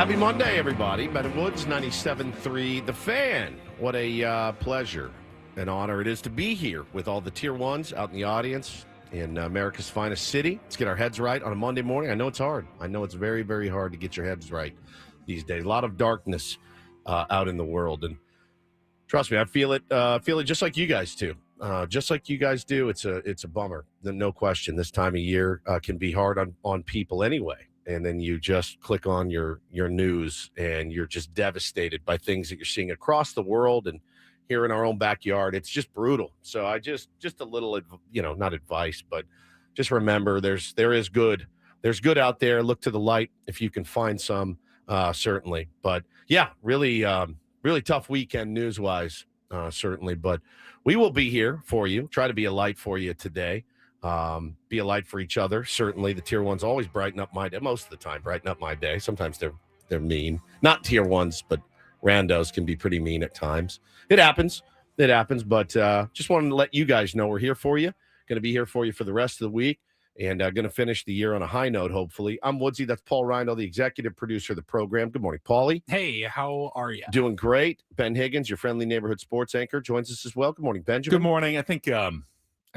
Happy Monday, everybody. Ben Woods, 97.3 The Fan. What a pleasure and honor it is to be here with all the Tier 1s out in the audience in America's finest city. Let's get our heads right on a Monday morning. I know it's hard. I know it's very, very hard to get your heads right these days. A lot of darkness out in the world. And trust me, I feel it just like you guys do. Just like you guys do, it's a bummer. No question. This time of year can be hard on people anyway. And then you just click on your news and you're just devastated by things that you're seeing across the world and here in our own backyard. It's just brutal. So I just a little, not advice, but just remember there is good. There's good out there. Look to the light if you can find some, certainly. But yeah, really tough weekend news-wise, certainly. But we will be here for you. Try to be a light for you today. Be a light for each other. Certainly the Tier 1s always brighten up my day. Most of the time brighten up my day. Sometimes they're mean. Not Tier 1s, but randos can be pretty mean at times. It happens, but just wanted to let you guys know we're here for you. Going to be here for you for the rest of the week and going to finish the year on a high note, hopefully. I'm Woodsy. That's Paul Reindl, the executive producer of the program. Good morning, Paulie. Hey, how are you? Doing great. Ben Higgins, your friendly neighborhood sports anchor, joins us as well. Good morning, Benjamin. Good morning. I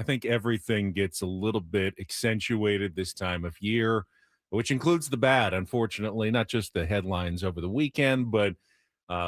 think everything gets a little bit accentuated this time of year, which includes the bad, unfortunately, not just the headlines over the weekend, but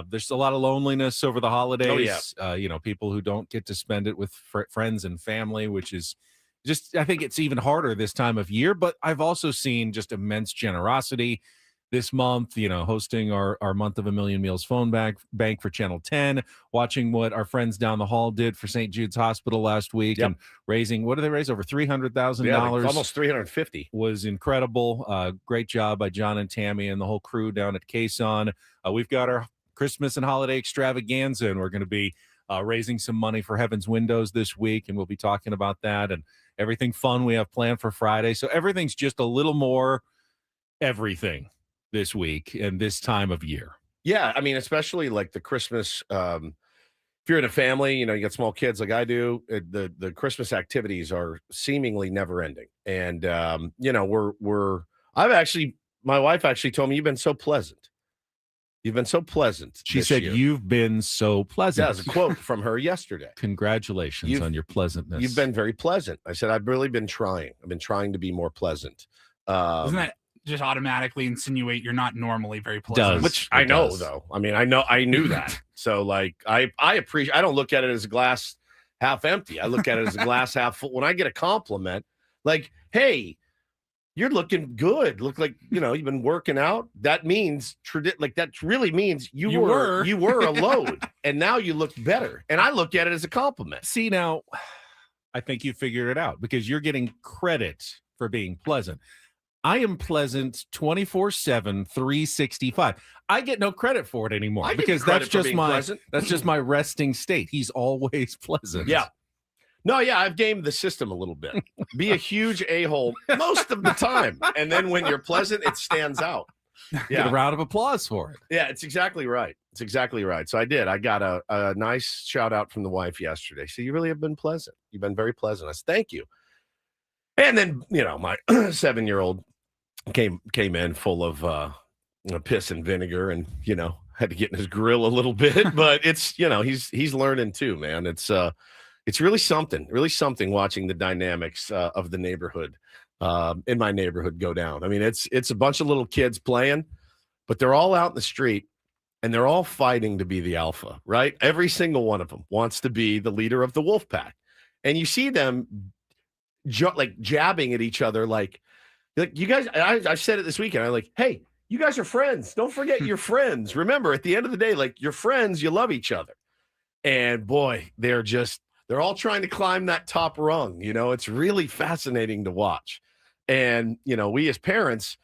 there's a lot of loneliness over the holidays. Oh, yeah. People who don't get to spend it with friends and family, which is just, I think it's even harder this time of year. But I've also seen just immense generosity this month, hosting our month of a million meals phone bank for Channel 10, watching what our friends down the hall did for St. Jude's Hospital last week, and raising, what did they raise? Over $300,000. Yeah, like almost $350. Was incredible. Great job by John and Tammy and the whole crew down at Quezon. We've got our Christmas and holiday extravaganza, and we're going to be raising some money for Heaven's Windows this week, and we'll be talking about that and everything fun we have planned for Friday. So everything's just a little more everything this week and this time of year. Yeah, I mean, especially like the Christmas, if you're in a family, you got small kids like I do, the Christmas activities are seemingly never ending. And, my wife actually told me, you've been so pleasant. You've been so pleasant. She said, year. You've been so pleasant. That was a quote from her yesterday. Congratulations on your pleasantness. You've been very pleasant. I said, I've really been trying. I've been trying to be more pleasant. Isn't that just automatically insinuate you're not normally very pleasant? Which I know, though. I mean, I knew that. So, like, I appreciate. I don't look at it as a glass half empty. I look at it as a glass half full. When I get a compliment, like, "Hey, you're looking good. Look like you've been working out." That means that really means you were a load, and now you look better. And I look at it as a compliment. See, now, I think you figured it out because you're getting credit for being pleasant. I am pleasant 24/7, 365. I get no credit for it anymore because that's just my resting state. He's always pleasant. Yeah. No, yeah, I've gamed the system a little bit. Be a huge a-hole most of the time. And then when you're pleasant, it stands out. Yeah. Get a round of applause for it. Yeah, it's exactly right. So I did. I got a nice shout out from the wife yesterday. So you really have been pleasant. You've been very pleasant. I said, thank you. And then, my 7-year-old came in full of piss and vinegar, and had to get in his grill a little bit. But it's he's learning too, man. It's really something watching the dynamics of the neighborhood in my neighborhood go down. I mean, it's a bunch of little kids playing, but they're all out in the street and they're all fighting to be the alpha, right? Every single one of them wants to be the leader of the wolf pack, and you see them jabbing at each other like you guys. I said it this weekend. I'm like, hey, you guys are friends. Don't forget you're friends. Remember, at the end of the day, like, you're friends. You love each other. And boy, they're all trying to climb that top rung. It's really fascinating to watch. And, we as parents,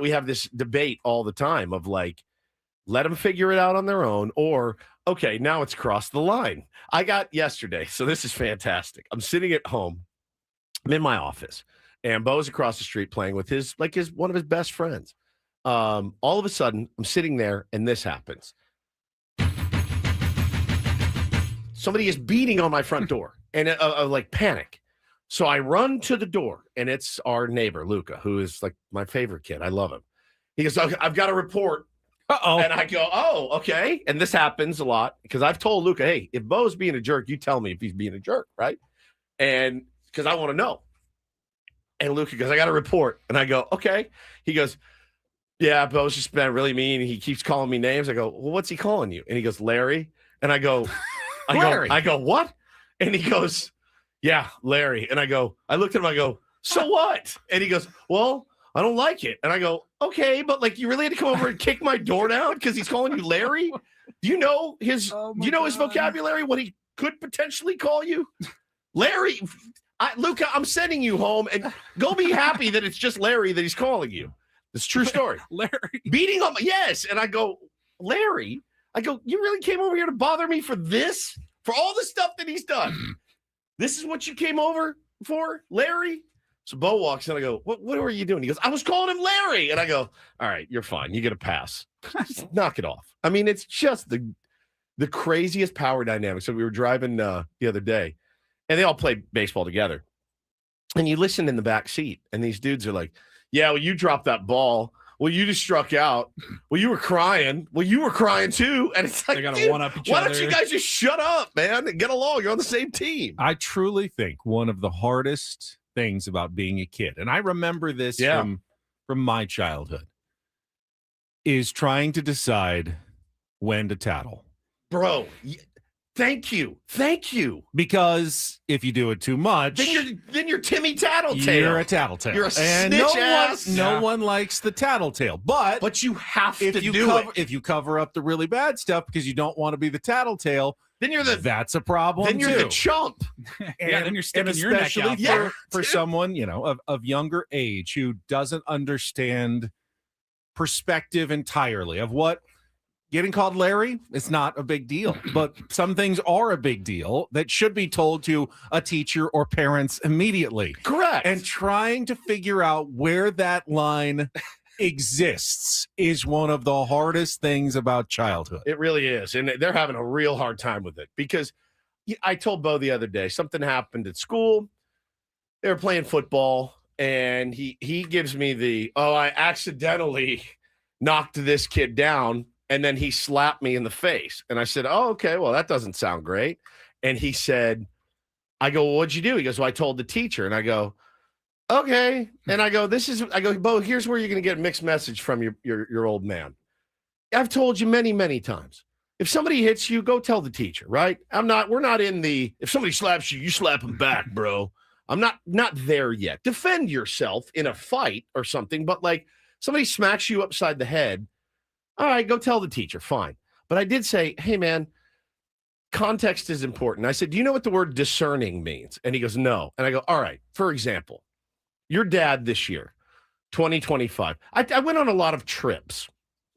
we have this debate all the time of like, let them figure it out on their own, or, okay, now it's crossed the line. I got yesterday. So this is fantastic. I'm sitting at home. I'm in my office, and Bo's across the street playing with one of his best friends. All of a sudden, I'm sitting there, and this happens. Somebody is beating on my front door, and like panic. So I run to the door, and it's our neighbor, Luca, who is like my favorite kid. I love him. He goes, I've got a report. Uh-oh. And I go, oh, okay. And this happens a lot because I've told Luca, hey, if Bo's being a jerk, you tell me if he's being a jerk, right? And because I want to know. And Luca goes, I got a report. And I go, okay. He goes, yeah, Bo's just been really mean. He keeps calling me names. I go, well, what's he calling you? And he goes, Larry. And I go, Larry. I go, what? And he goes, yeah, Larry. And I looked at him, I go, so what? And he goes, well, I don't like it. And I go, okay, but like, you really had to come over and kick my door down because he's calling you Larry? Do you know his vocabulary, what he could potentially call you? Larry, Luca, I'm sending you home, and go be happy that it's just Larry that he's calling you. It's a true story. Larry. Beating on yes. And I go, Larry, you really came over here to bother me for this? For all the stuff that he's done? This is what you came over for, Larry? So Bo walks in, I go, what were you doing? He goes, I was calling him Larry. And I go, all right, you're fine. You get a pass. Just knock it off. I mean, it's just the craziest power dynamic. So we were driving the other day, and they all play baseball together. And you listen in the back seat, and these dudes are like, yeah, well, you dropped that ball. Well, you just struck out. Well, you were crying. Well, you were crying too. And it's like, they gotta one-up each why other. don't you guys just shut up, man, and get along? You're on the same team. I truly think one of the hardest things about being a kid, and I remember this from my childhood, is trying to decide when to tattle. Bro, thank you. Because if you do it too much, then you're Timmy Tattletale. You're a tattletale. You're a and snitch ass. No one likes the tattletale. But you have to do it. If you cover up the really bad stuff because you don't want to be the tattletale, then that's a problem. Then you're the chump. Then you're sticking your neck out. For someone, of younger age who doesn't understand perspective entirely of what getting called Larry is not a big deal, but some things are a big deal that should be told to a teacher or parents immediately. Correct. And trying to figure out where that line exists is one of the hardest things about childhood. It really is. And they're having a real hard time with it because I told Bo the other day, something happened at school. They were playing football, and he gives me I accidentally knocked this kid down, and then he slapped me in the face. And I said, oh, okay, well, that doesn't sound great. And he said, I go, well, what'd you do? He goes, well, I told the teacher. And I go, okay. And I go, Bo, here's where you're going to get a mixed message from your old man. I've told you many, many times. If somebody hits you, go tell the teacher, right? We're not in if somebody slaps you, you slap them back, bro. I'm not there yet. Defend yourself in a fight or something, but like somebody smacks you upside the head, all right, go tell the teacher, fine. But I did say, hey, man, context is important. I said, do you know what the word discerning means? And he goes, no. And I go, all right, for example, your dad this year, 2025. I went on a lot of trips,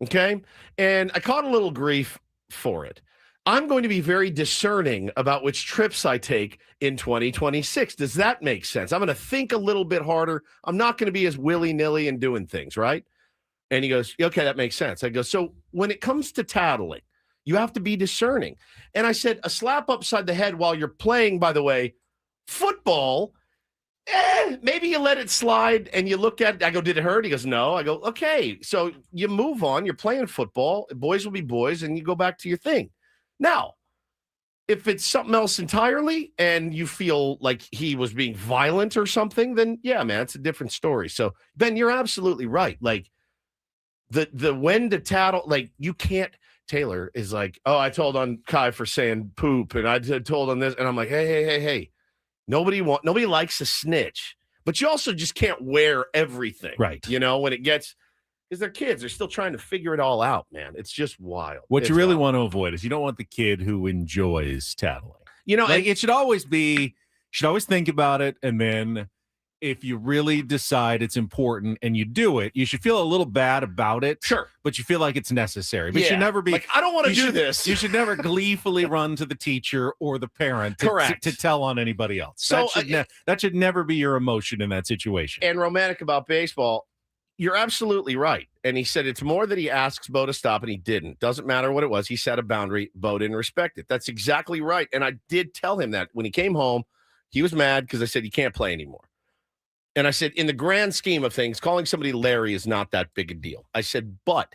okay? And I caught a little grief for it. I'm going to be very discerning about which trips I take in 2026. Does that make sense? I'm going to think a little bit harder. I'm not going to be as willy-nilly and doing things, right? And he goes, okay, that makes sense. I go, so when it comes to tattling, you have to be discerning. And I said, a slap upside the head while you're playing, by the way, football Maybe you let it slide and you look at it. I go, did it hurt? He goes, no. I go, okay. So you move on. You're playing football. Boys will be boys, and you go back to your thing. Now, if it's something else entirely and you feel like he was being violent or something, then yeah, man, it's a different story. So, Ben, you're absolutely right. Like the when to tattle, like you can't. Taylor is like, oh, I told on Kai for saying poop, and I told on this, and I'm like, hey. Nobody likes a snitch, but you also just can't wear everything, right? You know, when it gets, because they're kids, they're still trying to figure it all out, man. It's just wild. What you really want to avoid is you don't want the kid who enjoys tattling. You know, like it should always think about it, and then if you really decide it's important and you do it, you should feel a little bad about it. Sure. But you feel like it's necessary. But you should never be like, I don't want to do this. You should never gleefully run to the teacher or the parent to tell on anybody else. So that should never be your emotion in that situation. And romantic about baseball, you're absolutely right. And he said it's more that he asks Bo to stop, and he didn't. Doesn't matter what it was. He set a boundary. Bo didn't respect it. That's exactly right. And I did tell him that when he came home, he was mad because I said, you can't play anymore. And I said, in the grand scheme of things, calling somebody Larry is not that big a deal. I said, but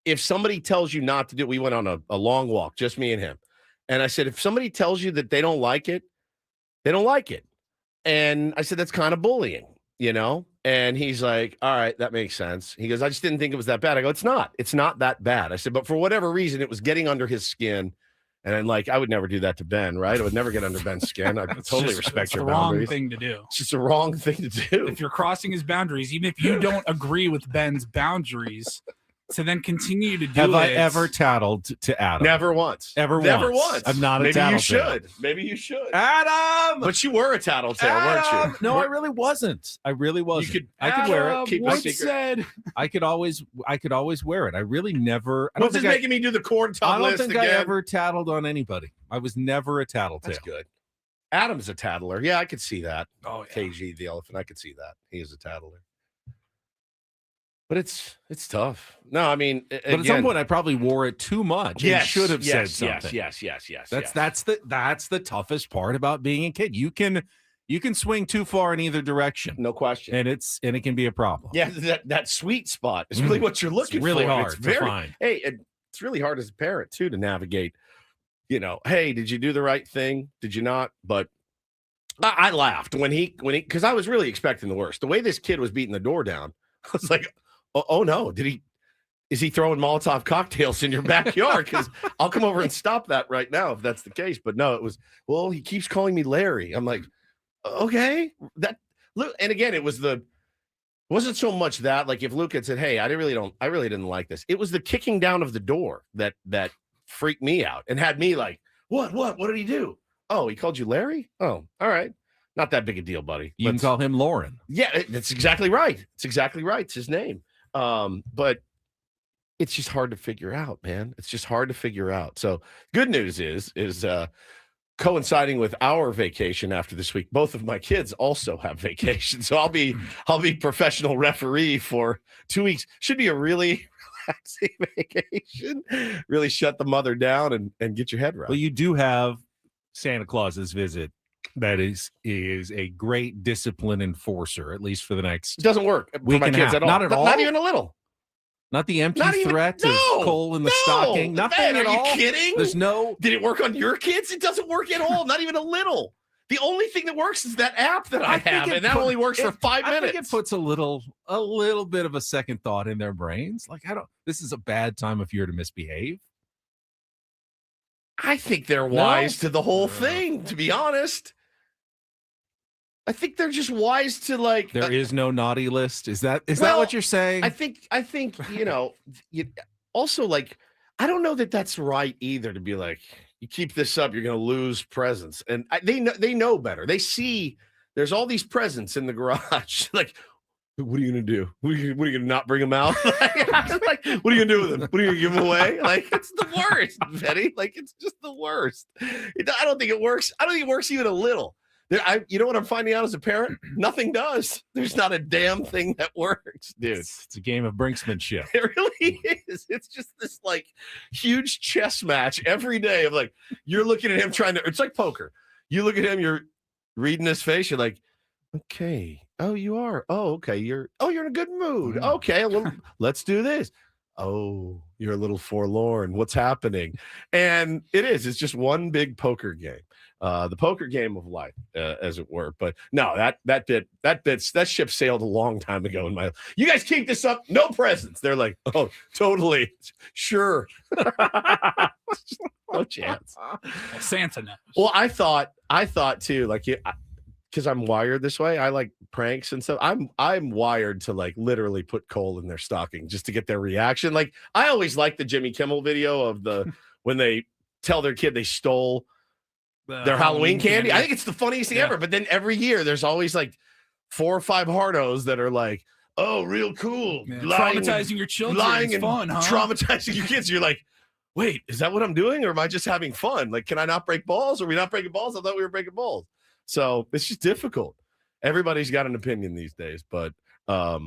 if somebody tells you not to do it, we went on a long walk, just me and him. And I said, if somebody tells you that they don't like it, they don't like it. And I said, that's kind of bullying, you know? And he's like, all right, that makes sense. He goes, I just didn't think it was that bad. I go, it's not that bad. I said, but for whatever reason, it was getting under his skin. And I'm like, I would never do that to Ben, right? I would never get under Ben's skin. I totally respect your boundaries. It's the wrong thing to do. It's just a wrong thing to do. If you're crossing his boundaries, even if you don't agree with Ben's boundaries, to then continue to do Have I ever tattled to Adam? Never once. Never once. I'm not a tattletale. Maybe you should. Adam! But you were a tattletale, weren't you? No, I really wasn't. I could wear it. Keep I it secret. I could always wear it. I really never. What's this making me do the corn top list again? I don't think I ever tattled on anybody. I was never a tattletale. That's good. Adam's a tattler. Yeah, I could see that. Oh, yeah. KG the elephant. I could see that. He is a tattler. But it's tough. No, I mean, but at some point I probably wore it too much. Yes, and should have said something. Yes. That's the toughest part about being a kid. You can swing too far in either direction, no question, and it can be a problem. Yeah, that sweet spot is really what you're looking for. Really for. hard to find. Hey, it's really hard as a parent too to navigate. You know, hey, did you do the right thing? Did you not? But I laughed when he because I was really expecting the worst. The way this kid was beating the door down, I was like, oh no, is he throwing Molotov cocktails in your backyard? Because I'll come over and stop that right now if that's the case. But no, it was, well, he keeps calling me Larry. I'm like, okay. Look, and again, it wasn't so much that, like if Luke had said, hey, I really didn't like this. It was the kicking down of the door that freaked me out and had me like, what did he do? Oh, he called you Larry? Oh, all right. Not that big a deal, buddy. You can call him Lauren. Yeah, that's exactly right. It's exactly right. It's his name. But it's just hard to figure out, man. It's just hard to figure out. So good news is coinciding with our vacation after this week. Both of my kids also have vacation. So I'll be professional referee for 2 weeks. Should be a really relaxing vacation. Really shut the mother down and get your head right. Well, you do have Santa Claus's visit. That is a great discipline enforcer, at least for the next. It doesn't work for my kids at all. Not at all. Not even a little. Not the empty threat of coal in the stocking. Nothing at all. Are you kidding? There's no. Did it work on your kids? It doesn't work at all. Not even a little. The only thing that works is that app that I have, and that only works for 5 minutes. I think it puts a little bit of a second thought in their brains. Like, this is a bad time of year to misbehave. I think they're wise to the whole thing, to be honest. I think they're just wise to like. There is no naughty list. Is that what you're saying? I think also like I don't know that that's right either. To be like, you keep this up, you're going to lose presents, and they know better. They see there's all these presents in the garage. Like, what are you going to do? What are you going to not bring them out? Like, what are you going to do with them? What are you going to give them away? Like, it's the worst, Betty. Like, it's just the worst. I don't think it works. I don't think it works even a little. You know what I'm finding out as a parent? Nothing does. There's not a damn thing that works, dude. It's a game of brinksmanship. It really is. It's just this like huge chess match every day of like, you're looking at him it's like poker. You look at him, you're reading his face. You're like, Okay. Oh, you are. Oh, okay. You're in a good mood. Mm. Okay, let's do this. Oh, you're a little forlorn. What's happening? And it's just one big poker game. The poker game of life, as it were. But no, that ship sailed a long time ago in my. You guys keep this up, no presents. They're like, oh, totally, sure, no chance. Well, Santa knows. Well, I thought too, like because I'm wired this way. I like pranks and stuff. I'm wired to like literally put coal in their stocking just to get their reaction. Like I always like the Jimmy Kimmel video of the when they tell their kid they stole their Halloween candy. I think it's the funniest thing ever. But then every year there's always like 4 or 5 hardos that are like, oh, real cool. Yeah. Traumatizing your children. Lying is fun, huh? Traumatizing your kids. You're like, wait, is that what I'm doing? Or am I just having fun? Like, can I not break balls? Are we not breaking balls? I thought we were breaking balls. So it's just difficult. Everybody's got an opinion these days, but that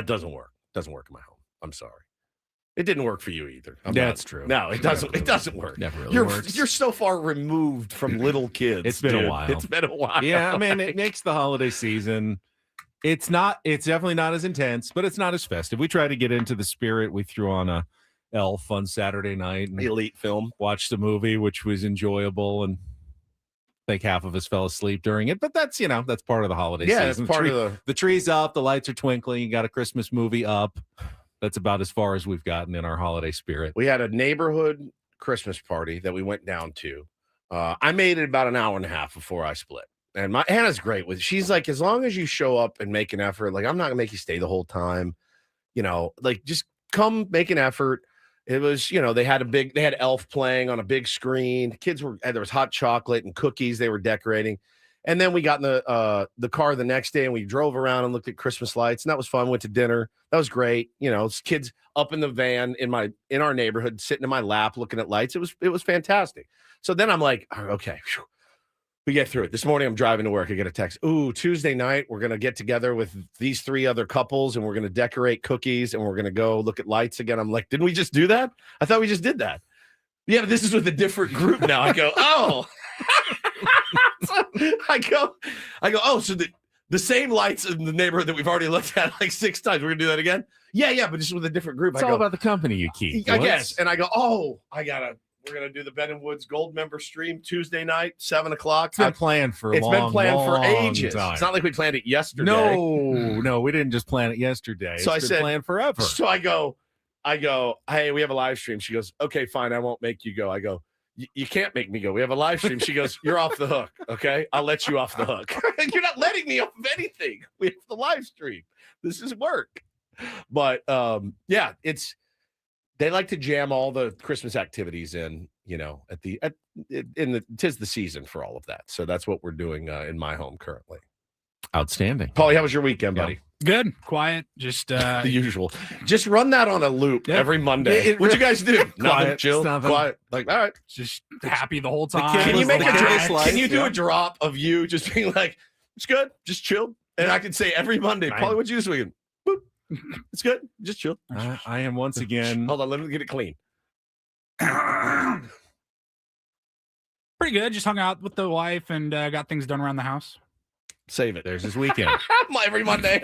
doesn't work. Doesn't work in my home. I'm sorry. It didn't work for you either. That's true. No, it doesn't. It doesn't work. Never really works. You're so far removed from little kids. It's been a while. It's been a while. Yeah, I mean, it makes the holiday season. It's definitely not as intense, but it's not as festive. We try to get into the spirit. We threw on a Elf on Saturday night and elite film. Watched the movie, which was enjoyable, and I think half of us fell asleep during it, but that's part of the holiday season. It's part of the tree's up, the lights are twinkling, you got a Christmas movie up. That's about as far as we've gotten in our holiday spirit. We had a neighborhood Christmas party that we went down to. I made it about an hour and a half before I split. And Hannah's great with it. She's like, as long as you show up and make an effort, like I'm not gonna make you stay the whole time. Like just come make an effort. It was, they had Elf playing on a big screen. Kids there was hot chocolate and cookies they were decorating. And then we got in the car the next day and we drove around and looked at Christmas lights, and that was fun. Went to dinner. That was great. Kids up in the van in our neighborhood, sitting in my lap looking at lights. It was fantastic. So then I'm like, okay, we get through it. This morning I'm driving to work. I get a text. Ooh, Tuesday night, we're going to get together with these 3 other couples and we're going to decorate cookies and we're going to go look at lights again. I'm like, didn't we just do that? I thought we just did that. Yeah, but this is with a different group now. I go, oh. I go, oh, so the same lights in the neighborhood that we've already looked at like 6 times. We're going to do that again? Yeah, but just with a different group. It's all about the company you keep. I guess. And I go, oh, we're going to do the Ben and Woods Gold member stream Tuesday night, 7 o'clock. It's been planned for ages. Time. It's not like we planned it yesterday. No, we didn't just plan it yesterday. So it's been planned forever. So I go, hey, we have a live stream. She goes, okay, fine. I won't make you go. I go, you can't make me go. We have a live stream. She goes, you're off the hook. Okay. I'll let you off the hook. You're not letting me off of anything. We have the live stream. This is work. But they like to jam all the Christmas activities in, tis the season for all of that. So that's what we're doing in my home currently. Outstanding. Paulie, how was your weekend, buddy? Good, quiet, just the usual. Just run that on a loop every Monday. What'd you guys do? Nothing, chill, quiet. Like, all right, just happy the whole time. Can you make a drop? Can you do a drop of you just being like, it's good, just chill? And I can say every Monday, Paulie, what'd you do this weekend? Boop. It's good, just chill. I am once again. Hold on, let me get it clean. Pretty good. Just hung out with the wife and got things done around the house. Save it. There's his weekend. Every Monday.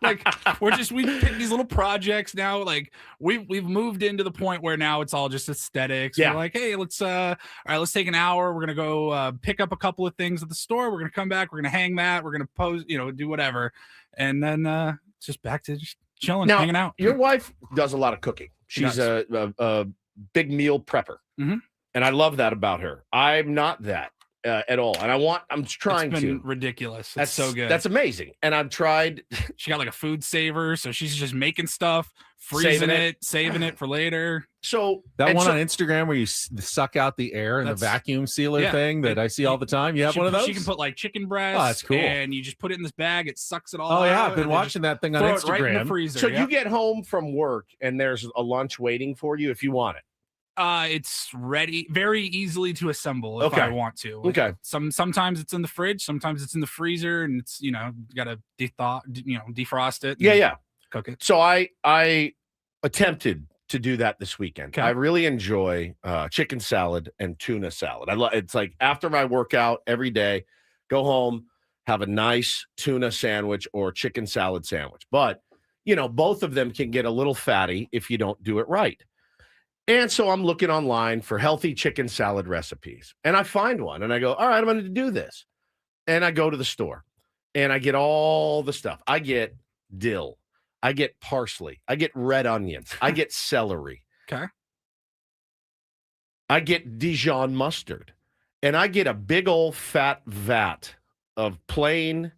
Like we pick these little projects now. Like we've moved into the point where now it's all just aesthetics. Yeah. We're like, hey, let's take an hour. We're gonna go pick up a couple of things at the store. We're gonna come back. We're gonna hang that. We're gonna pose, do whatever, and then just back to just chilling, hanging out. Your wife does a lot of cooking. She's a big meal prepper, and I love that about her. I'm not that. At all, and I'm trying it's been to. Ridiculous. That's so good. That's amazing, and I've tried. She got like a food saver, so she's just making stuff, freezing saving it for later. So that one on Instagram where you suck out the air and the vacuum sealer thing that I see all the time. You have one of those. She can put like chicken breast. Oh, that's cool. And you just put it in this bag. It sucks it all. Oh yeah, out, I've been watching that thing on Instagram. Right in the freezer. So you get home from work and there's a lunch waiting for you if you want it. It's ready, very easily to assemble if I want to. Okay. Sometimes it's in the fridge, sometimes it's in the freezer, and it's got to defrost it. Yeah. Cook it. So I attempted to do that this weekend. Okay. I really enjoy chicken salad and tuna salad. It's like after my workout every day, go home, have a nice tuna sandwich or chicken salad sandwich. But, both of them can get a little fatty if you don't do it right. And so I'm looking online for healthy chicken salad recipes. And I find one and I go, all right, I'm going to do this. And I go to the store and I get all the stuff. I get dill. I get parsley. I get red onions. I get celery. Okay. I get Dijon mustard. And I get a big old fat vat of plain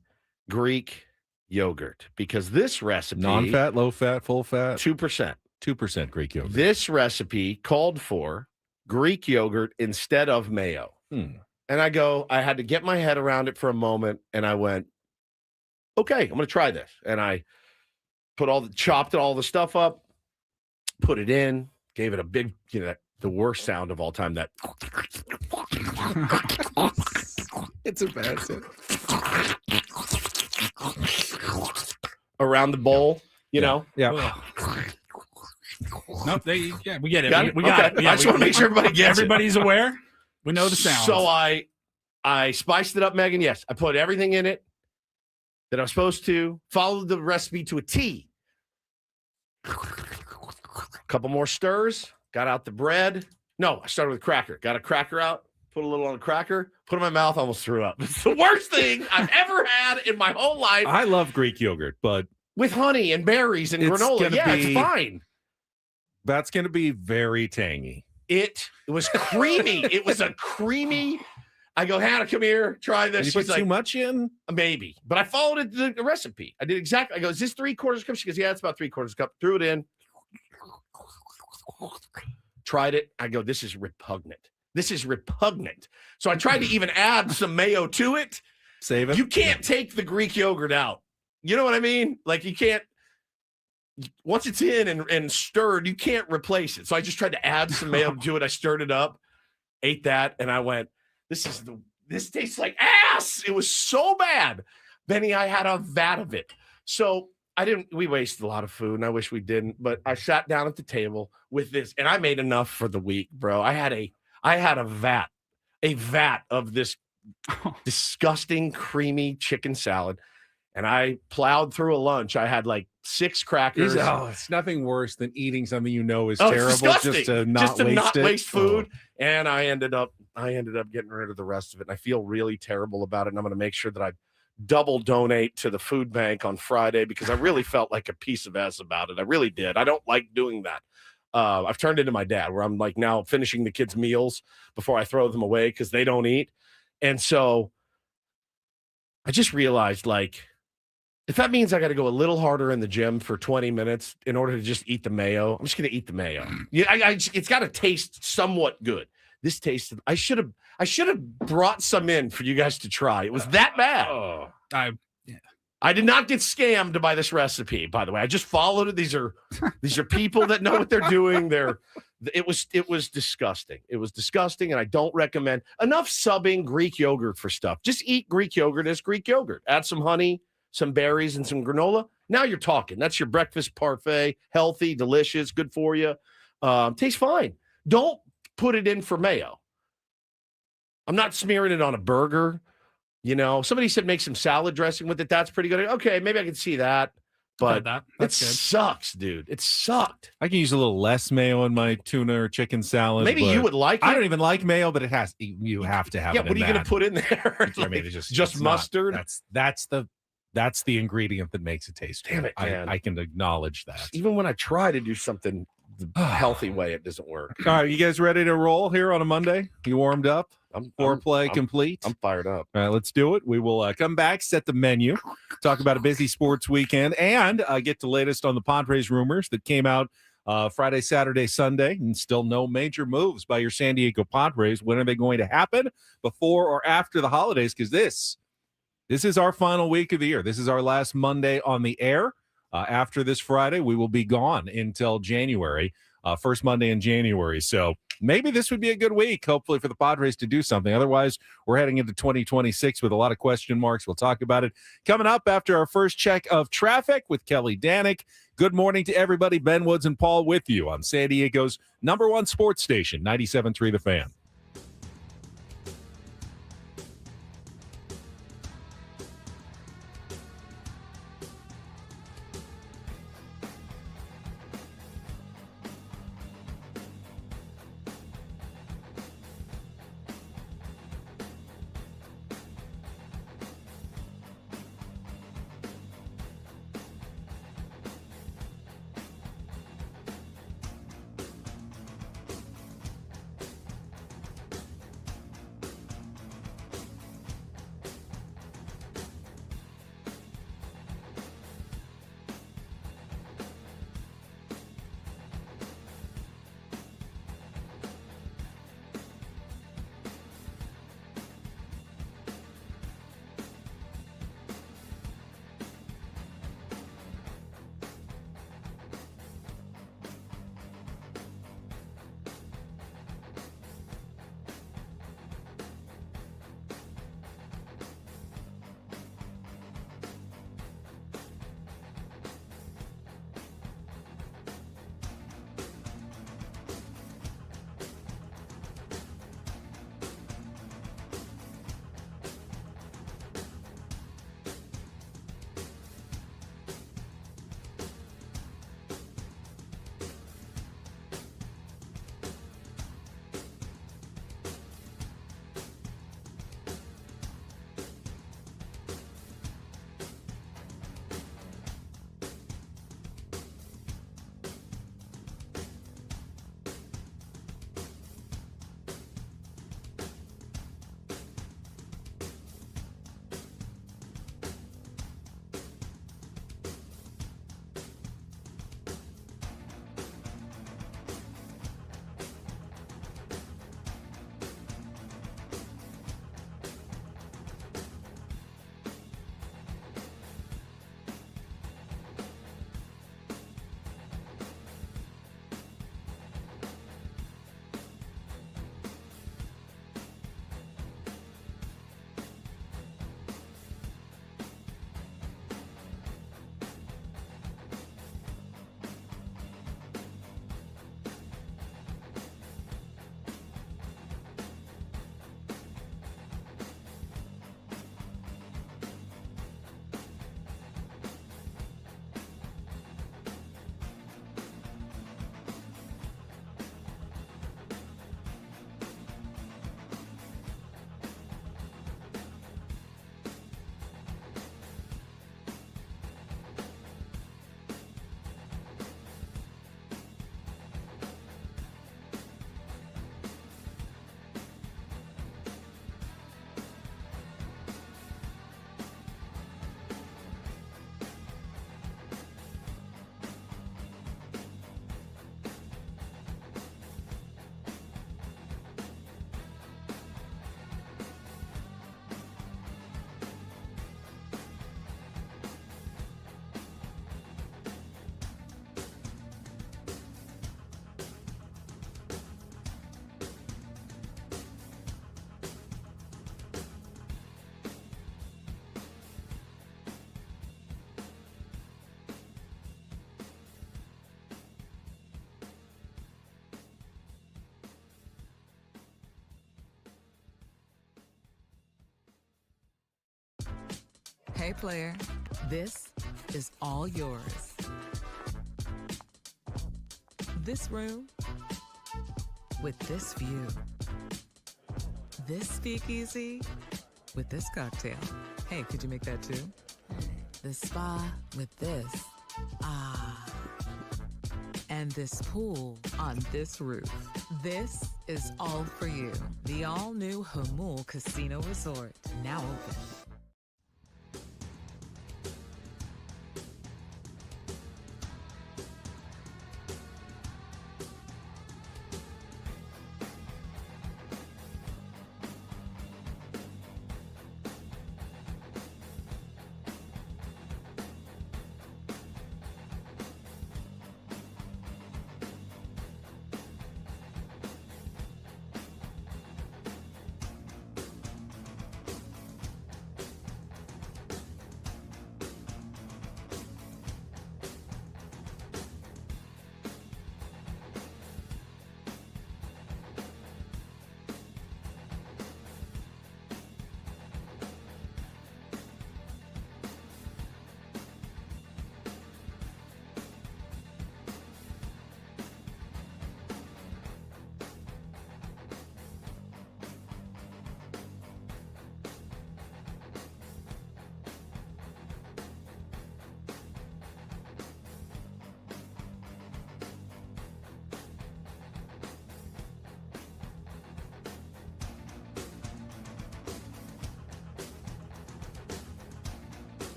Greek yogurt because this recipe. Non-fat, low-fat, full-fat? 2%. 2% Greek yogurt. This recipe called for Greek yogurt instead of mayo. And I had to get my head around it for a moment. And I went, okay, I'm going to try this. And I chopped all the stuff up, put it in, gave it a big, the worst sound of all time, that. It's a bad sound. Around the bowl, know? Yeah. Nope, we get it. Got it? We got it. Yeah, I just want to make sure everybody gets everybody's aware. We know the sound. So I spiced it up, Megan. Yes, I put everything in it that I was supposed to. Followed the recipe to a T. A couple more stirs. Got out the bread. No, I started with cracker. Got a cracker out. Put a little on a cracker. Put it in my mouth. Almost threw up. It's the worst thing I've ever had in my whole life. I love Greek yogurt, but with honey and berries and granola. Yeah, it's fine. That's going to be very tangy. It was creamy. It was a creamy. I go, Hannah, come here, try this. Did you put too much in? Maybe. But I followed the recipe. I did exactly. I go, is this 3/4 cup? She goes, yeah, it's about 3/4 cup. Threw it in. Tried it. I go, this is repugnant. So I tried to even add some mayo to it. Save it. You can't take the Greek yogurt out. You know what I mean? Like you can't. Once it's in and stirred, you can't replace it. So I just tried to add some mayo to it. I stirred it up, ate that, and I went, this tastes like ass. It was so bad. Benny, I had a vat of it. So we wasted a lot of food, and I wish we didn't, but I sat down at the table with this, and I made enough for the week, bro. I had a vat of this disgusting, creamy chicken salad, and I plowed through a lunch. I had like 6 crackers. It's nothing worse than eating something is terrible just to not waste food. And I ended up getting rid of the rest of it. And I feel really terrible about it. And I'm going to make sure that I double donate to the food bank on Friday because I really felt like a piece of ass about it. I really did. I don't like doing that. I've turned into my dad where I'm like now finishing the kids' meals before I throw them away because they don't eat. And so I just realized like, if that means I got to go a little harder in the gym for 20 minutes in order to just eat the mayo, I'm just going to eat the mayo. Yeah, it's got to taste somewhat good. This tasted. I should have brought some in for you guys to try. It was that bad. I did not get scammed by this recipe. By the way, I just followed it. These are people that know what they're doing. It was disgusting. It was disgusting, and I don't recommend enough subbing Greek yogurt for stuff. Just eat Greek yogurt as Greek yogurt. Add some honey, some berries, and some granola. Now you're talking. That's your breakfast parfait. Healthy, delicious, good for you. Tastes fine. Don't put it in for mayo. I'm not smearing it on a burger. Somebody said make some salad dressing with it. That's pretty good. Okay, maybe I can see that. But that's it good. Sucks, dude. It sucked. I can use a little less mayo in my tuna or chicken salad. Maybe you would like it. I don't even like mayo, but you have to have it. Yeah, what are you going to put in there? I mean, it's just mustard. That's the ingredient that makes it taste good. Damn it, man. I can acknowledge that. Even when I try to do something the healthy way, it doesn't work. All right, you guys ready to roll here on a Monday? You warmed up? Foreplay complete? I'm fired up. All right, let's do it. We will come back, set the menu, talk about a busy sports weekend, and get the latest on the Padres rumors that came out Friday, Saturday, Sunday, and still no major moves by your San Diego Padres. When are they going to happen? Before or after the holidays? Because this is our final week of the year. This is our last Monday on the air. After this Friday, we will be gone until January, first Monday in January. So maybe this would be a good week, hopefully, for the Padres to do something. Otherwise, we're heading into 2026 with a lot of question marks. We'll talk about it coming up after our first check of traffic with Kelly Danick. Good morning to everybody. Ben Woods and Paul with you on San Diego's #1 sports station, 97.3 The Fan. Hey player, this is all yours. This room with this view. This speakeasy with this cocktail. Hey, could you make that too? The spa with this. Ah. And this pool on this roof. This is all for you. The all-new Hamul Casino Resort, now open.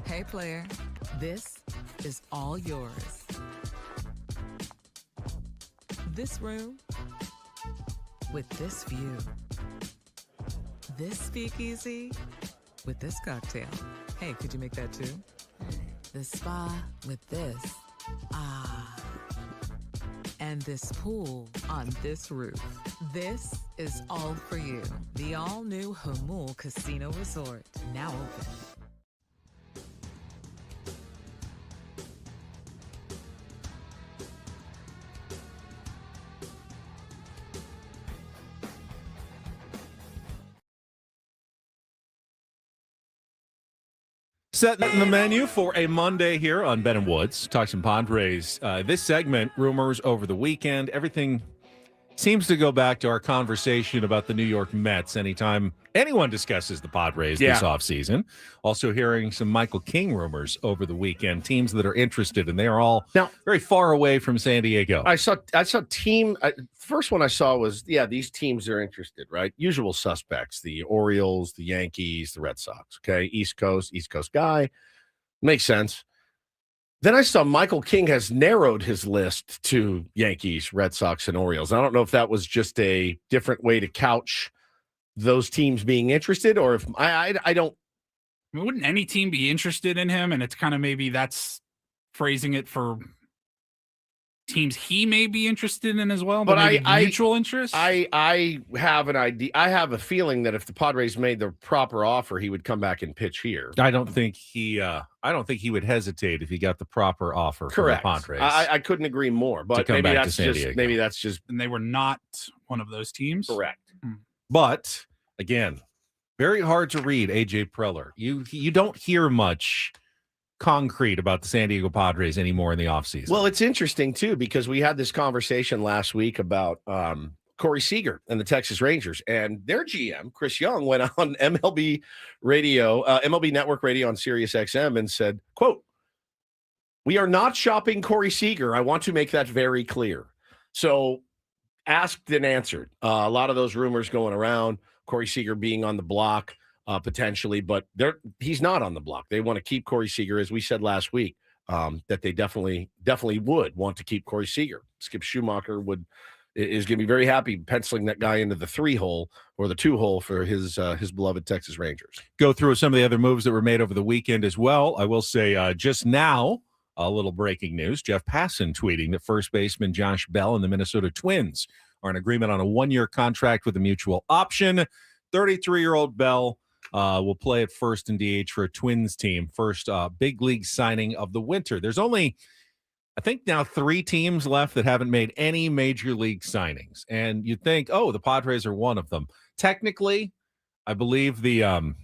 Hey player, this is all yours. This room with this view. This speakeasy with this cocktail. Hey, could you make that too? The spa with this. Ah. And this pool on this roof. This is all for you. The all-new Hamul Casino Resort, now open. Setting the menu for a Monday here on Ben and Woods. Talk some Padres. This segment, rumors over the weekend. Everything seems to go back to our conversation about the New York Mets anytime anyone discusses the Padres this offseason. Also hearing some Michael King rumors over the weekend, teams that are interested, and they are all very far away from San Diego. I saw first one I saw was, these teams are interested, right? Usual suspects, the Orioles, the Yankees, the Red Sox, okay? East Coast guy. Makes sense. Then I saw Michael King has narrowed his list to Yankees, Red Sox, and Orioles. I don't know if that was just a different way to couch those teams being interested, or if I don't. I mean, wouldn't any team be interested in him? And it's kind of maybe that's phrasing it for teams he may be interested in as well, but mutual interest. I have an idea. I have a feeling that if the Padres made the proper offer, he would come back and pitch here. I don't think he would hesitate if he got the proper offer. Correct. From the Padres. I couldn't agree more. But maybe that's just and they were not one of those teams. Correct. But again, very hard to read. AJ Preller. You don't hear much concrete about the San Diego Padres anymore in the offseason. Well, it's interesting too, because we had this conversation last week about Corey Seager and the Texas Rangers, and their GM Chris Young went on MLB radio, MLB Network radio on Sirius XM and said, quote, "We are not shopping Corey Seager. I want to make that very clear." So asked and answered. A lot of those rumors going around, Corey Seager being on the block. Potentially, but he's not on the block. They want to keep Corey Seager, as we said last week, that they definitely would want to keep Corey Seager. Skip Schumacher is going to be very happy penciling that guy into the 3-hole or the 2-hole for his beloved Texas Rangers. Go through some of the other moves that were made over the weekend as well. I will say just now, a little breaking news. Jeff Passan tweeting that first baseman Josh Bell and the Minnesota Twins are in agreement on a 1-year contract with a mutual option. 33-year-old Bell will play at first in DH for a Twins team. First big league signing of the winter. There's only, I think now 3 teams left that haven't made any major league signings. And you'd think, the Padres are one of them. Technically, I believe the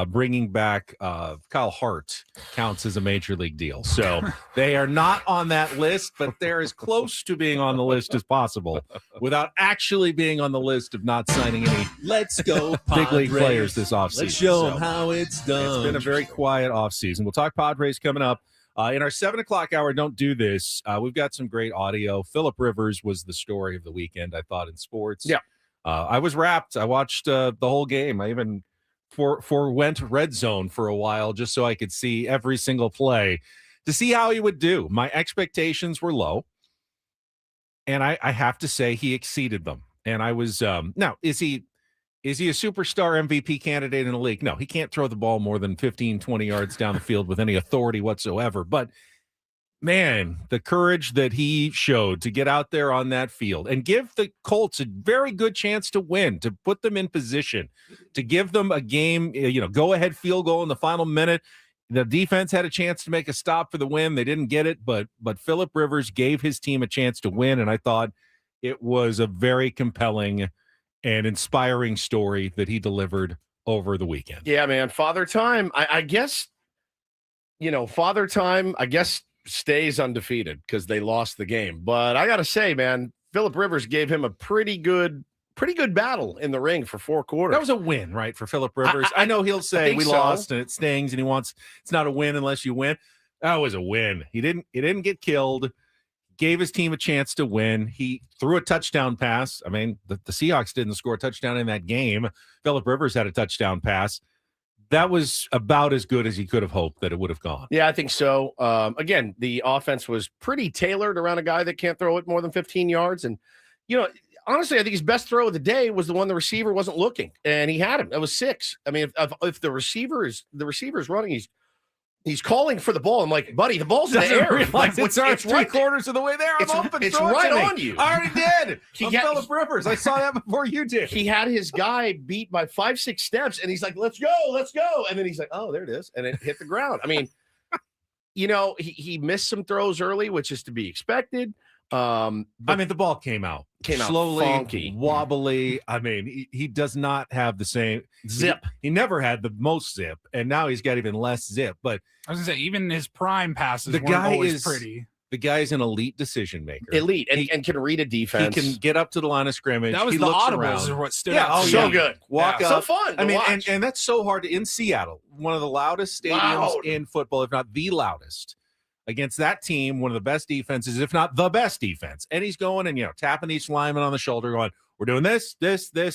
bringing back Kyle Hart counts as a major league deal. So they are not on that list, but they're as close to being on the list as possible without actually being on the list of not signing any Let's go big league players this offseason. Let's show them how it's done. It's been a very quiet offseason. We'll talk Padres coming up. In our 7 o'clock hour, don't do this. We've got some great audio. Phillip Rivers was the story of the weekend, I thought, in sports. Yeah. I was wrapped. I watched the whole game. I even forwent Red Zone for a while just so I could see every single play to see how he would do. My expectations were low, and I have to say he exceeded them. And I was now, is he a superstar MVP candidate in the league? No, he can't throw the ball more than 15, 20 yards down the field with any authority whatsoever. But man, the courage that he showed to get out there on that field and give the Colts a very good chance to win, to put them in position, to give them a game, go-ahead field goal in the final minute. The defense had a chance to make a stop for the win. They didn't get it, but Phillip Rivers gave his team a chance to win, and I thought it was a very compelling and inspiring story that he delivered over the weekend. Yeah, man. Father Time, I guess, Father Time, stays undefeated because they lost the game. But I got to say, man, Phillip Rivers gave him a pretty good battle in the ring for 4 quarters. That was a win, right, for Phillip Rivers? I know he'll say we lost and it stings and it's not a win unless you win. That was a win. He didn't get killed. Gave his team a chance to win. He threw a touchdown pass. I mean, the Seahawks didn't score a touchdown in that game. Phillip Rivers had a touchdown pass. That was about as good as he could have hoped that it would have gone. Yeah, I think so. Again, the offense was pretty tailored around a guy that can't throw it more than 15 yards. And, honestly, I think his best throw of the day was the one the receiver wasn't looking, and he had him. That was 6. I mean, if the receiver is running, he's calling for the ball. I'm like, buddy, the ball's in the air. It's right 3/4 of the way there. I'm open. It's right on you. I already did. Phillip Rivers. I saw that before you did. He had his guy beat by 5-6 steps, and he's like, let's go. And then he's like, oh, there it is. And it hit the ground. I mean, he missed some throws early, which is to be expected. I mean, the ball came out slowly, funky, wobbly. I mean, he does not have the same zip. He never had the most zip, and now he's got even less zip. But I was gonna say, even his prime passes the weren't guy always is pretty. The guy's an elite decision maker. Elite, and can read a defense. He can get up to the line of scrimmage. That was he the looks audibles around. are what stood Yeah, out. oh, so yeah. good. Walk So up. fun to I mean, watch. and that's so hard in Seattle, one of the loudest stadiums Loud. in football, if not the loudest, against that team, one of the best defenses, if not the best defense. And he's going and, tapping each lineman on the shoulder going, we're doing this.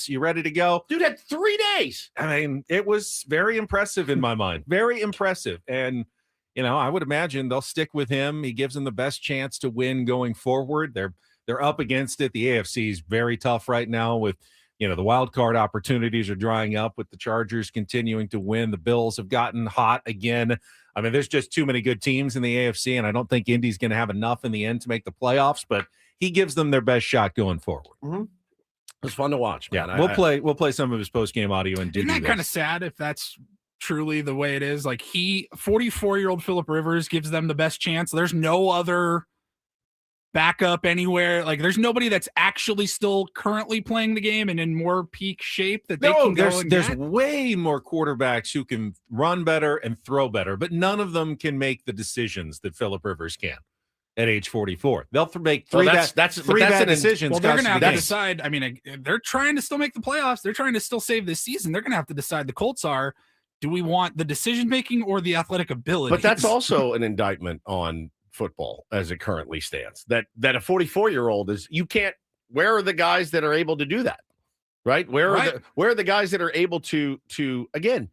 You ready to go? Dude had 3 days. I mean, it was very impressive in my mind. Very impressive. And, I would imagine they'll stick with him. He gives them the best chance to win going forward. They're up against it. The AFC is very tough right now with, the wild card opportunities are drying up with the Chargers continuing to win. The Bills have gotten hot again. I mean, there's just too many good teams in the AFC, and I don't think Indy's going to have enough in the end to make the playoffs, but he gives them their best shot going forward. Mm-hmm. It was fun to watch, man. Yeah, we'll play some of his post-game audio and do Isn't that kind of sad if that's truly the way it is? Like 44-year-old Phillip Rivers gives them the best chance. There's no other backup anywhere. Like there's nobody that's actually still currently playing the game and in more peak shape that they can go and there's get. way more quarterbacks who can run better and throw better, but none of them can make the decisions that Phillip Rivers can at age 44. They'll make three bad decisions. Well, they're going to have to decide. I mean, they're trying to still make the playoffs. They're trying to still save this season. They're going to have to decide. The Colts are, do we want the decision making or the athletic ability? But that's also an indictment on football as it currently stands. That a 44-year-old is, you can't. Where are the guys that are able to do that? Right? Where are the guys that are able to again?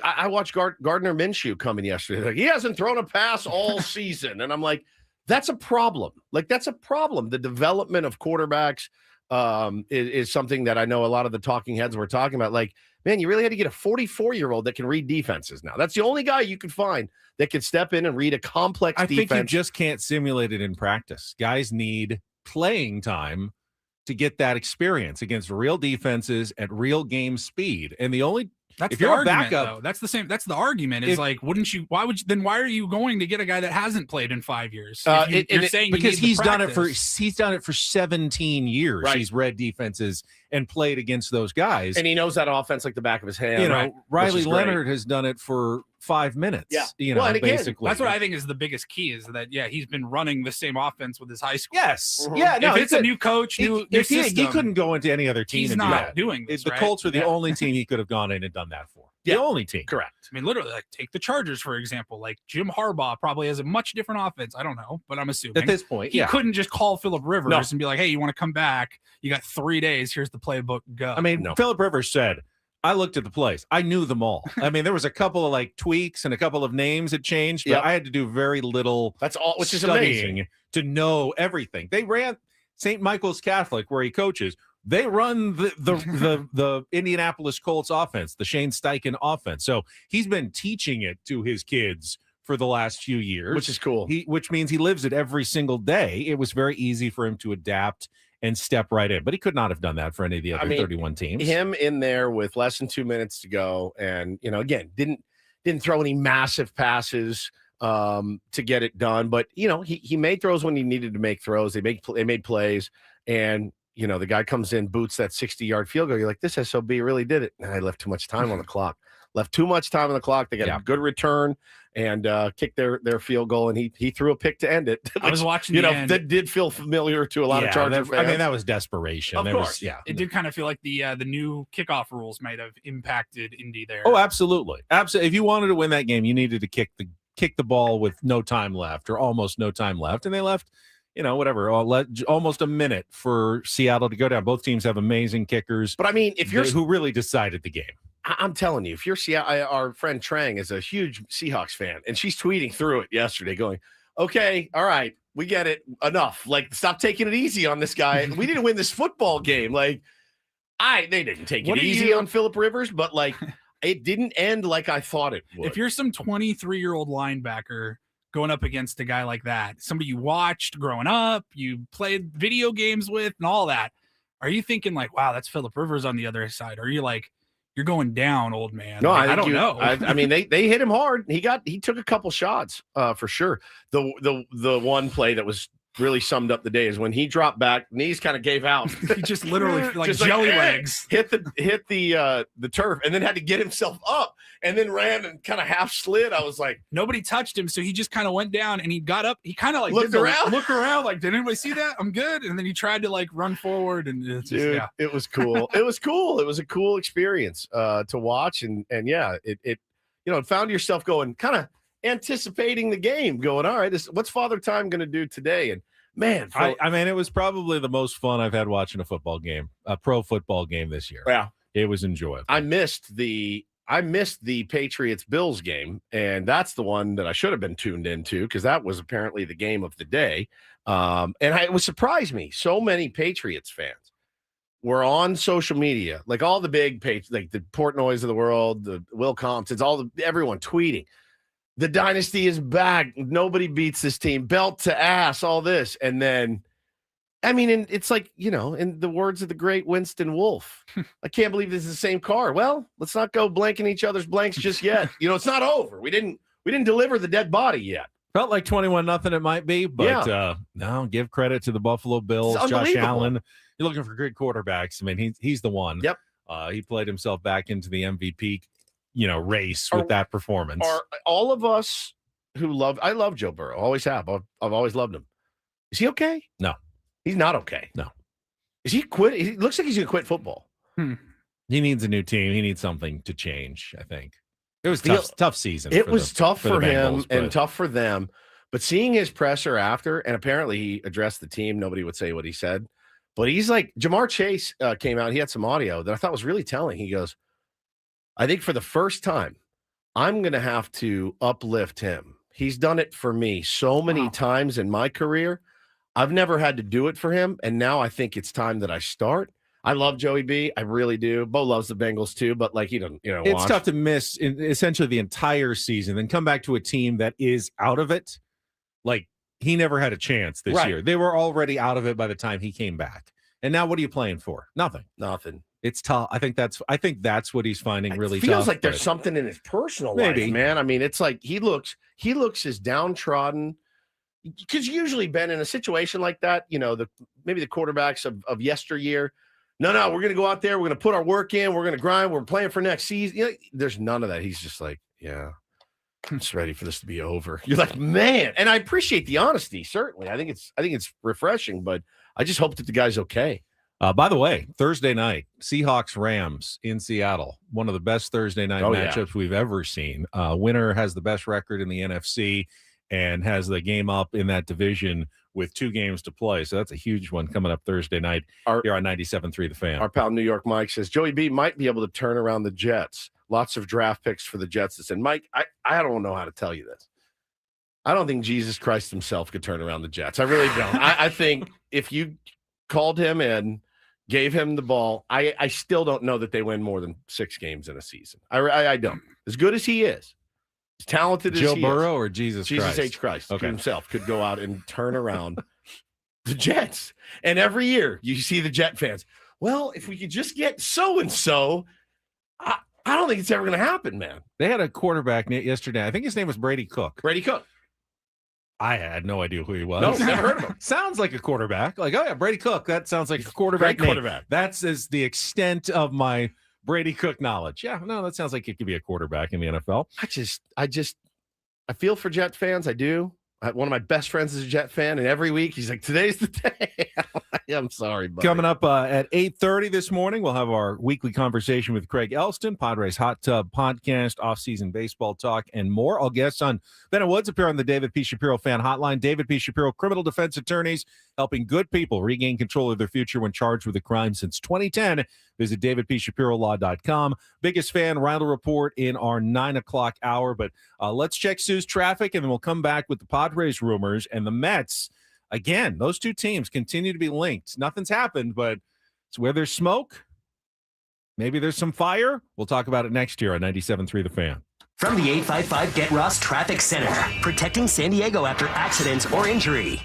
I watched Gardner Minshew coming yesterday. Like, he hasn't thrown a pass all season, and I'm like, that's a problem. Like, that's a problem. The development of quarterbacks is something that I know a lot of the talking heads were talking about. Like, man, you really had to get a 44-year-old that can read defenses now. That's the only guy you can find that can step in and read a complex defense. I think you just can't simulate it in practice. Guys need playing time to get that experience against real defenses at real game speed. And the only That's if the you're argument, a backup, though. That's the same. That's the argument. Is like, wouldn't you? Why are you going to get a guy that hasn't played in 5 years? You're saying because he's done it for 17 years. Right. He's read defenses and played against those guys, and he knows that offense like the back of his hand. Riley Leonard has done it for 5 minutes. Yeah, and again, basically. That's what I think is the biggest key. Is that he's been running the same offense with his high school. Yes, Mm-hmm. yeah. No, if it's a new coach, new system, he couldn't go into any other team. He's and not do doing this. The Colts were the only team he could have gone in and done that for. The only team. Correct. I mean, literally, like take the Chargers, for example. Like Jim Harbaugh probably has a much different offense. I don't know, but I'm assuming at this point, he couldn't just call Phillip Rivers and be like, "Hey, you want to come back? You got 3 days. Here's the playbook. Go." I mean, Phillip Rivers said, I looked at the plays. I knew them all. I mean, there was a couple of tweaks and a couple of names that changed, but I had to do very little. That's all, which is amazing to know everything. They ran St. Michael's Catholic, where he coaches. They run the Indianapolis Colts offense, the Shane Steichen offense. So he's been teaching it to his kids for the last few years, which is cool. Which means he lives it every single day. It was very easy for him to adapt and step right in, but he could not have done that for any of the other 31 teams. Him in there with less than 2 minutes to go, and again, didn't throw any massive passes to get it done, but he made throws when he needed to make throws. They made plays, and the guy comes in, boots that 60-yard field goal. You're like, this SOB really did it. And I left too much time on the clock. Left too much time on the clock. They got a good return and kicked their field goal, and he threw a pick to end it. Which, I was watching that did feel familiar to a lot of Chargers fans. I mean, that was desperation. Of course. It did kind of feel like the new kickoff rules might have impacted Indy there. Oh, absolutely. If you wanted to win that game, you needed to kick the ball with no time left or almost no time left, and they left almost a minute for Seattle to go down. Both teams have amazing kickers. But I mean, if you're who really decided the game. I'm telling you, if you're Seattle, our friend Trang is a huge Seahawks fan, and she's tweeting through it yesterday going, okay, all right, we get it. Enough. Like, stop taking it easy on this guy. We need to win this football game. Like, they didn't take it easy on Phillip Rivers, but it didn't end like I thought it would. If you're some 23-year-old linebacker going up against a guy like that, somebody you watched growing up, you played video games with and all that, are you thinking like, wow, that's Phillip Rivers on the other side? Or are you like, you're going down, old man? No, I don't know. I mean, they hit him hard. He took a couple shots for sure. The one play that was really summed up the day is when he dropped back, knees kind of gave out. He just literally like Just jelly eh, legs. hit the turf and then had to get himself up and then ran and kind of half slid. I was like, Nobody touched him, so he just kind of went down and he got up. He kind of like Looked did the around? look around, like, did anybody see that? I'm good. And then he tried to like run forward, and it's just, dude, yeah. it was cool. It was cool. It was a cool experience to watch, and yeah, it found yourself going kind of anticipating the game, going, all right, what's Father Time going to do today? And man, I mean, it was probably the most fun I've had watching a football game, a pro football game this year. yeah, It was enjoyable. I missed the Patriots Bills game, and that's the one that I should have been tuned into because that was apparently the game of the day. It was surprised me. So many Patriots fans were on social media, like all the big like the Portnoys of the world, the Will Comptons, everyone tweeting, the dynasty is back. Nobody beats this team, belt to ass, all this. And then, I mean, and it's like, in the words of the great Winston Wolfe, I can't believe this is the same car. Well, let's not go blanking each other's blanks just yet. It's not over. We didn't deliver the dead body yet. Felt like 21-0 it might be, but no, give credit to the Buffalo Bills. Josh Allen, you're looking for good quarterbacks. I mean, he's the one. Yep. He played himself back into the MVP, race with that performance. Are all of us I love Joe Burrow, always have. I've always loved him. Is he okay? No. He's not okay. No. Is he quit? He looks like he's going to quit football. He needs a new team. He needs something to change, I think. It was tough season. It was tough for him Bengals, and tough for them. But seeing his presser after, and apparently he addressed the team, nobody would say what he said. But he's like, Jamar Chase came out. He had some audio that I thought was really telling. He goes, I think for the first time, I'm going to have to uplift him. He's done it for me so many times in my career. I've never had to do it for him. And now I think it's time that I start. I love Joey B. I really do. Bo loves the Bengals too, but like he doesn't, it's tough to miss essentially the entire season, then come back to a team that is out of it. Like he never had a chance this year. They were already out of it by the time he came back. And now what are you playing for? Nothing. It's tough. I think that's what he's finding really tough. It feels like there's something in his personal life, man. I mean, it's like he looks as downtrodden. Because usually been in a situation like that, maybe the quarterbacks of yesteryear. No, we're going to go out there. We're going to put our work in. We're going to grind. We're playing for next season. There's none of that. He's just like, yeah, I'm just ready for this to be over. You're like, man. And I appreciate the honesty. Certainly. I think it's refreshing, but I just hope that the guy's okay. By the way, Thursday night, Seahawks-Rams in Seattle, one of the best Thursday night matchups we've ever seen. Winner has the best record in the NFC and has the game up in that division with 2 games to play. So that's a huge one coming up Thursday night here on 97.3 The Fan. Our pal New York Mike says, Joey B might be able to turn around the Jets. Lots of draft picks for the Jets. And Mike, I don't know how to tell you this. I don't think Jesus Christ himself could turn around the Jets. I really don't. I think if you called him and gave him the ball, I still don't know that they win more than 6 games in a season. I don't. As good as he is, as talented as Joe he Burrow is, or Jesus Christ? Jesus H. Christ himself could go out and turn around the Jets. And every year you see the Jet fans, well, if we could just get so-and-so, I don't think it's ever going to happen, man. They had a quarterback yesterday. I think his name was Brady Cook. Brady Cook. I had no idea who he was. No, never heard of him. Sounds like a quarterback. Like, oh yeah, Brady Cook. That sounds like a quarterback. Great quarterback. That's the extent of my Brady Cook knowledge. Yeah, no, that sounds like it could be a quarterback in the NFL. I feel for Jet fans. I do. One of my best friends is a Jet fan, and every week he's like, today's the day. I'm sorry, buddy. Coming up at 8:30 this morning, we'll have our weekly conversation with Craig Elsten, Padres Hot Tub Podcast, off-season baseball talk, and more. All guests on Ben and Woods appear on the David P. Shapiro Fan Hotline. David P. Shapiro, criminal defense attorneys, helping good people regain control of their future when charged with a crime since 2010. Visit davidpshapirolaw.com. Biggest fan, Reindl Report in our 9 o'clock hour. But let's check Sue's traffic, and then we'll come back with the Padres rumors and the Mets. Again, those 2 teams continue to be linked. Nothing's happened, but it's where there's smoke. Maybe there's some fire. We'll talk about it next year on 97.3 The Fan. From the 855 Get Ross Traffic Center, protecting San Diego after accidents or injury.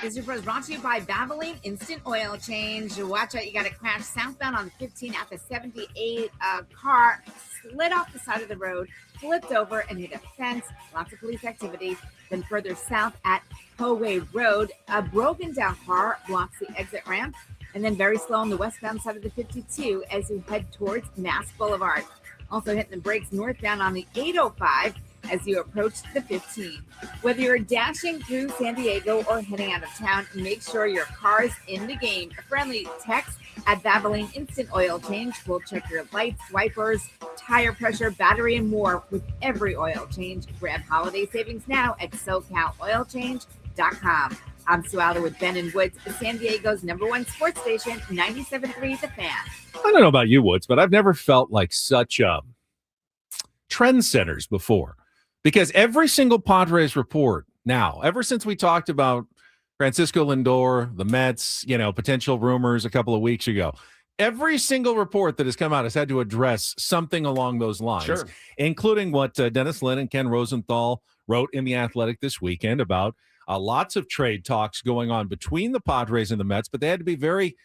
This report is brought to you by Valvoline Instant Oil Change. Watch out, you got a crash southbound on the 15 at the 78. Car slid off the side of the road, flipped over, and hit a fence. Lots of police activity. Then further south at Poway Road, a broken down car blocks the exit ramp. And then very slow on the westbound side of the 52 as you head towards Mass Boulevard. Also hitting the brakes northbound on the 805 as you approach the 15. Whether you're dashing through San Diego or heading out of town, make sure your car's in the game. A friendly text at Valvoline Instant Oil Change will check your lights, wipers, tire pressure, battery, and more with every oil change. Grab holiday savings now at SoCalOilChange.com. I'm Sue Alder with Ben and Woods, San Diego's #1 sports station, 97.3 The Fan. I don't know about you, Woods, but I've never felt like such trendsetters before. Because every single Padres report now, ever since we talked about Francisco Lindor, the Mets, potential rumors a couple of weeks ago, every single report that has come out has had to address something along those lines, including what Dennis Lin and Ken Rosenthal wrote in The Athletic this weekend about lots of trade talks going on between the Padres and the Mets, but they had to be very,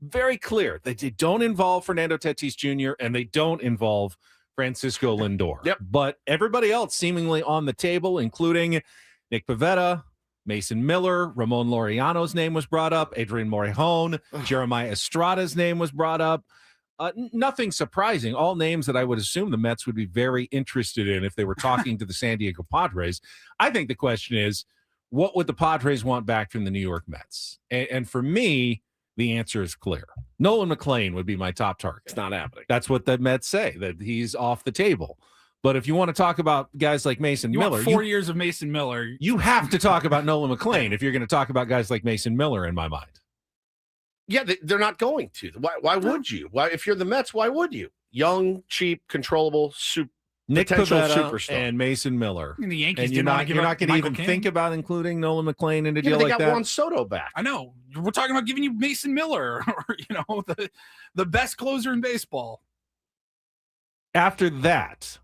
very clear that they don't involve Fernando Tatis Jr. and they don't involve Francisco Lindor. Yep. But everybody else seemingly on the table, including Nick Pivetta, Mason Miller, Ramon Laureano's name was brought up, Adrian Morejon, Jeremiah Estrada's name was brought up. Nothing surprising. All names that I would assume the Mets would be very interested in if they were talking to the San Diego Padres. I think the question is, what would the Padres want back from the New York Mets? And for me, the answer is clear. Nolan McLean would be my top target. It's not happening. That's what the Mets say, that he's off the table. But if you want to talk about guys like Mason You Miller, want 4 years of Mason Miller. you have to talk about Nolan McLean if you're going to talk about guys like Mason Miller, in my mind. Yeah, they're not going to. Why would you? Why, if you're the Mets, why would you? Young, cheap, controllable, Nick potential Pivetta superstar. and Mason Miller. And the Yankees And you're not going to even King. think about including Nolan McLean in a Yeah, deal but they like got that. Juan Soto back. I know. We're talking about giving you Mason Miller, or the best closer in baseball. After that,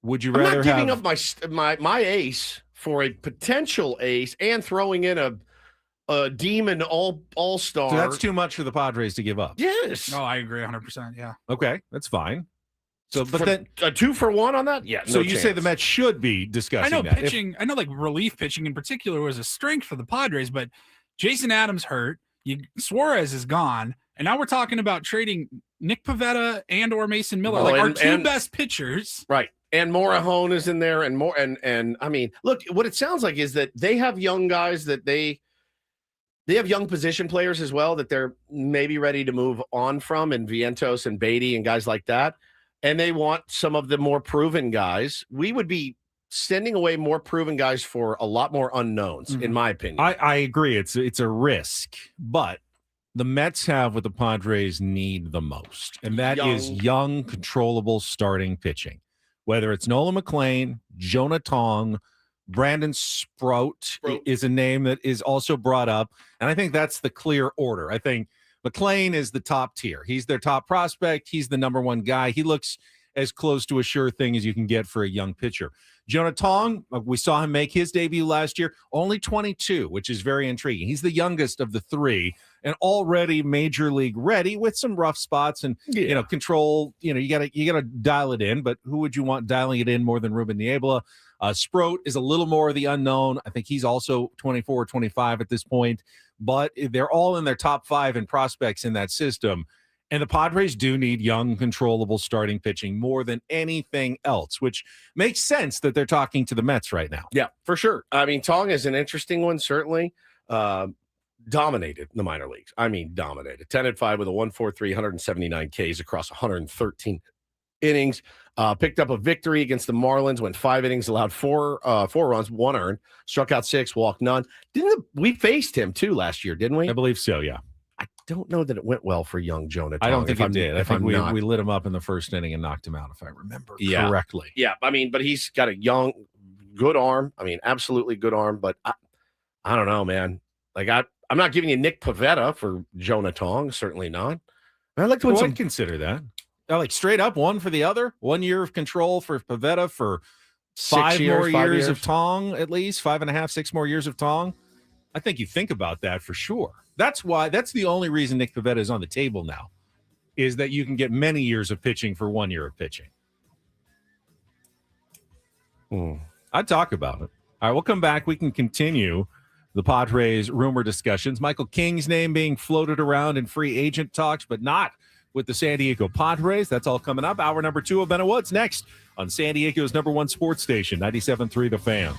would you I'm rather not giving have up my ace for a potential ace and throwing in a demon all-star. So that's too much for the Padres to give up. Yes. No, I agree 100%. Yeah. Okay, that's fine. So, but For then, a 2-for-1 on that? Yeah. so no you say chance. the Mets should be I discussing know that. pitching. I know like relief pitching in particular was a strength for the Padres, but Jason Adams hurt. Suarez is gone, and now we're talking about trading Nick Pivetta and/or Mason Miller, Well, our two best pitchers. Right. And Morejon is in there, and I mean, look, what it sounds like is that they have young guys that they have young position players as well that they're maybe ready to move on from, and Vientos and Beatty and guys like that. And they want some of the more proven guys. We would be sending away more proven guys for a lot more unknowns, in my opinion. I agree. It's a risk, but the Mets have what the Padres need the most, and that is young, controllable starting pitching. Whether it's Nolan McLean, Jonah Tong, Brandon Sprout is a name that is also brought up, and I think that's the clear order. I think McLean is the top tier. He's their top prospect. He's the number one guy. He looks as close to a sure thing as you can get for a young pitcher. Jonah Tong, we saw him make his debut last year, only 22, which is very intriguing. He's the youngest of the three and already major league ready with some rough spots and control. You gotta dial it in, but who would you want dialing it in more than Ruben Niebla? Sprout is a little more of the unknown. I think he's also 24 or 25 at this point, but they're all in their top 5 in prospects in that system. And the Padres do need young, controllable starting pitching more than anything else, which makes sense that they're talking to the Mets right now. Yeah, for sure. I mean, Tong is an interesting one, certainly. Dominated the minor leagues. I mean, dominated. 10-5 with a 1.43, 179 Ks across 113 innings. Picked up a victory against the Marlins, went 5 innings, allowed 4 runs, 1 earned, struck out 6, walked none. We faced him too last year, didn't we? I believe so, yeah. I don't know that it went well for young Jonah Tong. I don't think it did. I think we not. lit him up in the first inning and knocked him out, if I remember correctly. Yeah, I mean, but he's got a young, good arm. I mean, absolutely good arm. But I don't know, man. Like I'm not giving you Nick Pivetta for Jonah Tong. Certainly not. I'd like to win I'd consider that. Like straight up one for the other. 1 year of control for Pivetta for 5 more years of Tong, at least 5.5, 6 more years of Tong. I think you think about that for sure. That's the only reason Nick Pivetta is on the table now, is that you can get many years of pitching for 1 year of pitching. I'd talk about it. All right, we'll come back. We can continue the Padres rumor discussions. Michael King's name being floated around in free agent talks, but not with the San Diego Padres. That's all coming up. Hour number 2 of Ben and Woods next on San Diego's #1 sports station, 97.3 The Fan.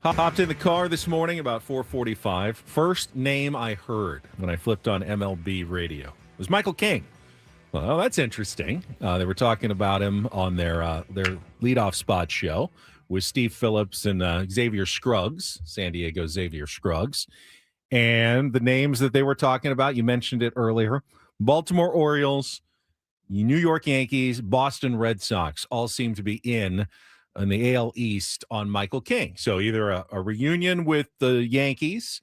Hopped in the car this morning about 4:45. First name I heard when I flipped on MLB radio was Michael King. Well, that's interesting. They were talking about him on their leadoff spot show with Steve Phillips and Xavier Scruggs, San Diego Xavier Scruggs. And the names that they were talking about, you mentioned it earlier, Baltimore Orioles, New York Yankees, Boston Red Sox all seem to be in the AL East on Michael King. So either a reunion with the Yankees,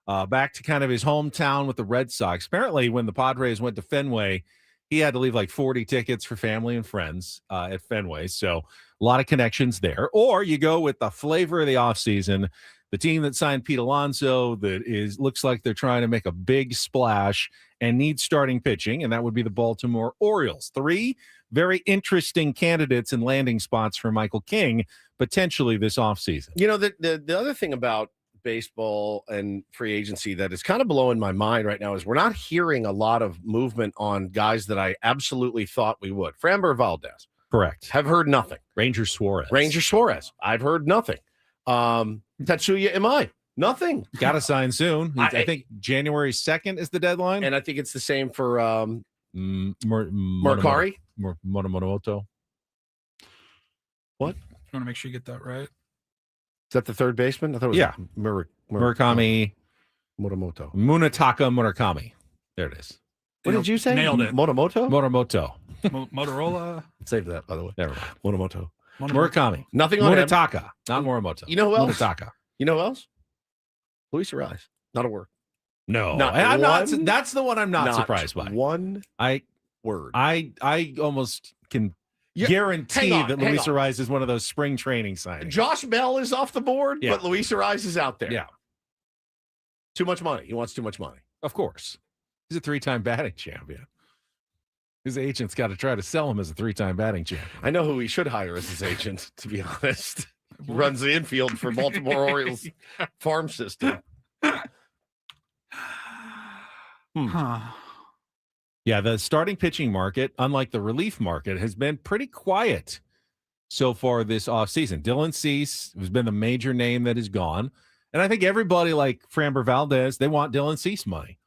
back to kind of his hometown with the Red Sox. Apparently, when the Padres went to Fenway, he had to leave like 40 tickets for family and friends at Fenway. So a lot of connections there. Or you go with the flavor of the offseason, the team that signed Pete Alonso that looks like they're trying to make a big splash and needs starting pitching, and that would be the Baltimore Orioles. 3 very interesting candidates and landing spots for Michael King potentially this offseason. You know, the other thing about baseball and free agency that is kind of blowing my mind right now is we're not hearing a lot of movement on guys that I absolutely thought we would. Framber Valdez. Correct. Have heard nothing. Ranger Suarez. I've heard nothing. Tatsuya Imai. Nothing. Got to sign soon. I think January 2nd is the deadline. And I think it's the same for Morikari. Monomoto. What? You want to make sure you get that right. Is that the third baseman? I thought it was Murakami. Motomoto. Munetaka Murakami. There it is. What did you say? Nailed it. Motomoto? Motomoto. Motorola. Save that, by the way. Never mind. Motomoto. Murakami. Nothing on him. Munetaka. Not Morimoto. You know who else? Munetaka. You know who else? Luis Ariz. Not a word. No. Not I'm not. one- That's the one I'm not surprised by. One I word. I almost can Yeah, guarantee hang on, that hang Luis on. Ariz is one of those spring training signings. Josh Bell is off the board, Yeah. but Luis Ariz is out there. Yeah, Too much money. He wants too much money. of course. He's a 3-time batting champion. His agent's got to try to sell him as a 3-time batting champion. I know who he should hire as his agent, to be honest. He runs the infield for Baltimore Orioles farm system. Huh. Yeah, the starting pitching market, unlike the relief market, has been pretty quiet so far this offseason. Dylan Cease has been the major name that is gone. And I think everybody like Framber Valdez, they want Dylan Cease money.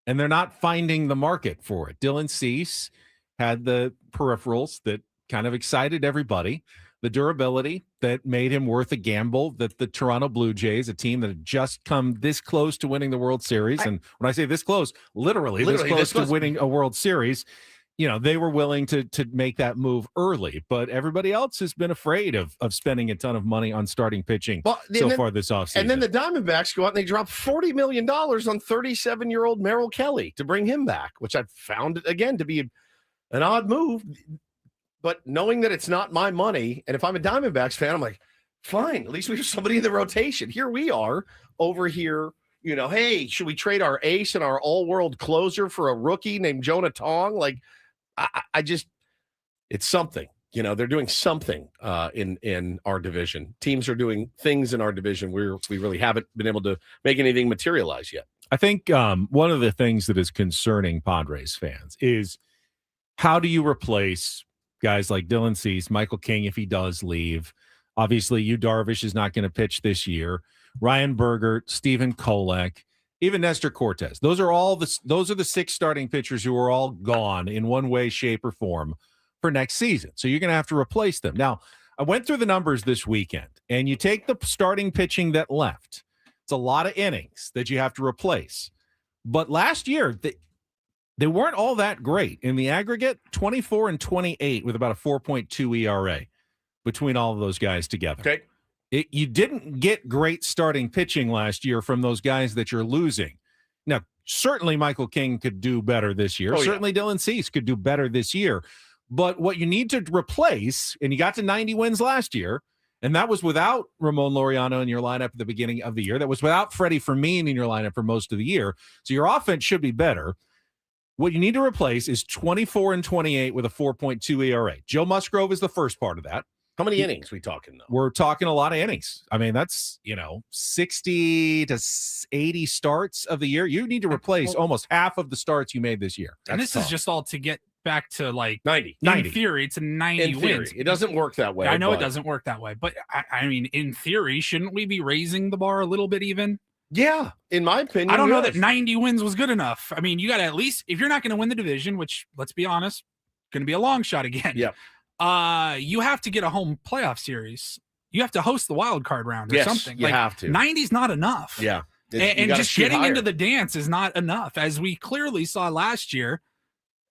And they're not finding the market for it. Dylan Cease had the peripherals that kind of excited everybody, the durability that made him worth a gamble, that the Toronto Blue Jays, a team that had just come this close to winning the World Series. And when I say this close, literally this close to winning a World Series, you know, they were willing to make that move early. But everybody else has been afraid of spending a ton of money on starting pitching far this offseason. And then the Diamondbacks go out and they drop $40 million on 37-year-old Merrill Kelly to bring him back, which I found, again, to be an odd move. But knowing that it's not my money, and if I'm a Diamondbacks fan, I'm like, fine, at least we have somebody in the rotation. Here we are over here, you know, hey, should we trade our ace and our all-world closer for a rookie named Jonah Tong? Like, I just, it's something. You know, they're doing something in our division. Teams are doing things in our division where we really haven't been able to make anything materialize yet. I think one of the things that is concerning Padres fans is how do you replace guys like Dylan Cease, Michael King, if he does leave? Obviously, Yu Darvish is not going to pitch this year. Ryan Berger, Stephen Kolek, even Nestor Cortez. Those are the 6 starting pitchers who are all gone in one way, shape, or form for next season. So you're going to have to replace them. Now, I went through the numbers this weekend, and you take the starting pitching that left. It's a lot of innings that you have to replace. But last year, they weren't all that great. In the aggregate, 24 and 28 with about a 4.2 ERA between all of those guys together. Okay. You didn't get great starting pitching last year from those guys that you're losing. Now, certainly Michael King could do better this year. Certainly Dylan Cease could do better this year. But what you need to replace, and you got to 90 wins last year, and that was without Ramon Laureano in your lineup at the beginning of the year. That was without Freddie Fermin in your lineup for most of the year. So your offense should be better. What you need to replace is 24 and 28 with a 4.2 ERA. Joe Musgrove is the first part of that. How many innings we talking, though? We're talking a lot of innings. I mean, that's, 60 to 80 starts of the year. You need to replace almost half of the starts you made this year. And this is just all to get back to like 90. in theory, it's a 90 In theory. wins. It doesn't work that way. I know it but- doesn't work that way, but I mean, in theory, shouldn't we be raising the bar a little bit even? Yeah, in my opinion. I don't know yes. that 90 wins was good enough. I mean, you got to at least, if you're not going to win the division, which let's be honest, going to be a long shot again. Yep. You have to get a home playoff series. You have to host the wild card round or Yes, something. you have to. 90's not enough. Yeah. And just getting into the dance is not enough, as we clearly saw last year.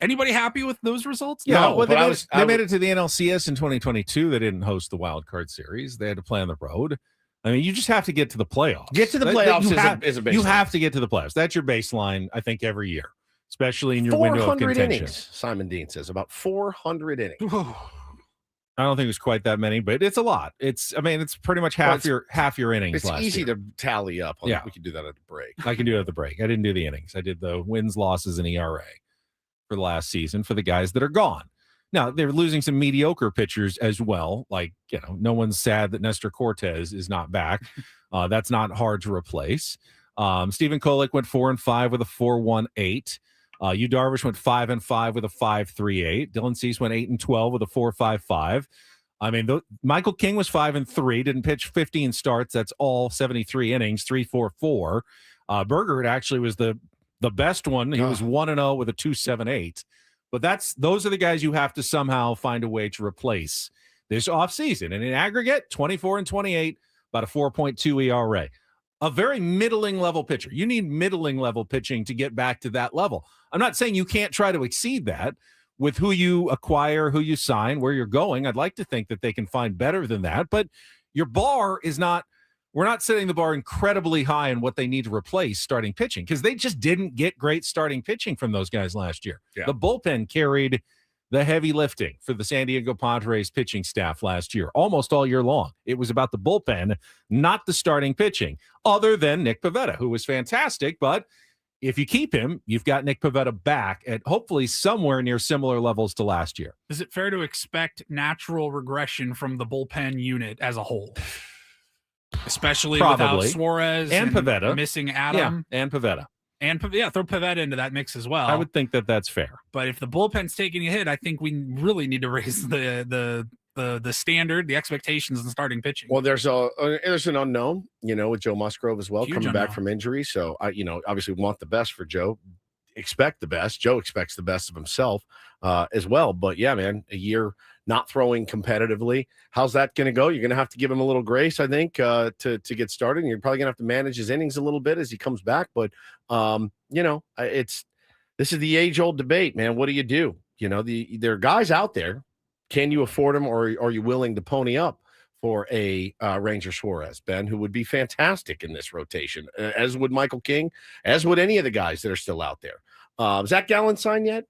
Anybody happy with those results? Yeah, No, well, but they made it to the NLCS in 2022. They didn't host the wild card series. They had to play on the road. I mean, you just have to get to the playoffs. Get to the playoffs is a baseline. You have to get to the playoffs. That's your baseline, I think, every year, especially in your window of 400 contention. innings, Simon Dean says, about 400 innings. I don't think it's quite that many, but it's a lot. It's pretty much half your innings. It's last easy year. to tally up. Yeah. We can do that at the break. I can do it at the break. I didn't do the innings. I did the wins, losses, and ERA for the last season for the guys that are gone. Now, they're losing some mediocre pitchers as well. Like, no one's sad that Nestor Cortez is not back. That's not hard to replace. Stephen Kolek went 4-5 with a 4.18. Yu Darvish went 5-5 with a 5.38. Dylan Cease went 8-12 with a 4.55. I mean, Michael King was 5-3, didn't pitch 15 starts. That's all 73 innings, 3.44. Berger actually was the best one. He was 1-0 with a 2.78. But those are the guys you have to somehow find a way to replace this offseason. And in aggregate, 24-28, about a 4.2 ERA. A very middling level pitcher. You need middling level pitching to get back to that level. I'm not saying you can't try to exceed that with who you acquire, who you sign, where you're going. I'd like to think that they can find better than that. But your bar is not, we're not setting the bar incredibly high in what they need to replace starting pitching, because they just didn't get great starting pitching from those guys last year. Yeah. The bullpen carried the heavy lifting for the San Diego Padres pitching staff last year, almost all year long. It was about the bullpen, not the starting pitching, other than Nick Pivetta, who was fantastic. But if you keep him, you've got Nick Pivetta back at hopefully somewhere near similar levels to last year. Is it fair to expect natural regression from the bullpen unit as a whole? Especially Probably. without Suarez And Pivetta. missing Adam. Yeah, and Pivetta. And throw Pivetta into that mix as well. I would think that that's fair. But if the bullpen's taking a hit, I think we really need to raise the standard, the expectations in starting pitching. Well, there's an unknown, with Joe Musgrove as well, Huge coming back unknown. from injury. So I, obviously want the best for Joe. Expect the best. Joe expects the best of himself as well. But yeah, man, a year not throwing competitively. How's that going to go? You're going to have to give him a little grace, I think, to get started. And you're probably going to have to manage his innings a little bit as he comes back. But this is the age-old debate, man. What do you do? There are guys out there. Can you afford them, or are you willing to pony up for a Ranger Suarez, Ben, who would be fantastic in this rotation, as would Michael King, as would any of the guys that are still out there. Zach Gallen signed yet?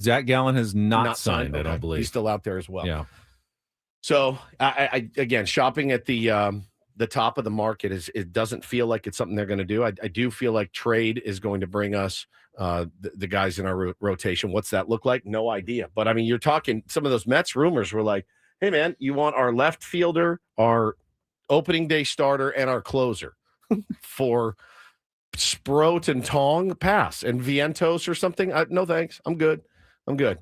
Zach Gallen has not signed, I Okay. don't believe. He's still out there as well. Yeah. So I again, shopping at the top of the market it doesn't feel like it's something they're going to do. I do feel like trade is going to bring us the guys in our rotation. What's that look like? No idea. But I mean, you're talking, some of those Mets rumors were like, hey man, you want our left fielder, our opening day starter, and our closer for Sproat and Tong? Pass. And Vientos or something? No thanks. I'm good.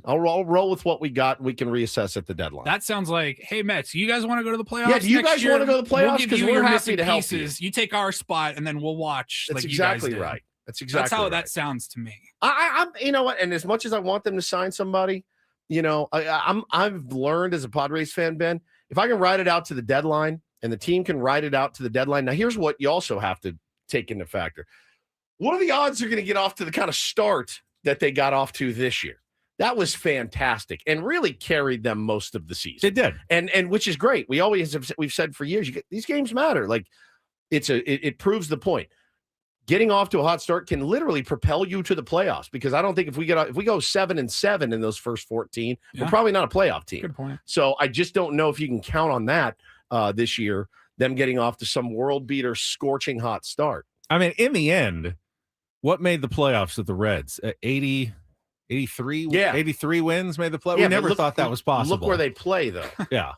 I'll roll with what we got. We can reassess at the deadline. That sounds like, hey, Mets, you guys want to go to the playoffs? Yeah, do you next guys year? wanna go to the playoffs? We'll give 'Cause you we're your happy missing to help pieces. You take our spot, and then we'll watch. That's like exactly you guys did. right. That's exactly That's how right. that sounds to me. I'm you know what? And as much as I want them to sign somebody, I've learned as a Padres fan, Ben, if I can ride it out to the deadline and the team can ride it out to the deadline. Now, here's what you also have to take into factor. What are the odds they're going to get off to the kind of start that they got off to this year? That was fantastic and really carried them most of the season. It did. And which is great. We've said for years, these games matter. Like it proves the point. Getting off to a hot start can literally propel you to the playoffs, because I don't think if we go 7-7 in those first 14, we're probably not a playoff team. Good point. So I just don't know if you can count on that this year, them getting off to some world beater, scorching hot start. I mean, in the end, what made the playoffs with the Reds? 83 wins made the play. Yeah, We never thought that was possible. Look where they play, though. Yeah.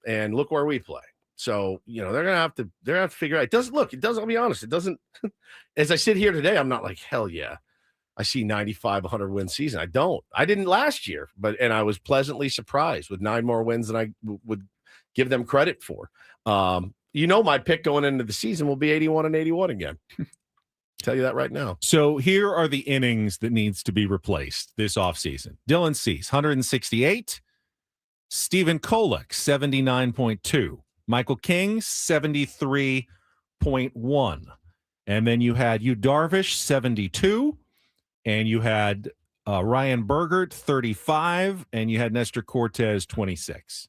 And look where we play. So, they're gonna have to figure out. It doesn't, I'll be honest, it doesn't, as I sit here today, I'm not like, hell yeah. I see 95, 100 win season. I don't. I didn't last year, and I was pleasantly surprised with 9 more wins than I would give them credit for. My pick going into the season will be 81-81 again. Tell you that right now. So here are the innings that needs to be replaced this offseason. Dylan Cease, 168. Stephen Kolek, 79.2. Michael King, 73.1. And then you had Yu Darvish, 72. And you had Ryan Bergert, 35. And you had Nestor Cortez, 26.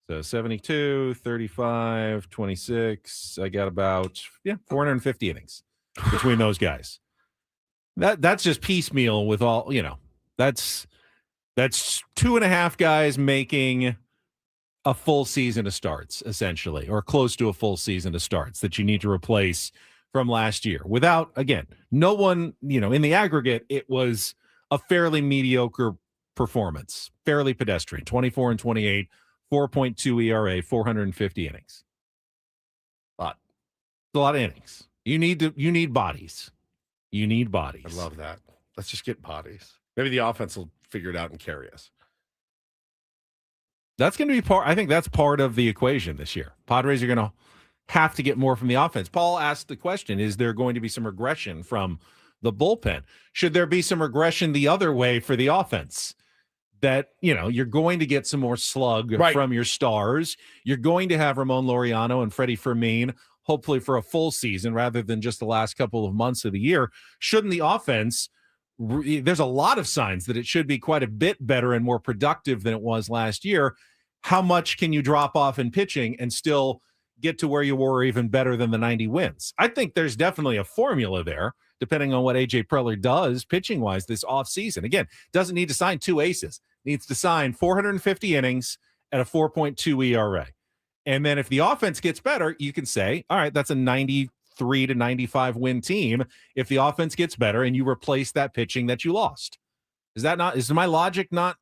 So 72, 35, 26. I got about 450 innings between those guys. That's just piecemeal with all, that's 2.5 guys making a full season of starts, essentially, or close to a full season of starts that you need to replace from last year. Without, again, no one, in the aggregate, it was a fairly mediocre performance, fairly pedestrian, 24-28, 4.2 ERA, 450 innings. It's a lot of innings. You need bodies. You need bodies. I love that. Let's just get bodies. Maybe the offense will figure it out and carry us. That's going to be part. I think that's part of the equation this year. Padres are going to have to get more from the offense. Paul asked the question, is there going to be some regression from the bullpen? Should there be some regression the other way for the offense? That, you're going to get some more slug from your stars. You're going to have Ramon Laureano and Freddie Fermin, hopefully for a full season rather than just the last couple of months of the year. Shouldn't the offense, there's a lot of signs that it should be quite a bit better and more productive than it was last year. How much can you drop off in pitching and still get to where you were, even better than the 90 wins? I think there's definitely a formula there, depending on what A.J. Preller does pitching-wise this offseason. Again, doesn't need to sign 2 aces. Needs to sign 450 innings at a 4.2 ERA. And then if the offense gets better, you can say, all right, that's a 93 to 95 win team if the offense gets better and you replace that pitching that you lost. Is my logic not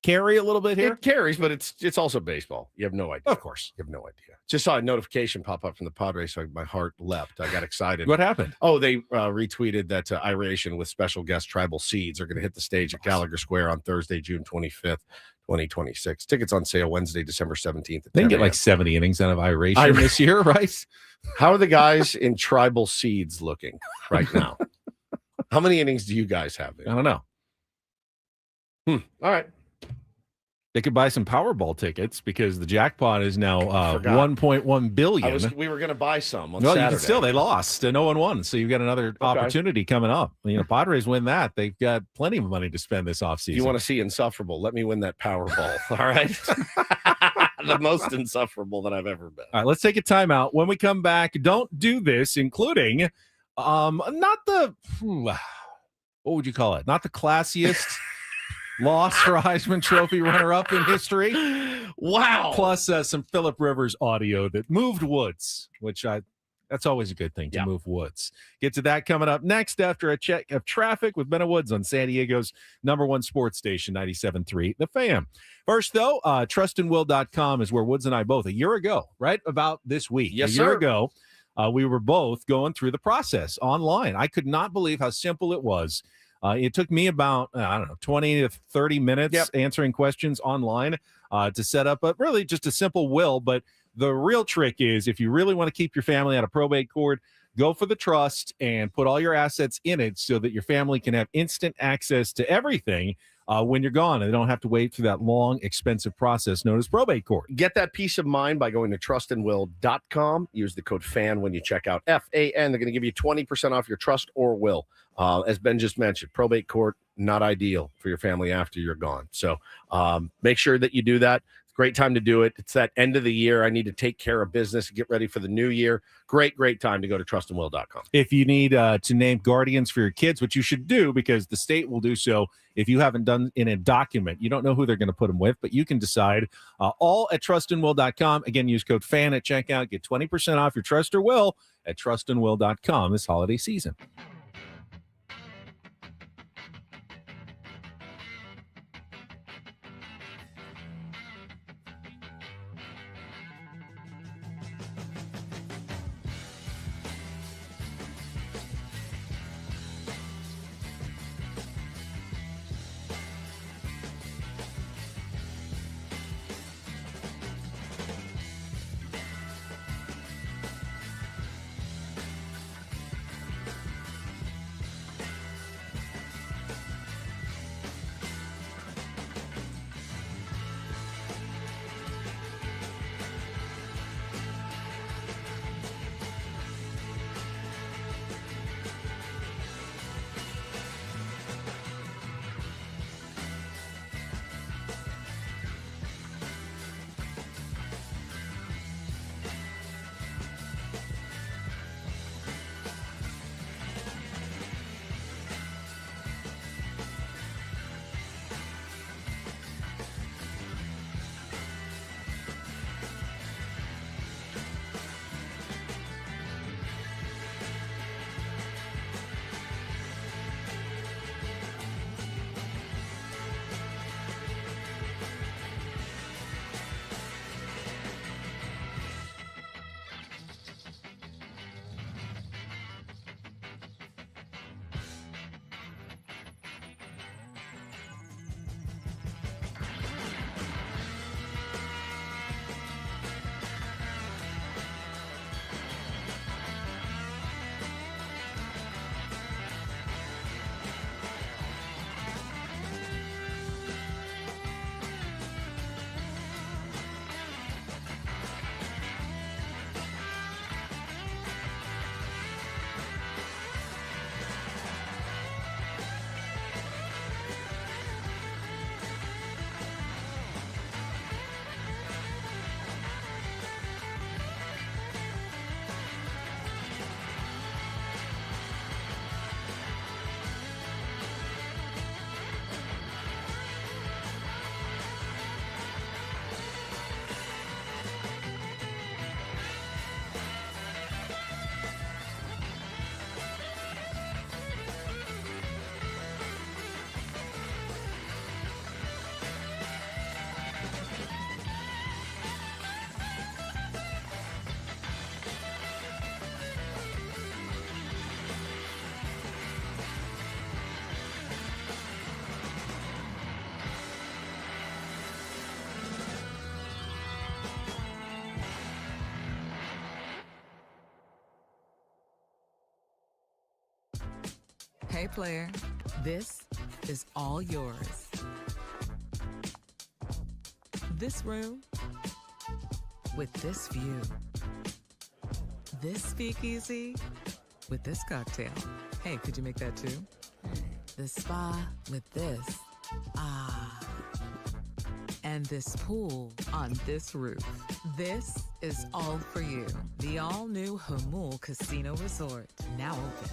carry a little bit here? It carries, but it's also baseball. You have no idea. Of course. You have no idea. Just saw a notification pop up from the Padres, so my heart leapt. I got excited. What happened? Oh, they retweeted that Iration with special guest Tribal Seeds are going to hit the stage at Gallagher Square on Thursday, June 25th, 2026. Tickets on sale Wednesday, December 17th. They can get like 70 innings out of Iration this year, right? How are the guys in Tribal Seeds looking right now? How many innings do you guys have? I don't know. All right. They could buy some Powerball tickets because the jackpot is now 1.1 billion. We were going to buy some on Saturday. Saturday. Still, they lost and no one won. So you've got another opportunity coming up. Padres win that. They've got plenty of money to spend this offseason. You want to see insufferable? Let me win that Powerball. All right. The most insufferable that I've ever been. All right, let's take a timeout. When we come back, don't do this, including not the, what would you call it? Not the classiest loss for Heisman Trophy runner-up in history. Wow. Plus some Phillip Rivers audio that moved Woods, which that's always a good thing to move Woods. Get to that coming up next after a check of traffic with Ben Woods on San Diego's #1 sports station, 97.3 The Fan. First, though, trustandwill.com is where Woods and I both, a year ago, right about this week, yes, a year ago, we were both going through the process online. I could not believe how simple it was. It took me about, 20 to 30 minutes answering questions online to set up, but really just a simple will. But the real trick is if you really want to keep your family out of probate court, go for the trust and put all your assets in it so that your family can have instant access to everything when you're gone, and they don't have to wait through that long, expensive process known as probate court. Get that peace of mind by going to trustandwill.com. Use the code FAN when you check out, FAN. They're going to give you 20% off your trust or will. As Ben just mentioned, probate court, not ideal for your family after you're gone. So make sure that you do that. It's a great time to do it. It's that end of the year. I need to take care of business, get ready for the new year. Great time to go to trustandwill.com. If you need to name guardians for your kids, which you should do because the state will do so if you haven't done in a document. You don't know who they're going to put them with, but you can decide all at trustandwill.com. Again, use code FAN at checkout. Get 20% off your trust or will at trustandwill.com this holiday season. Hey, player, this is all yours. This room with this view. This speakeasy with this cocktail. Hey, could you make that too? The spa with this. Ah. And this pool on this roof. This is all for you. The all-new Hamul Casino Resort, now open.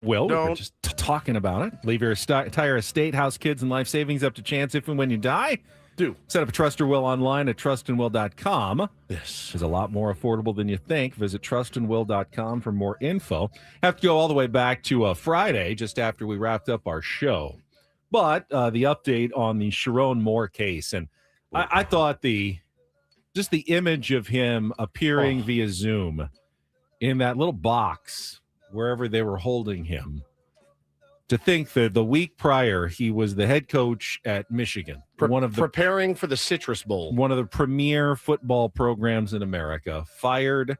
Well, we were Don't. just talking about it. Leave your entire estate, house, kids, and life savings up to chance if and when you die. Do. Set up a trust or will online at trustandwill.com. This is a lot more affordable than you think. Visit trustandwill.com for more info. Have to go all the way back to Friday, just after we wrapped up our show. But the update on the Sharon Moore case, and I thought the image of him appearing via Zoom in that little box wherever they were holding him. To think that the week prior he was the head coach at Michigan, preparing for the Citrus Bowl, one of the premier football programs in America, fired,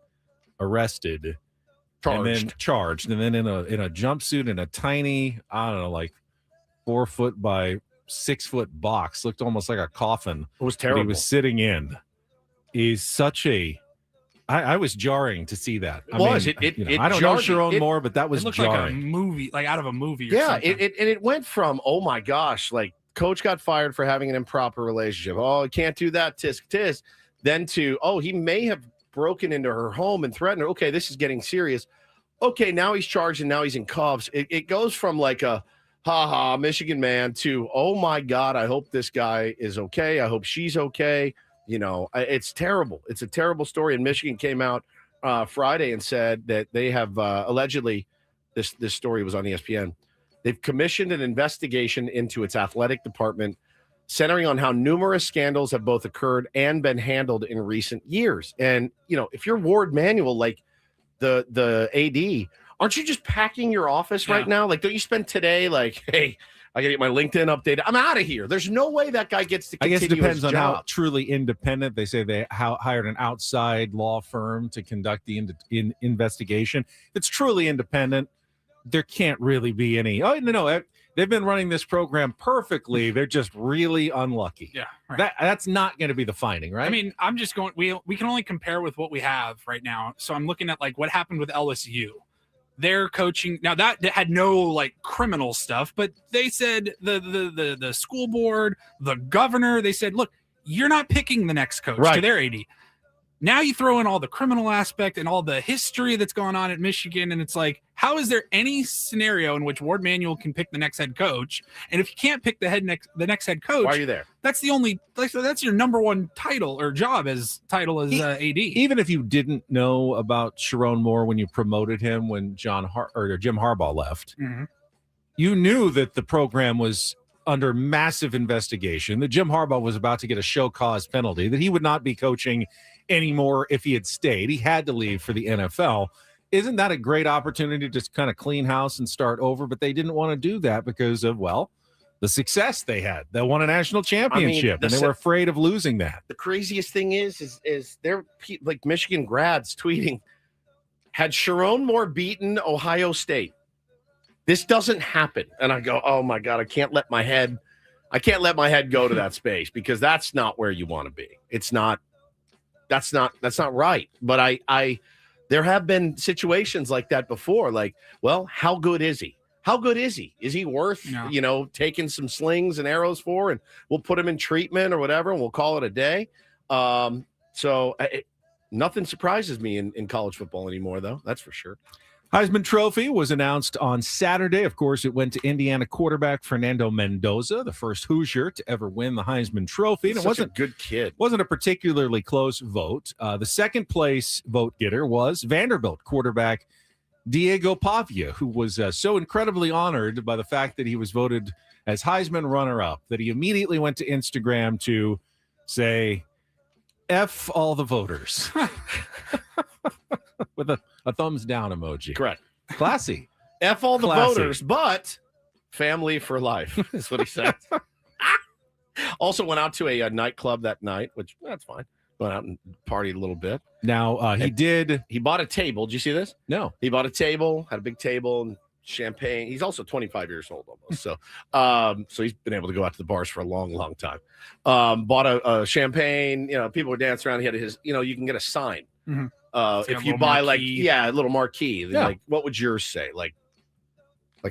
arrested, charged, and then in a jumpsuit in a tiny, I don't know, like 4 foot by 6 foot box, looked almost like a coffin. It was terrible. He was sitting in. Is such a. I was jarring to see that. I don't know Sharon Moore, but that was it looked jarring. like a movie, like out of a movie. Or Yeah, something. it went from, oh my gosh, like coach got fired for having an improper relationship. Oh, I can't do that, tisk tisk. Then to, oh, he may have broken into her home and threatened her. Okay, this is getting serious. Okay, now he's charged and now he's in cuffs. It goes from like a ha Michigan man to, oh my God, I hope this guy is okay. I hope she's okay. You know, it's terrible. It's a terrible story. And Michigan came out Friday and said that they have allegedly, this story was on ESPN, they've commissioned an investigation into its athletic department centering on how numerous scandals have both occurred and been handled in recent years. And, you know, if you're Ward Manuel, like the AD, aren't you just packing your office right now? Like, don't you spend today like, hey, I gotta get my LinkedIn updated. I'm out of here. There's no way that guy gets to continue. I guess it depends on job. how truly independent. They say they hired an outside law firm to conduct the investigation. If it's truly independent, there can't really be any. Oh no, they've been running this program perfectly. They're just really unlucky. Yeah, right. That's not going to be the finding, right? I mean, I'm just going. We can only compare with what we have right now. So I'm looking at like what happened with LSU. their coaching. Now that had no like criminal stuff, but they said the school board, the governor, they said, look, you're not picking the next coach to their AD. Now you throw in all the criminal aspect and all the history that's gone on at Michigan, and it's like, how is there any scenario in which Ward Manuel can pick the next head coach? And if you can't pick the next head coach, why are you there? That's the only that's your number one title or job as AD. Even if you didn't know about Sharon Moore when you promoted him when Jim Harbaugh left, you knew that the program was under massive investigation, that Jim Harbaugh was about to get a show cause penalty, that he would not be coaching anymore if he had stayed. He had to leave for the NFL. Isn't that a great opportunity to just kind of clean house and start over? But they didn't want to do that because of, well, the success they had. They won a national championship, and they were afraid of losing that. The craziest thing is they're like Michigan grads tweeting, had Sharon Moore beaten Ohio State, this doesn't happen. And I go, oh my God, I can't let my head go to that space, because that's not where you want to be. It's not. That's not right. But I there have been situations like that before. Like, well, how good is he? How good is he? Is he worth, taking some slings and arrows for, and we'll put him in treatment or whatever, and we'll call it a day. Nothing surprises me in college football anymore, though. That's for sure. Heisman Trophy was announced on Saturday. Of course, it went to Indiana quarterback Fernando Mendoza, the first Hoosier to ever win the Heisman Trophy. And it wasn't a good kid. Wasn't a particularly close vote. The second place vote getter was Vanderbilt quarterback Diego Pavia, who was so incredibly honored by the fact that he was voted as Heisman runner-up that he immediately went to Instagram to say, F all the voters. With a thumbs down emoji. Correct. Classy. F all the voters, but family for life is what he said. Also went out to a nightclub that night, which that's fine. Went out and partied a little bit. Now, he bought a table. Did you see this? No. He bought a table, had a big table and champagne. He's also 25 years old almost. So he's been able to go out to the bars for a long, long time. Bought a champagne. People were dancing around. He had his, you can get a sign. Mm-hmm. If you buy a little marquee, like what would yours say? Like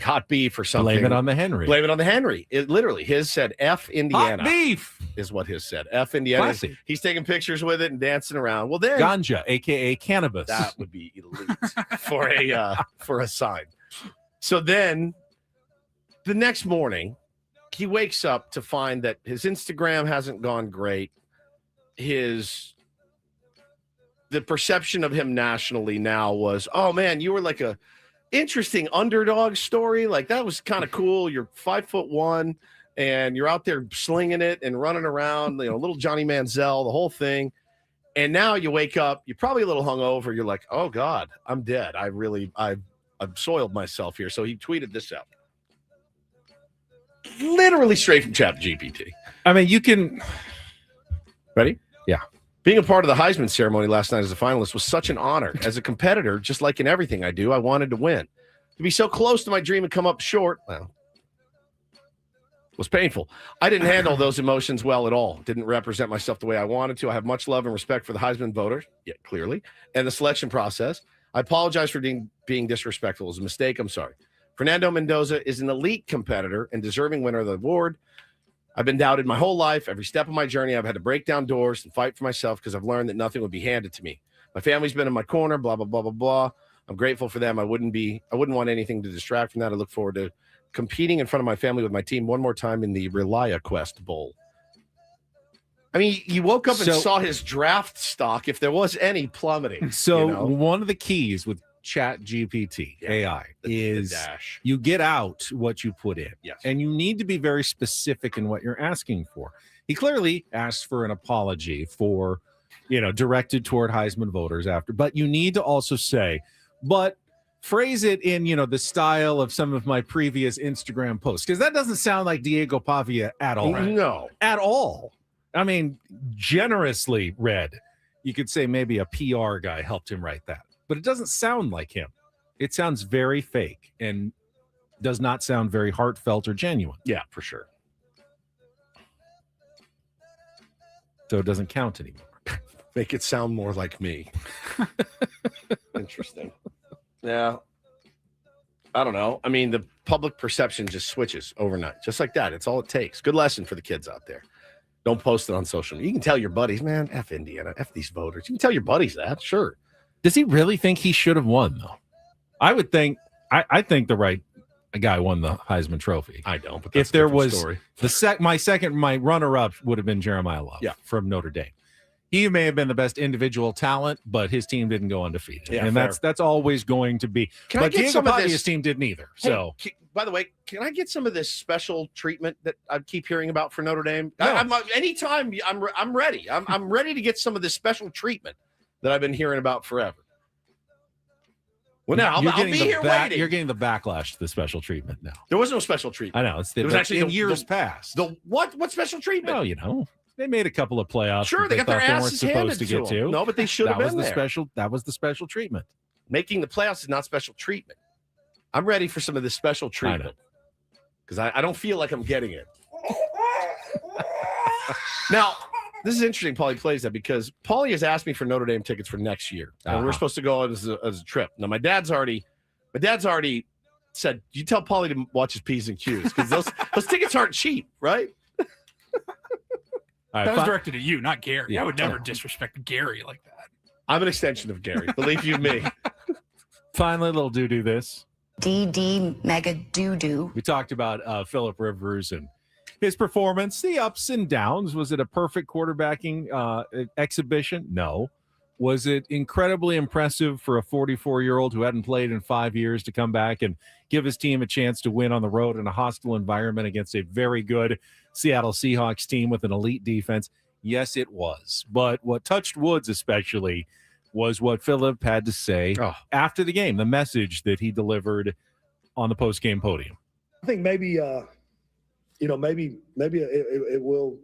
hot beef or something. Blame it on the Henry. Blame it on the Henry. It literally, his said F Indiana. Hot beef is what his said. F Indiana. Classy. He's taking pictures with it and dancing around. Well, then ganja, aka cannabis. That would be elite for a sign. So then the next morning, he wakes up to find that his Instagram hasn't gone great. The perception of him nationally now was, oh man, you were like a interesting underdog story. Like that was kind of cool. You're 5'1" and you're out there slinging it and running around, little Johnny Manziel, the whole thing. And now you wake up, you're probably a little hungover. You're like, oh God, I'm dead. I've soiled myself here. So he tweeted this out. Literally straight from ChatGPT. I mean, you can. Ready? Yeah. Being a part of the Heisman ceremony last night as a finalist was such an honor. As a competitor, just like in everything I do, I wanted to win. To be so close to my dream and come up short, well, was painful. I didn't handle those emotions well at all. Didn't represent myself the way I wanted to. I have much love and respect for the Heisman voters, clearly, and the selection process. I apologize for being disrespectful. It was a mistake. I'm sorry. Fernando Mendoza is an elite competitor and deserving winner of the award. I've been doubted my whole life. Every step of my journey, I've had to break down doors and fight for myself because I've learned that nothing would be handed to me. My family's been in my corner, blah, blah, blah, blah, blah. I'm grateful for them. I wouldn't want anything to distract from that. I look forward to competing in front of my family with my team one more time in the ReliaQuest Bowl. I mean, you woke up and saw his draft stock, if there was any, plummeting. So one of the keys with ChatGPT AI is you get out what you put in. Yes. And you need to be very specific in what you're asking for. He clearly asked for an apology for, directed toward Heisman voters after, but you need to also say, but phrase it in, the style of some of my previous Instagram posts, because that doesn't sound like Diego Pavia at all. No. At all. I mean, generously read. You could say maybe a PR guy helped him write that. But it doesn't sound like him. It sounds very fake and does not sound very heartfelt or genuine. Yeah, for sure. So it doesn't count anymore. Make it sound more like me. Interesting. Yeah. I don't know. I mean, the public perception just switches overnight, just like that. It's all it takes. Good lesson for the kids out there. Don't post it on social media. You can tell your buddies, man, F Indiana, F these voters. You can tell your buddies that, sure. Does he really think he should have won, though? I would think, I think the right guy won the Heisman Trophy. I don't, but that's if there a different was story. my runner-up would have been Jeremiah Love from Notre Dame. He may have been the best individual talent, but his team didn't go undefeated. Yeah, and fair. that's always going to be. Can I but get Diego some of Padilla's this? team didn't either. Hey, So by the way, can I get some of this special treatment that I keep hearing about for Notre Dame? No. Anytime I'm ready. I'm ready to get some of this special treatment that I've been hearing about forever. Well, now I'll be here waiting. You're getting the backlash to the special treatment now. There was no special treatment. I know. It was actually in years past. The what? What special treatment? Well, they made a couple of playoffs. Sure, that they got their thought weren't asses supposed handed to get to them. No, but they should have That was been the there. special. That was the special treatment. Making the playoffs is not special treatment. I'm ready for some of this special treatment because I don't feel like I'm getting it. Now, this is interesting. Paulie plays that because Paulie has asked me for Notre Dame tickets for next year, and we're supposed to go as a trip. Now, my dad's already said, "You tell Paulie to watch his P's and Q's because those tickets aren't cheap, right?" That was directed at you, not Gary. Yeah. I would never disrespect Gary like that. I'm an extension of Gary. Believe you me. Finally, little do this. DD mega doo-doo. We talked about Phillip Rivers and his performance, the ups and downs. Was it a perfect quarterbacking exhibition? No. Was it incredibly impressive for a 44-year-old who hadn't played in 5 years to come back and give his team a chance to win on the road in a hostile environment against a very good Seattle Seahawks team with an elite defense? Yes, it was. But what touched Woods especially was what Phillip had to say after the game, the message that he delivered on the post-game podium. I think maybe, maybe it will,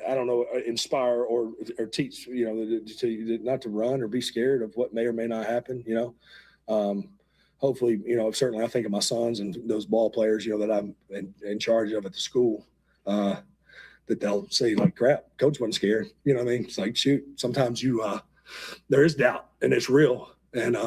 I don't know, inspire or teach, to not to run or be scared of what may or may not happen, hopefully, certainly I think of my sons and those ball players, that I'm in charge of at the school, that they'll say like, crap, coach wasn't scared. You know what I mean? It's like, shoot, sometimes there is doubt and it's real. And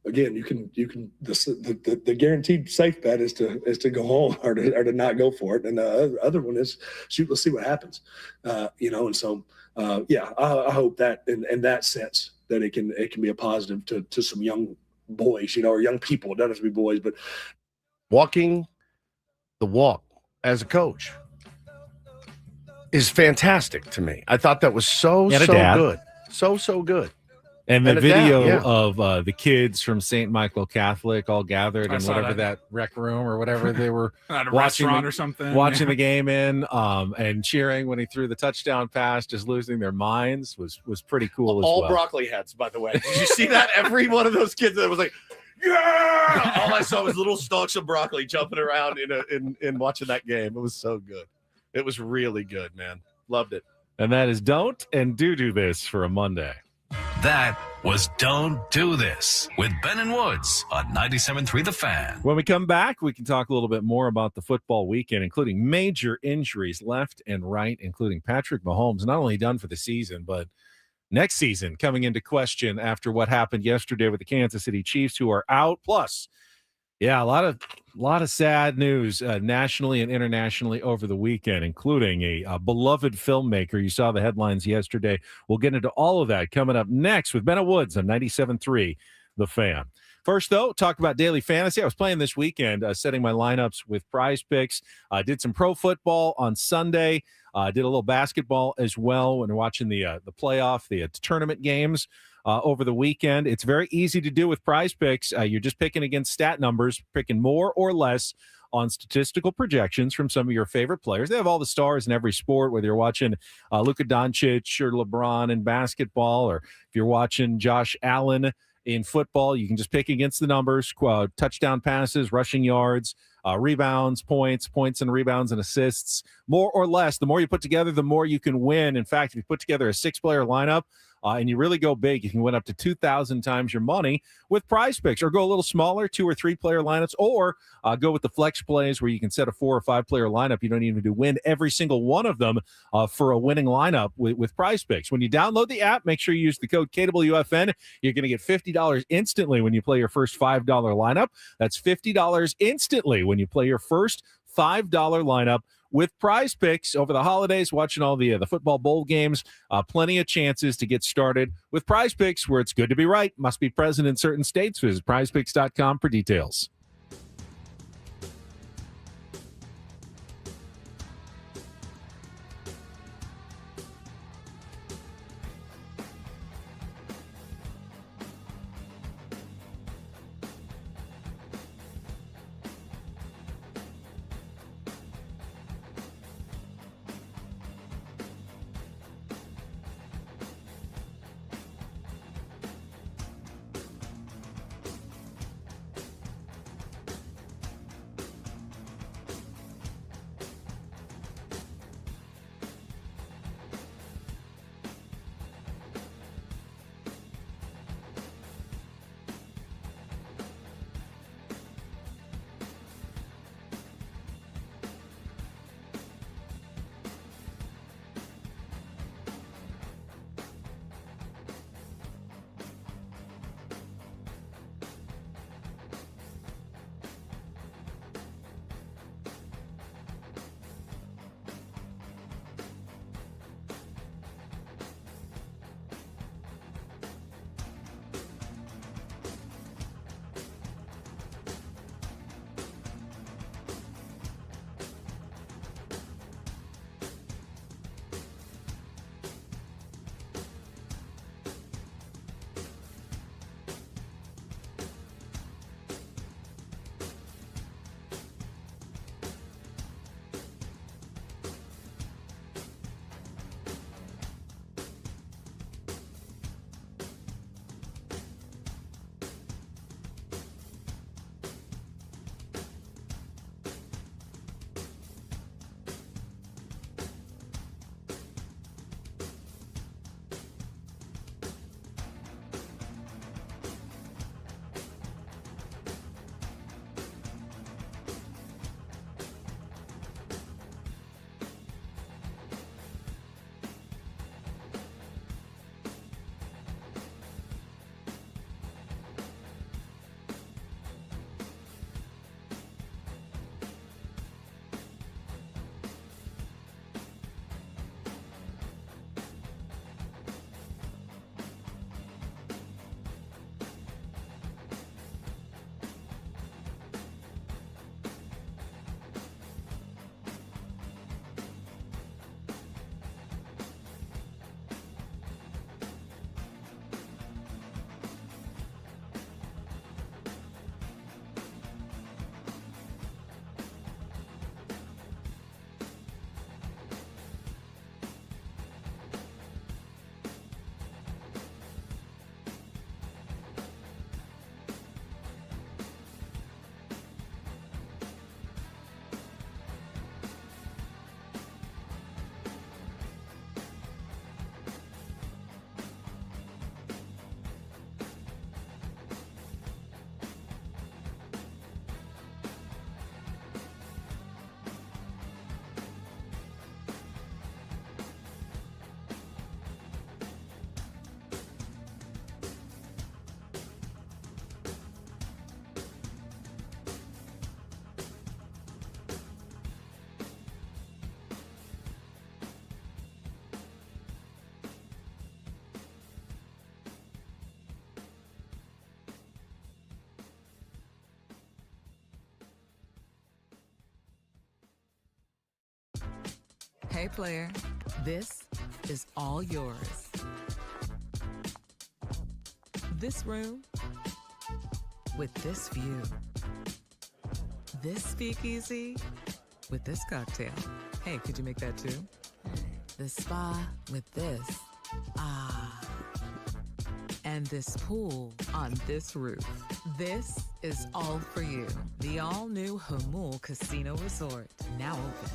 again, you can the guaranteed safe bet is to go home or to not go for it. And the other one is, shoot, let's see what happens. And so, I hope that in that sense that it can be a positive to some young boys, or young people. It doesn't have to be boys, but walking the walk as a coach is fantastic to me. I thought that was so good. So good. And the video of the kids from St. Michael Catholic all gathered in whatever that rec room or whatever they were At a watching restaurant or something. watching the game in, and cheering when he threw the touchdown pass, just losing their minds was pretty cool as well. All broccoli heads, by the way. Did you see that? Every one of those kids that was like, yeah! All I saw was little stalks of broccoli jumping around in watching that game. It was so good. It was really good, man. Loved it. And that is Don't and Do This for a Monday. That was Don't Do This with Ben and Woods on 97.3 The Fan. When we come back, we can talk a little bit more about the football weekend, including major injuries left and right, including Patrick Mahomes, not only done for the season, but next season coming into question after what happened yesterday with the Kansas City Chiefs, who are out. Plus, a lot of sad news nationally and internationally over the weekend, including a beloved filmmaker. You saw the headlines yesterday. We'll get into all of that coming up next with Ben Woods on 97.3 The Fan. First, though, talk about daily fantasy. I was playing this weekend, setting my lineups with Prize Picks. I did some pro football on Sunday. Did a little basketball as well when watching the playoff, the tournament games over the weekend. It's very easy to do with Prize Picks. You're just picking against stat numbers, picking more or less on statistical projections from some of your favorite players. They have all the stars in every sport, whether you're watching Luka Doncic or LeBron in basketball, or if you're watching Josh Allen in football, you can just pick against the numbers, touchdown passes, rushing yards, rebounds, points and rebounds and assists. More or less, the more you put together, the more you can win. In fact, if you put together a 6-player lineup, and you really go big, you can win up to 2,000 times your money with Prize Picks, or go a little smaller, 2 or 3 player lineups, or go with the flex plays where you can set a 4 or 5 player lineup. You don't even need to win every single one of them for a winning lineup with Prize Picks. When you download the app, make sure you use the code KWFN. You're going to get $50 instantly when you play your first $5 lineup. That's $50 instantly when you play your first $5 lineup with Prize Picks. Over the holidays, watching all the football bowl games, plenty of chances to get started with Prize Picks, where it's good to be right. Must be present in certain states. Visit prizepicks.com for details. Hey, player, this is all yours. This room with this view. This speakeasy with this cocktail. Hey, could you make that too? This spa with this. Ah. And this pool on this roof. This is all for you. The all-new Hamul Casino Resort, now open.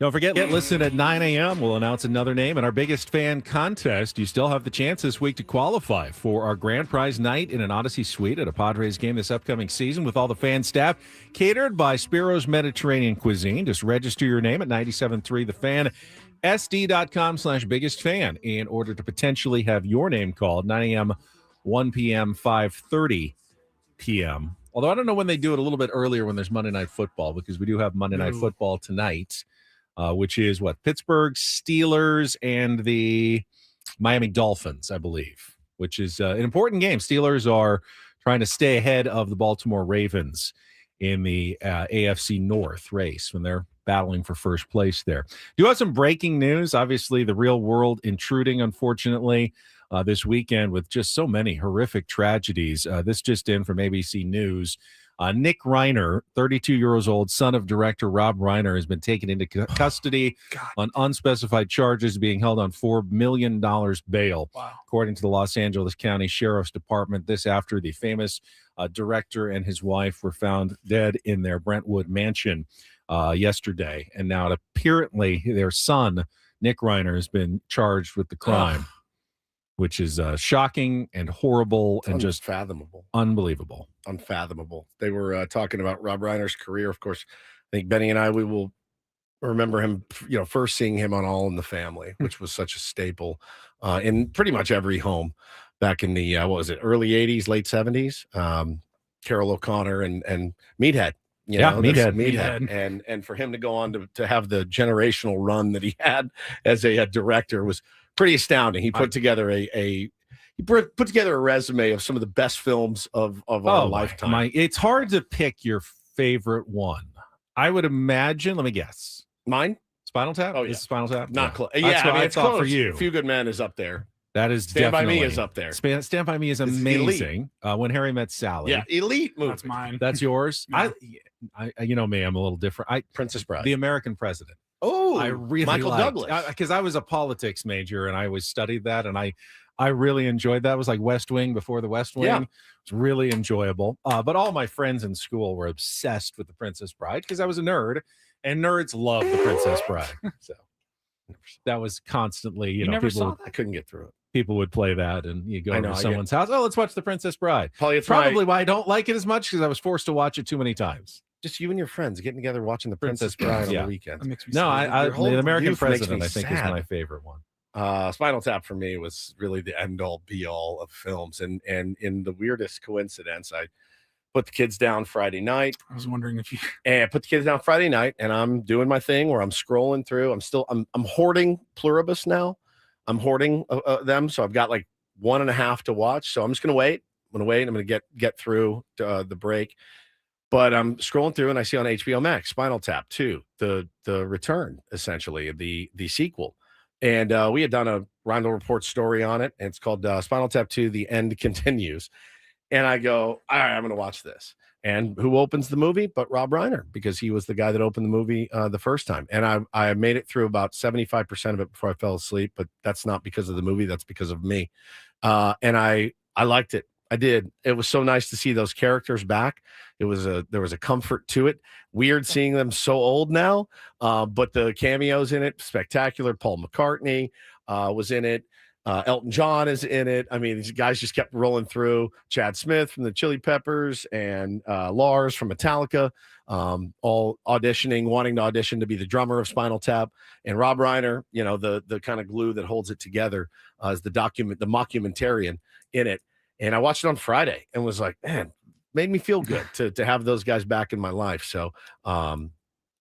Don't forget, listen at 9 a.m. We'll announce another name in our biggest fan contest. You still have the chance this week to qualify for our grand prize night in an Odyssey suite at a Padres game this upcoming season with all the fan staff, catered by Spiro's Mediterranean Cuisine. Just register your name at 97.3 The Fan, sd.com/biggest fan in order to potentially have your name called 9 a.m., 1 p.m., 5:30 p.m. Although I don't know when they do it, a little bit earlier when there's Monday Night Football, because we do have Monday Night Football tonight. Which is Pittsburgh Steelers and the Miami Dolphins, I believe, which is an important game. Steelers are trying to stay ahead of the Baltimore Ravens in the AFC North race when they're battling for first place there. Do have some breaking news. Obviously, the real world intruding, unfortunately, this weekend with just so many horrific tragedies. This just in from ABC News. Nick Reiner, 32 years old, son of director Rob Reiner, has been taken into custody on unspecified charges, being held on $4 million bail, according to the Los Angeles County Sheriff's Department. This after the famous director and his wife were found dead in their Brentwood mansion yesterday. And now apparently their son, Nick Reiner, has been charged with the crime. Which is shocking and horrible and just unfathomable. Unbelievable. Unfathomable. They were talking about Rob Reiner's career. Of course, I think Benny and I, we will remember him, first seeing him on All in the Family, which was such a staple in pretty much every home back in the, early 80s, late 70s. Carol O'Connor and Meathead. Meathead. And for him to go on to have the generational run that he had as a director was pretty astounding. He put together a resume of some of the best films of our lifetime. It's hard to pick your favorite one. I would imagine. Let me guess. Mine? Spinal Tap. Oh yeah, Spinal Tap. Not close. That's what I thought close. For you. A Few Good Men is up there. That is Stand definitely. By Me is up there. Stand By Me is amazing. When Harry Met Sally. Yeah, elite movie. That's mine. That's yours. Yeah. I you know me, I'm a little different. Princess Bride. The American President. Oh, I really Michael Douglas. Because I was a politics major and I always studied that, and I really enjoyed that. It was like West Wing before the West Wing. Yeah. It was really enjoyable. But all my friends in school were obsessed with the Princess Bride because I was a nerd, and nerds love the Princess Bride. So that was constantly, you never saw that? I couldn't get through it. People would play that, and you go to someone's house. Oh, let's watch the Princess Bride. Probably why I don't like it as much, because I was forced to watch it too many times. Just you and your friends getting together watching the Princess Bride on the weekends. No, the American President, I think, is my favorite one. Spinal Tap for me was really the end all be all of films, and in the weirdest coincidence, I put the kids down Friday night. I was wondering if you put the kids down Friday night, and I'm doing my thing where I'm scrolling through. I'm hoarding Pluribus now. I'm hoarding them, so I've got like 1.5 to watch. So I'm just gonna wait. I'm gonna get through the break. But I'm scrolling through and I see on HBO Max Spinal Tap 2, the return, essentially, the sequel. And we had done a Reindl Report story on it, and it's called Spinal Tap 2, The End Continues. And I go, all right, I'm going to watch this. And who opens the movie but Rob Reiner, because he was the guy that opened the movie the first time. And I made it through about 75% of it before I fell asleep, but that's not because of the movie. That's because of me. And I liked it. I did. It was so nice to see those characters back. There was a comfort to it. Weird seeing them so old now, but the cameos in it, spectacular. Paul McCartney was in it. Elton John is in it. I mean, these guys just kept rolling through. Chad Smith from the Chili Peppers and Lars from Metallica, all auditioning, wanting to audition to be the drummer of Spinal Tap. And Rob Reiner, the kind of glue that holds it together, is the mockumentarian in it. And I watched it on Friday and was like, man, made me feel good to have those guys back in my life. So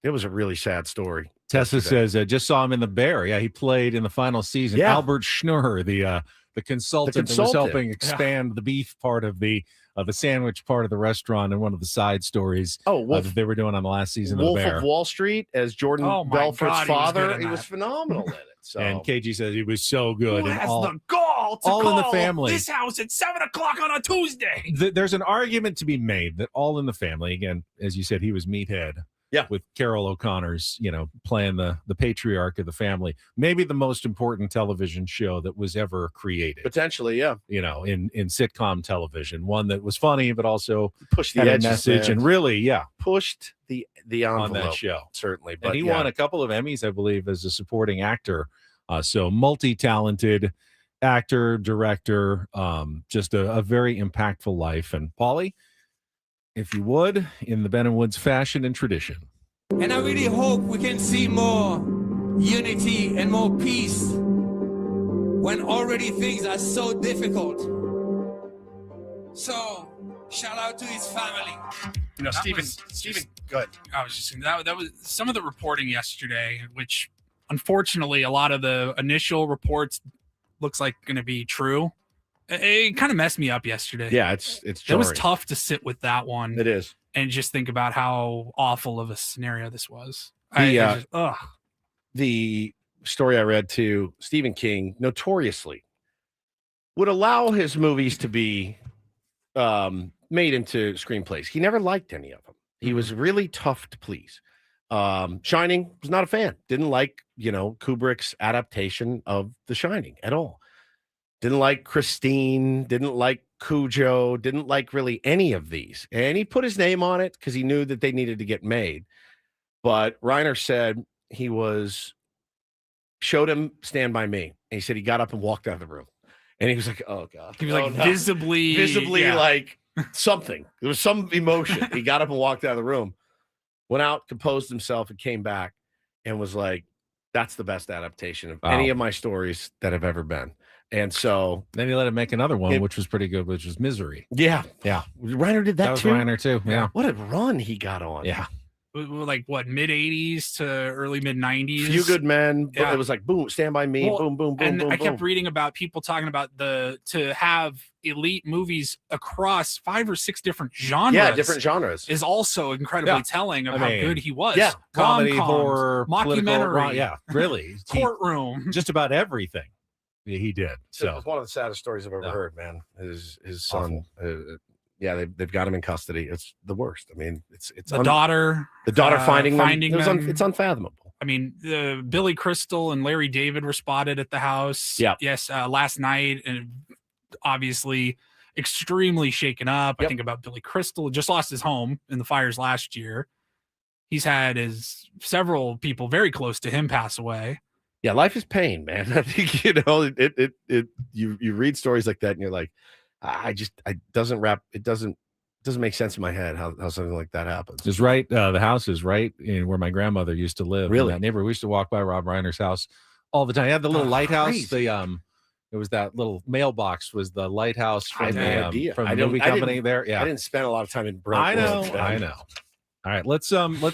it was a really sad story. Tessa says, just saw him in The Bear. Yeah, he played in the final season. Yeah. Albert Schnurr, the consultant that was helping expand the beef part of the sandwich part of the restaurant, and one of the side stories that they were doing on the last season Wolf of The Bear. of Wall Street as Jordan Belfort's father. He was phenomenal in it. So. And KG says he was so good. Who and has all, the gall to all call in the family. this house at 7:00 on a Tuesday? There's an argument to be made that All in the Family, again, as you said, he was Meathead, Yeah. With Carol O'Connor's, playing the patriarch of the family. Maybe the most important television show that was ever created. Potentially, yeah. In sitcom television. One that was funny, but also pushed the had edges, a message man. and really, pushed the envelope on that show. Certainly. But and he won a couple of Emmys, I believe, as a supporting actor. So multi-talented actor, director, just a very impactful life. And Paulie, if you would, in the Ben and Woods fashion and tradition. And I really hope we can see more unity and more peace when already things are so difficult. So, shout out to his family. Stephen, good. I was just saying that was some of the reporting yesterday, which unfortunately a lot of the initial reports looks like going to be true. It kind of messed me up yesterday. Yeah, it's it was tough to sit with that one. It is. And just think about how awful of a scenario this was. The story I read too, Stephen King notoriously would allow his movies to be made into screenplays. He never liked any of them. He was really tough to please. Shining, was not a fan. Didn't like, Kubrick's adaptation of The Shining at all. Didn't like Christine, didn't like Cujo, didn't like really any of these. And he put his name on it because he knew that they needed to get made. But Reiner said showed him Stand By Me. And he said he got up and walked out of the room. And he was like, oh, God. He was like visibly like something. There was some emotion. He got up and walked out of the room, went out, composed himself, and came back and was like, that's the best adaptation of any of my stories that have ever been. And so then he let him make another one, which was pretty good, which was Misery. Yeah. Reiner did that was too. Reiner too. Yeah. What a run he got on. Yeah. Like what, mid 80s to early mid 90s. Few Good Men. Yeah. It was like boom, Stand By Me, boom, boom, boom, and boom. I kept reading about people talking about to have elite movies across 5 or 6 different genres. Yeah, different genres is also incredibly telling of how good he was. Yeah, comedy, Rom-coms, horror, mockumentary, yeah, really, courtroom, just about everything he did. So it's one of the saddest stories I've ever heard, man. His son. They've got him in custody. It's the worst. I mean, it's the daughter finding them. It's unfathomable. I mean, Billy Crystal and Larry David were spotted at the house. Yeah. Yes, last night, and obviously extremely shaken up. I think about Billy Crystal, just lost his home in the fires last year. He's had several people very close to him pass away. Yeah, life is pain, man. I think you read stories like that and you're like, it doesn't make sense in my head how something like that happens. It's right. The house is right in where my grandmother used to live. Really? In that neighborhood. We used to walk by Rob Reiner's house all the time. He had the little lighthouse. Crazy. It was that little mailbox was the lighthouse from the movie company there. Yeah. I didn't spend a lot of time in Brentwood. I know. All right, let's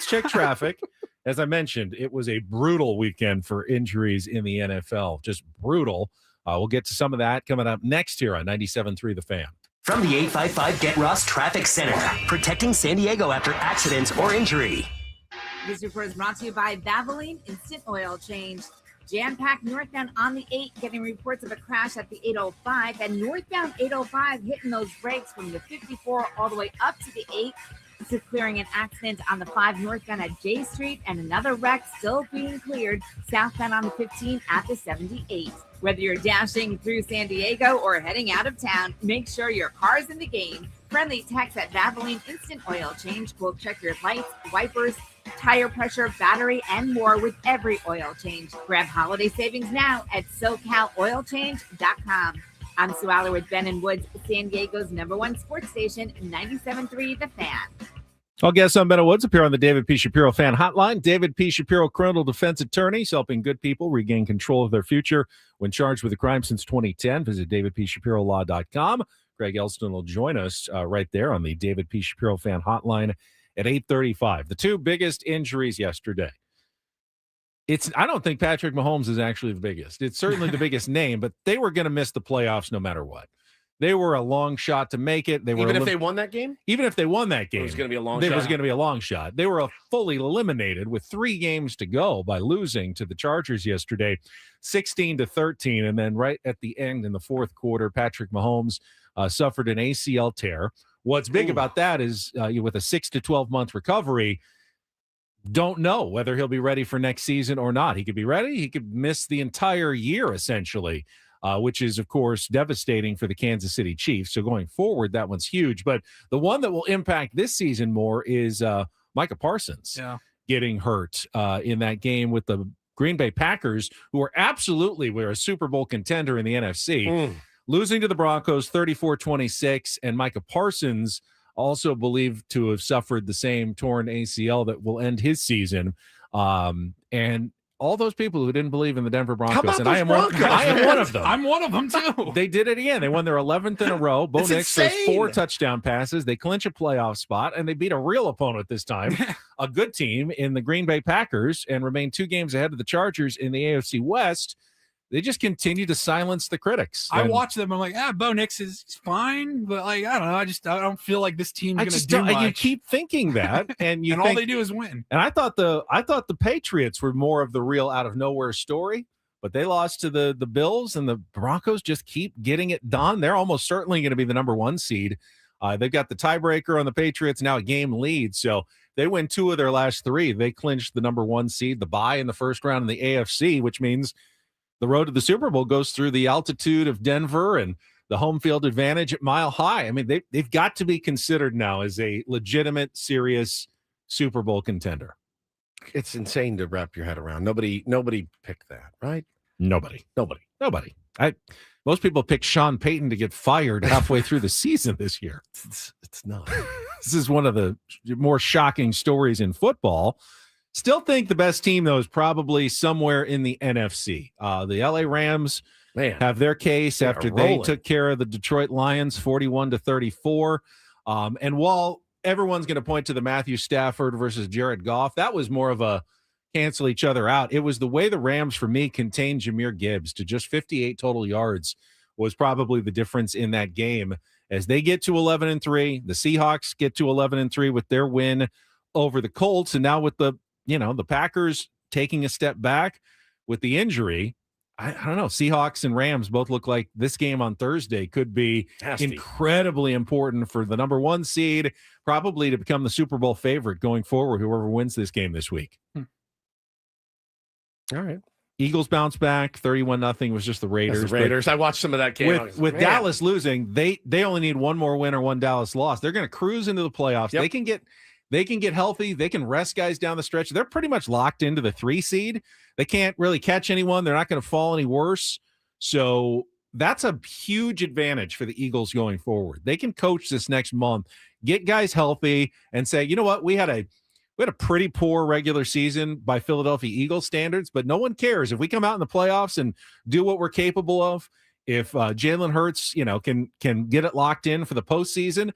check traffic. As I mentioned, it was a brutal weekend for injuries in the NFL. Just brutal. We'll get to some of that coming up next here on 97.3 The Fan. From the 855 Get Ross Traffic Center, protecting San Diego after accidents or injury. This report is brought to you by Valvoline Instant Oil Change. Jam-packed northbound on the 8, getting reports of a crash at the 805, and northbound 805 hitting those brakes from the 54 all the way up to the 8. This is clearing an accident on the 5 northbound at J Street, and another wreck still being cleared southbound on the 15 at the 78. Whether you're dashing through San Diego or heading out of town, make sure your car's in the game. Friendly text at Valvoline Instant Oil Change will check your lights, wipers, tire pressure, battery, and more with every oil change. Grab holiday savings now at SoCalOilChange.com. I'm Sue Aller with Ben and Woods, San Diego's #1 sports station, 97.3 The Fan. All guests on Ben and Woods appear on the David P. Shapiro Fan Hotline. David P. Shapiro, criminal defense attorneys, helping good people regain control of their future when charged with a crime since 2010. Visit davidpshapirolaw.com. Greg Elsten will join us right there on the David P. Shapiro Fan Hotline at 8:35. The 2 biggest injuries yesterday. I don't think Patrick Mahomes is actually the biggest. It's certainly the biggest name, but they were going to miss the playoffs no matter what. They were a long shot to make it. Even if they won that game? Even if they won that game. It was going to be a long shot. It was going to be a long shot. They were fully eliminated with 3 games to go by losing to the Chargers yesterday, 16-13. And then right at the end in the fourth quarter, Patrick Mahomes suffered an ACL tear. What's big about that is with a 6 to 12 month recovery, don't know whether he'll be ready for next season or not. He could be ready. He could miss the entire year, essentially, which is, of course, devastating for the Kansas City Chiefs. So going forward, that one's huge. But the one that will impact this season more is Micah Parsons getting hurt in that game with the Green Bay Packers, who are absolutely were a Super Bowl contender in the NFC, losing to the Broncos 34-26, and Micah Parsons also believed to have suffered the same torn ACL that will end his season. And all those people who didn't believe in the Denver Broncos, and I am one of them. I'm one of them too. They did it again. They won their 11th in a row. Bo Nix throws 4 touchdown passes. They clinch a playoff spot, and they beat a real opponent this time, a good team in the Green Bay Packers, and remain 2 games ahead of the Chargers in the AFC West. They just continue to silence the critics. I watch them. I'm like, Bo Nix is fine, but like, I don't know. I don't feel like this team's going to do much. You keep thinking that, and you and think, all they do is win. And I thought the Patriots were more of the real out of nowhere story, but they lost to the Bills, and the Broncos just keep getting it done. They're almost certainly going to be the number 1 seed. They've got the tiebreaker on the Patriots now, a game lead. So they win 2 of their last 3. They clinched the number 1 seed, the bye in the first round in the AFC, which means the road to the Super Bowl goes through the altitude of Denver and the home field advantage at Mile High. I mean, they've got to be considered now as a legitimate, serious Super Bowl contender. It's insane to wrap your head around. Nobody picked that, right? Nobody. Most people picked Sean Payton to get fired halfway through the season this year. It's not. This is one of the more shocking stories in football. Still think the best team, though, is probably somewhere in the NFC. The LA Rams have their case after they took care of the Detroit Lions 41-34. And while everyone's going to point to the Matthew Stafford versus Jared Goff, that was more of a cancel each other out. It was the way the Rams, for me, contained Jahmyr Gibbs to just 58 total yards was probably the difference in that game. As they get to 11-3, the Seahawks get to 11-3 with their win over the Colts, and now with the Packers taking a step back with the injury, I don't know. Seahawks and Rams both look like this game on Thursday could be incredibly important for the number 1 seed, probably to become the Super Bowl favorite going forward, whoever wins this game this week. All right. Eagles bounce back. 31-0 was just the Raiders. I watched some of that game. With Dallas losing, they only need 1 more win or 1 Dallas loss. They're going to cruise into the playoffs. Yep. They can get healthy. They can rest guys down the stretch. They're pretty much locked into the 3 seed. They can't really catch anyone. They're not going to fall any worse. So that's a huge advantage for the Eagles going forward. They can coach this next month, get guys healthy, and say, you know what, we had a pretty poor regular season by Philadelphia Eagles standards, but no one cares. If we come out in the playoffs and do what we're capable of, if Jalen Hurts, can get it locked in for the postseason,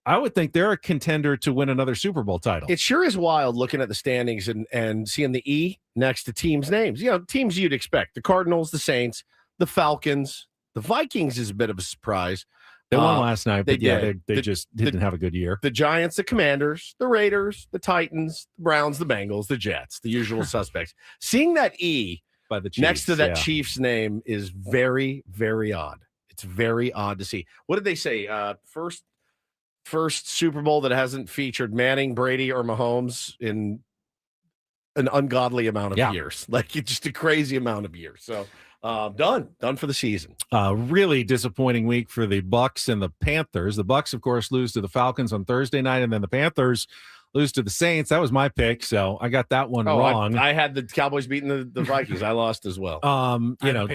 I would think they're a contender to win another Super Bowl title. It sure is wild looking at the standings and seeing the E next to teams' names. Teams you'd expect. The Cardinals, the Saints, the Falcons. The Vikings is a bit of a surprise. They won last night, but they just didn't have a good year. The Giants, the Commanders, the Raiders, the Titans, the Browns, the Bengals, the Jets, the usual suspects. Seeing that E by the Chiefs, next to that Chiefs name is very, very odd. It's very odd to see. What did they say? First Super Bowl that hasn't featured Manning, Brady, or Mahomes in an ungodly amount of years. Like, it's just a crazy amount of years. So done for the season. Really disappointing week for the Bucs and the Panthers. The Bucs, of course, lose to the Falcons on Thursday night, and then the Panthers lose to the Saints. That was my pick, so I got that one wrong. I had the Cowboys beating the Vikings. I lost as well.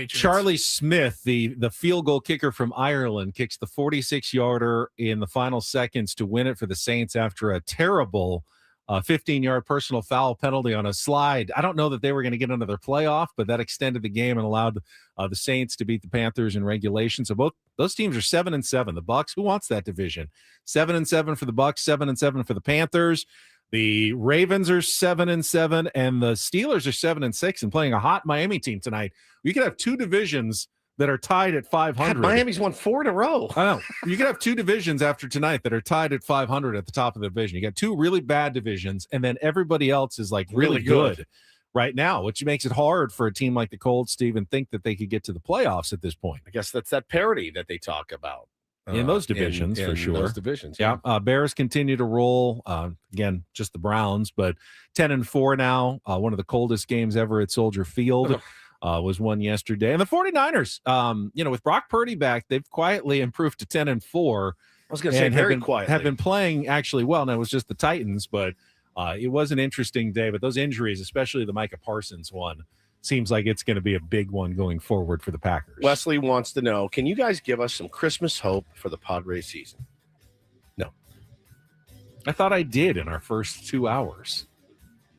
Charlie Smith, the field goal kicker from Ireland, kicks the 46-yarder in the final seconds to win it for the Saints after a terrible 15-yard personal foul penalty on a slide. I don't know that they were going to get another playoff, but that extended the game and allowed the Saints to beat the Panthers in regulation. So both those teams are 7-7. The Bucs, who wants that division? 7-7 for the Bucs, 7-7 for the Panthers. The Ravens are 7-7, and the Steelers are 7-6 and playing a hot Miami team tonight. You could have 2 divisions that are tied at 500. God, Miami's won 4 in a row. I know. You could have 2 divisions after tonight that are tied at 500 at the top of the division. You got 2 really bad divisions, and then everybody else is like really good right now, which makes it hard for a team like the Colts to even think that they could get to the playoffs at this point. I guess that's that parity that they talk about. in those divisions, for sure. Those divisions, yeah. Bears continue to roll. Again, just the Browns, but 10-4 now. One of the coldest games ever at Soldier Field was won yesterday. And the 49ers, with Brock Purdy back, they've quietly improved to 10-4. I was going to say very quietly. Have been playing actually well. Now, it was just the Titans, but it was an interesting day. But those injuries, especially the Micah Parsons one, seems like it's going to be a big one going forward for the Packers. Wesley wants to know, can you guys give us some Christmas hope for the Padres season? No. I thought I did in our first 2 hours.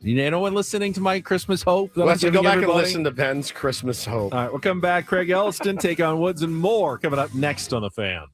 Anyone listening to my Christmas hope? Wesley, go back and listen to Ben's Christmas hope. All right, we'll come back. Craig Elsten take on Woods and more coming up next on The Fan.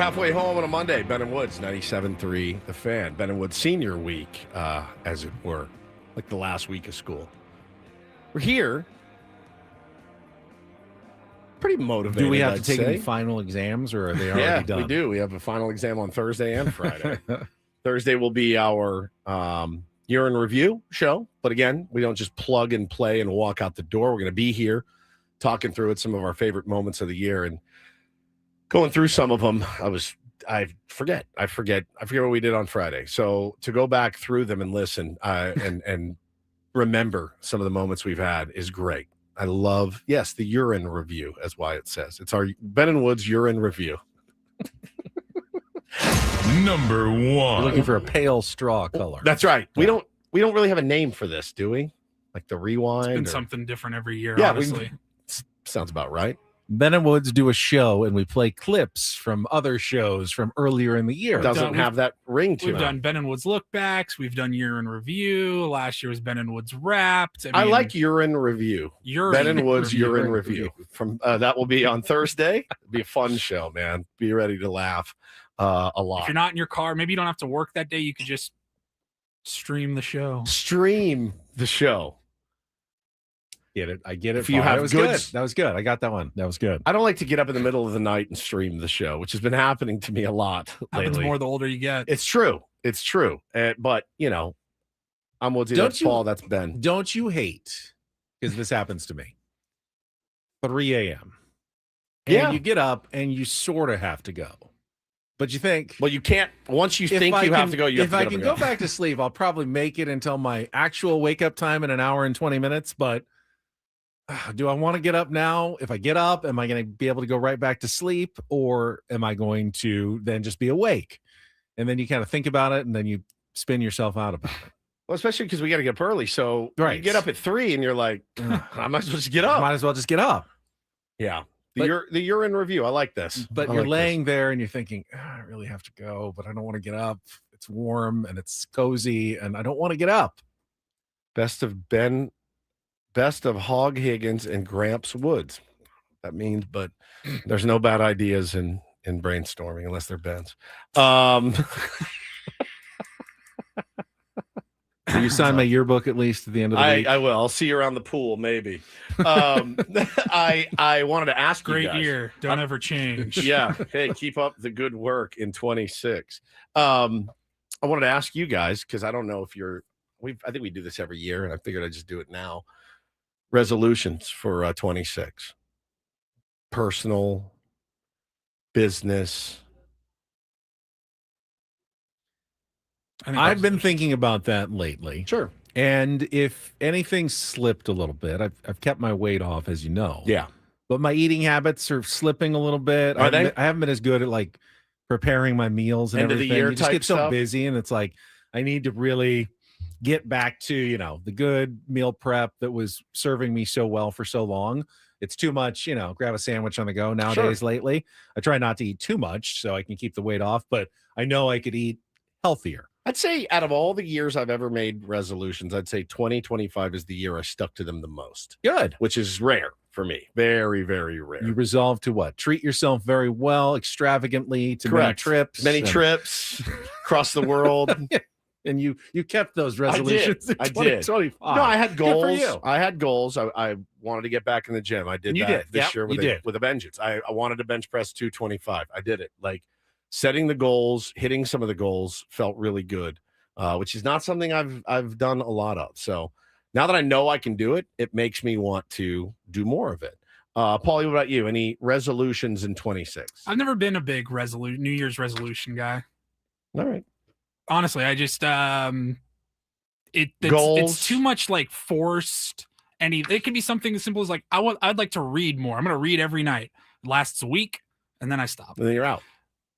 halfway home on a Monday. Ben and Woods, 97.3 The Fan. Ben and Woods Senior Week, as it were, like the last week of school. We're here. Pretty motivated. Do we have I'd to take say. any final exams, or are they already done? We do. We have a final exam on Thursday and Friday. Thursday will be our year in review show. But again, we don't just plug and play and walk out the door. We're going to be here talking through it, some of our favorite moments of the year, and going through some of them. I forget what we did on Friday. So to go back through them and listen and remember some of the moments we've had is great. I love, the urine review, as Wyatt says. It's our Ben and Woods urine review. Number 1. You're looking for a pale straw color. That's right. We don't really have a name for this, do we? Like the rewind. It's been something different every year, honestly. Sounds about right. Ben and Woods do a show, and we play clips from other shows from earlier in the year. Doesn't have that ring to it. We've done Ben and Woods look backs. We've done year in review. Last year was Ben and Woods wrapped. I like urine review. Ben and Woods urine review. From that will be on Thursday. It'll be a fun show, man. Be ready to laugh a lot. If you're not in your car, maybe you don't have to work that day. You could just stream the show. Stream the show. Get it? I get it. If you have that was good, good. That was good. I got that one. That was good. I don't like to get up in the middle of the night and stream the show, which has been happening to me a lot Happens lately. more the older you get. It's true. It's true. But I'm Woodsy. That's Paul. That's Ben. Don't you hate? Because this happens to me. 3 a.m. And you get up and you sort of have to go. But you think, well, you can't. Once you think you have to go, you have to If I can go back to sleep, I'll probably make it until my actual wake up time in an hour and 20 minutes. But do I want to get up now? If I get up, am I going to be able to go right back to sleep, or am I going to then just be awake? And then you kind of think about it, and then you spin yourself out about it. Well, especially because we got to get up early. So you get up at 3 and you're like, I might as well just get up. Might as well just get up. Yeah. The urine review. I like this. But I you're like laying there and you're thinking, I really have to go, but I don't want to get up. It's warm and it's cozy and I don't want to get up. Best of Hog Higgins and Gramps Woods. That means, but there's no bad ideas in brainstorming unless they're Ben's. Will you sign my yearbook at least at the end of the week? I will. I'll see you around the pool, maybe. I wanted to ask you Great guys. year. Don't ever change. Yeah. Hey, keep up the good work in 26. I wanted to ask you guys, because I don't know if I think we do this every year, and I figured I'd just do it now. Resolutions for 26. Personal, business. I've been thinking about that lately. Sure. And if anything slipped a little bit, I've kept my weight off, as you know. Yeah. But my eating habits are slipping a little bit. Are they? I haven't been as good at like preparing my meals and End of the everything. year You just type get so stuff? busy, and it's like I need to really get back to, the good meal prep that was serving me so well for so long. It's too much, grab a sandwich on the go nowadays lately. I try not to eat too much so I can keep the weight off, but I know I could eat healthier. I'd say out of all the years I've ever made resolutions, I'd say 2025 is the year I stuck to them the most. Good. Which is rare for me. Very, very rare. You resolve to what? Treat yourself very well, extravagantly, to Correct. many trips. Trips across the world. And you kept those resolutions. I did. 2025. No, I had goals. Good for you. I had goals. I wanted to get back in the gym. I did You that did. this Yep, year you did. with a vengeance. I wanted to bench press 225. I did it. Like setting the goals, hitting some of the goals felt really good, which is not something I've done a lot of. So now that I know I can do it, it makes me want to do more of it. Paulie, what about you? Any resolutions in 26? I've never been a big New Year's resolution guy. All right. Honestly, I just Goals? it's too much like forced. It could be something as simple as like I'd like to read more. I'm going to read every night. It lasts a week, and then I stop. And then you're out.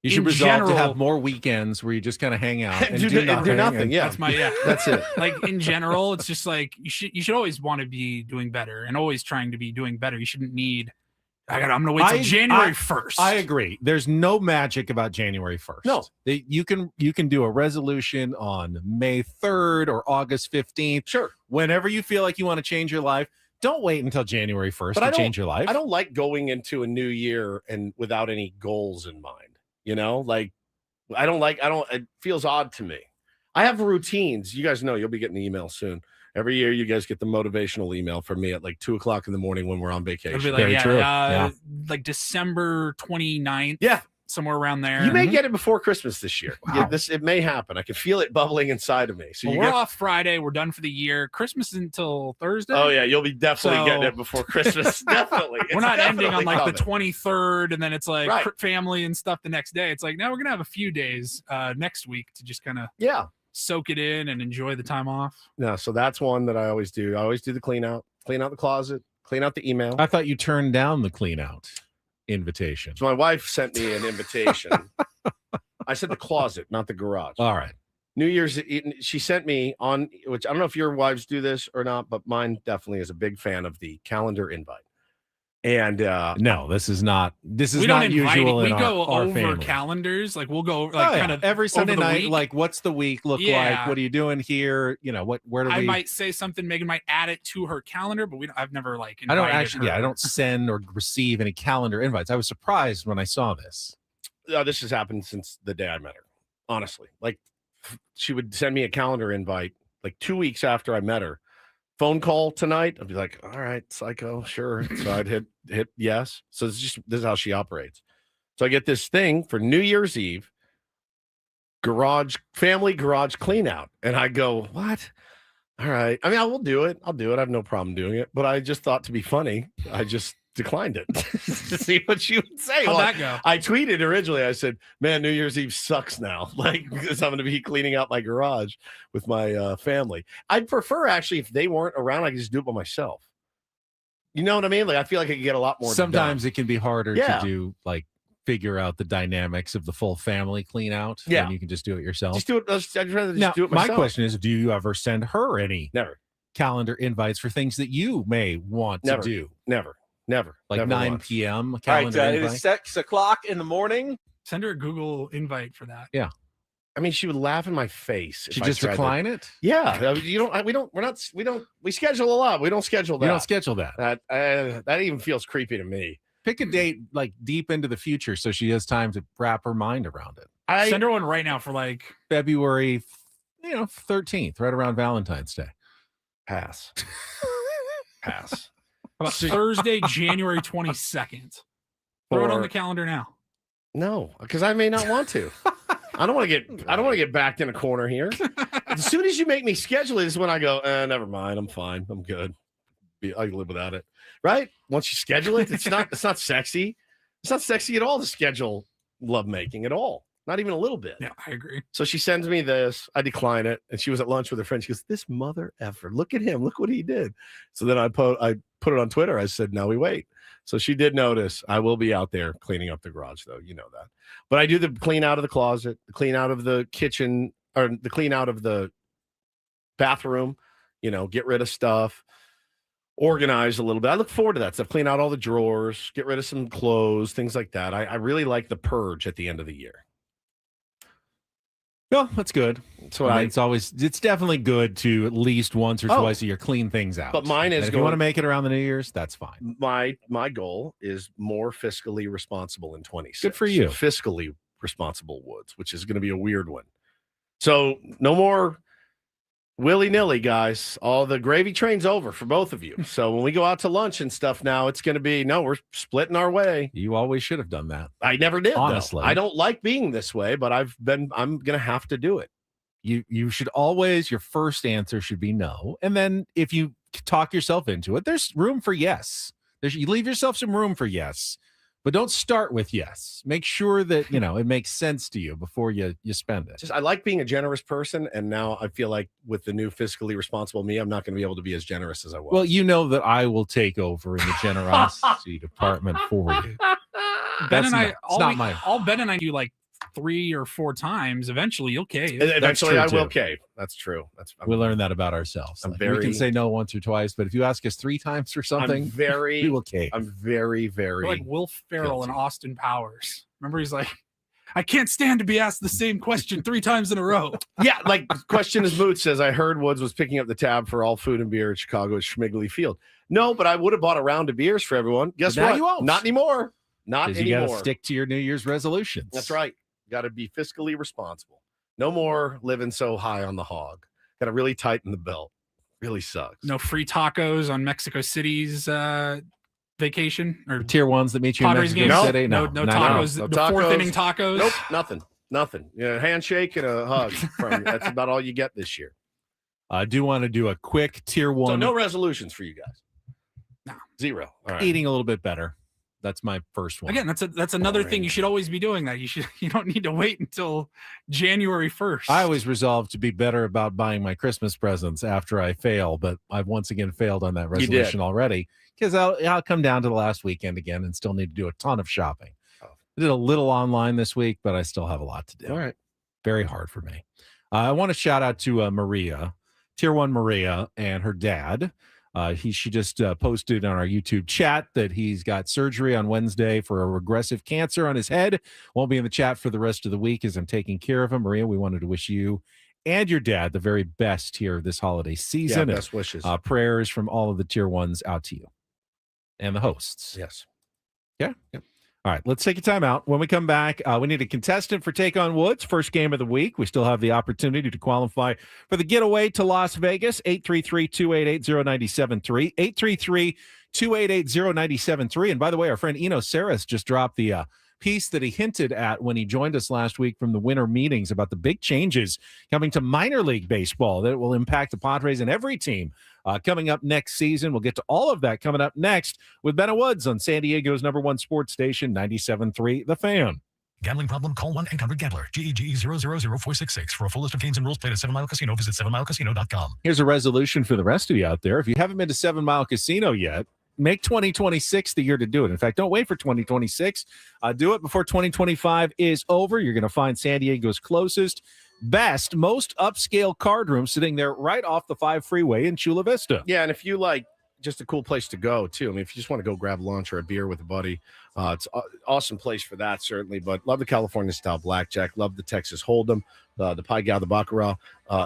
You should resolve to have more weekends where you just kind of hang out and do nothing. Yeah, that's it. Like in general, it's just like you should always want to be doing better and always trying to be doing better. You shouldn't need. I'm going to wait till January 1st. I agree. There's no magic about January 1st. No, you can do a resolution on May 3rd or August 15th. Sure. Whenever you feel like you want to change your life. Don't wait until January 1st to change your life. I don't like going into a new year and without any goals in mind. Like it feels odd to me. I have routines. You guys know you'll be getting the email soon. Every year, you guys get the motivational email from me at like 2:00 in the morning when we're on vacation. It'll be like, like December 29th. Yeah. Somewhere around there. You may get it before Christmas this year. Wow. It may happen. I can feel it bubbling inside of me. So we're off Friday. We're done for the year. Christmas isn't until Thursday. Oh yeah, you'll be definitely getting it before Christmas. Definitely. We're not ending on like the 23rd, and then it's like family and stuff the next day. It's like now we're gonna have a few days next week to just kind of soak it in and enjoy the time off. No, so that's one that I always do. I always do the clean out the closet, clean out the email. I thought you turned down the clean out invitation. So my wife sent me an invitation. I said the closet, not the garage. All right. New Year's, she sent me on, which I don't know if your wives do this or not, but mine definitely is a big fan of the calendar invite. And no, this is not usual. We in go our over family. calendars. Like we'll go kind of every Sunday night. week. Like, what's the week look like? What are you doing here? Where do we? I might say something. Megan might add it to her calendar, but I've never like. I don't actually. Yeah, I don't send or receive any calendar invites. I was surprised when I saw this. This has happened since the day I met her. Honestly, like she would send me a calendar invite like 2 weeks after I met her. Phone call tonight. I'd be like, all right, psycho, sure. So I'd hit yes. So this is how she operates. So I get this thing for New Year's Eve, family garage clean out. And I go, what? All right. I mean, I will do it. I'll do it. I have no problem doing it. But I just thought to be funny, I just declined it to see what she would say. How'd that go? I tweeted originally. I said, man, New Year's Eve sucks now. Like, because I'm going to be cleaning out my garage with my family. I'd prefer, actually, if they weren't around, I could just do it by myself. You know what I mean? Like, I feel like I could get a lot more Sometimes done. It can be harder to do, like, figure out the dynamics of the full family clean out. Yeah. And you can just do it yourself. Just do it. I'd rather just do it myself. My question is, do you ever send her any Never calendar invites for things that you may want to do? Never. Like never 9 once. p.m. All calendar right, invite? it is 6 o'clock in the morning. Send her a Google invite for that. Yeah. I mean, she would laugh in my face. She just decline it? Yeah. We schedule a lot. We don't schedule that. You don't schedule that. That even feels creepy to me. Pick a date like deep into the future so she has time to wrap her mind around it. Send her one right now for like February 13th, right around Valentine's Day. Pass. Pass. How about Thursday, January 22nd? Throw it on the calendar now. No, because I may not want to. I don't want to get backed in a corner here. As soon as you make me schedule it is when I go, never mind. I'm fine. I'm good. I can live without it. Right? Once you schedule it, it's not sexy. It's not sexy at all to schedule lovemaking at all. Not even a little bit. Yeah, I agree. So she sends me this. I decline it. And she was at lunch with her friend. She goes, this mother effer. Look at him. Look what he did. So then I put it on Twitter. I said, now we wait. So she did notice. I will be out there cleaning up the garage, though. You know that. But I do the clean out of the closet, the clean out of the kitchen, or the clean out of the bathroom, get rid of stuff, organize a little bit. I look forward to that stuff. Clean out all the drawers, get rid of some clothes, things like that. I really like the purge at the end of the year. No, that's good. So it's definitely good to at least once or twice a year clean things out. But mine is if you want to make it around the New Year's, that's fine. My goal is more fiscally responsible in 26. Good for you. Fiscally responsible Woods, which is going to be a weird one. So no more willy-nilly, guys. All the gravy train's over for both of you. So when we go out to lunch and stuff now, it's going to be, no, we're splitting our way. You always should have done that. I never did, honestly. Though. I don't like being this way, but I'm going to have to do it. You should always, your first answer should be no. And then if you talk yourself into it, there's room for yes. You leave yourself some room for yes, but don't start with yes. Make sure that, it makes sense to you before you spend it. I like being a generous person. And now I feel like with the new fiscally responsible me, I'm not going to be able to be as generous as I was. Well, you know that I will take over in the generosity department for you. Ben and I do like 3 or 4 times. Eventually you'll cave. Eventually I will cave. That's true. We learn that about ourselves. We can say no once or twice, but if you ask us 3 times for something, we will cave. I'm very, very We're like Will Ferrell and Austin Powers. Remember, he's like, I can't stand to be asked the same question 3 times in a row. Yeah, like question is moot says, I heard Woods was picking up the tab for all food and beer at Chicago at Schmigley Field. No, but I would have bought a round of beers for everyone. Guess what? You won't. Not anymore. Not Because you got anymore. to stick to your New Year's resolutions. That's right. Got to be fiscally responsible. No more living so high on the hog. Got to really tighten the belt. Really sucks. No free tacos on Mexico City's vacation or Tier ones that meet you in Padres Mexico games. City. No tacos. No The tacos. fourth inning tacos. Nope, nothing. Yeah, handshake and a hug. That's about all you get this year. I do want to do a quick tier one. So no resolutions for you guys. No. 0. All right. Eating a little bit better. That's my first one. Again, that's another thing. You should always be doing that. You don't need to wait until January 1st. I always resolved to be better about buying my Christmas presents after I fail, but I've once again failed on that resolution already because I'll come down to the last weekend again and still need to do a ton of shopping. I did a little online this week, but I still have a lot to do. All right. Very hard for me. I want to shout out to Maria, Tier 1 Maria, and her dad. She just posted on our YouTube chat that he's got surgery on Wednesday for a regressive cancer on his head. Won't be in the chat for the rest of the week as I'm taking care of him. Maria, we wanted to wish you and your dad the very best here this holiday season. Yeah, best wishes. Prayers from all of the Tier 1s out to you and the hosts. Yes. Yeah. Yep. All right, let's take a time out. When we come back, we need a contestant for Take on Woods, first game of the week. We still have the opportunity to qualify for the getaway to Las Vegas, 833-288-0973, 833-288-0973. And by the way, our friend Eno Saris just dropped the piece that he hinted at when he joined us last week from the winter meetings about the big changes coming to minor league baseball that will impact the Padres and every team coming up next season. We'll get to all of that coming up next with Ben Woods on San Diego's #1 sports station, 97.3 The Fan. Gambling problem? Call 1-800-GAMBLER. GEGE 000-466. For a full list of games and rules, play at 7 Mile Casino. Visit 7milecasino.com. Here's a resolution for the rest of you out there. If you haven't been to 7 Mile Casino yet, make 2026 the year to do it. In fact, don't wait for 2026. Do it before 2025 is over. You're going to find San Diego's closest, best, most upscale card room sitting there right off the 5 freeway in Chula Vista. Yeah, and if you like, just a cool place to go too. I mean, if you just want to go grab lunch or a beer with a buddy, it's an awesome place for that, certainly. But love the California style blackjack, love the Texas Hold'em, the Pai Gow, the Baccarat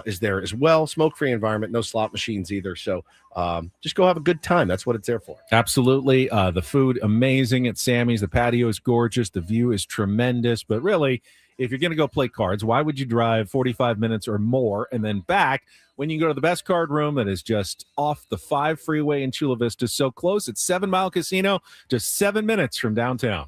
is there as well. Smoke-free environment, no slot machines either. So just go have a good time. That's what it's there for. Absolutely. The food, amazing at Sammy's. The patio is gorgeous. The view is tremendous. But really, if you're going to go play cards, why would you drive 45 minutes or more and then back when you go to the best card room that is just off the 5 freeway in Chula Vista, so close? It's 7 Mile Casino, just 7 minutes from downtown.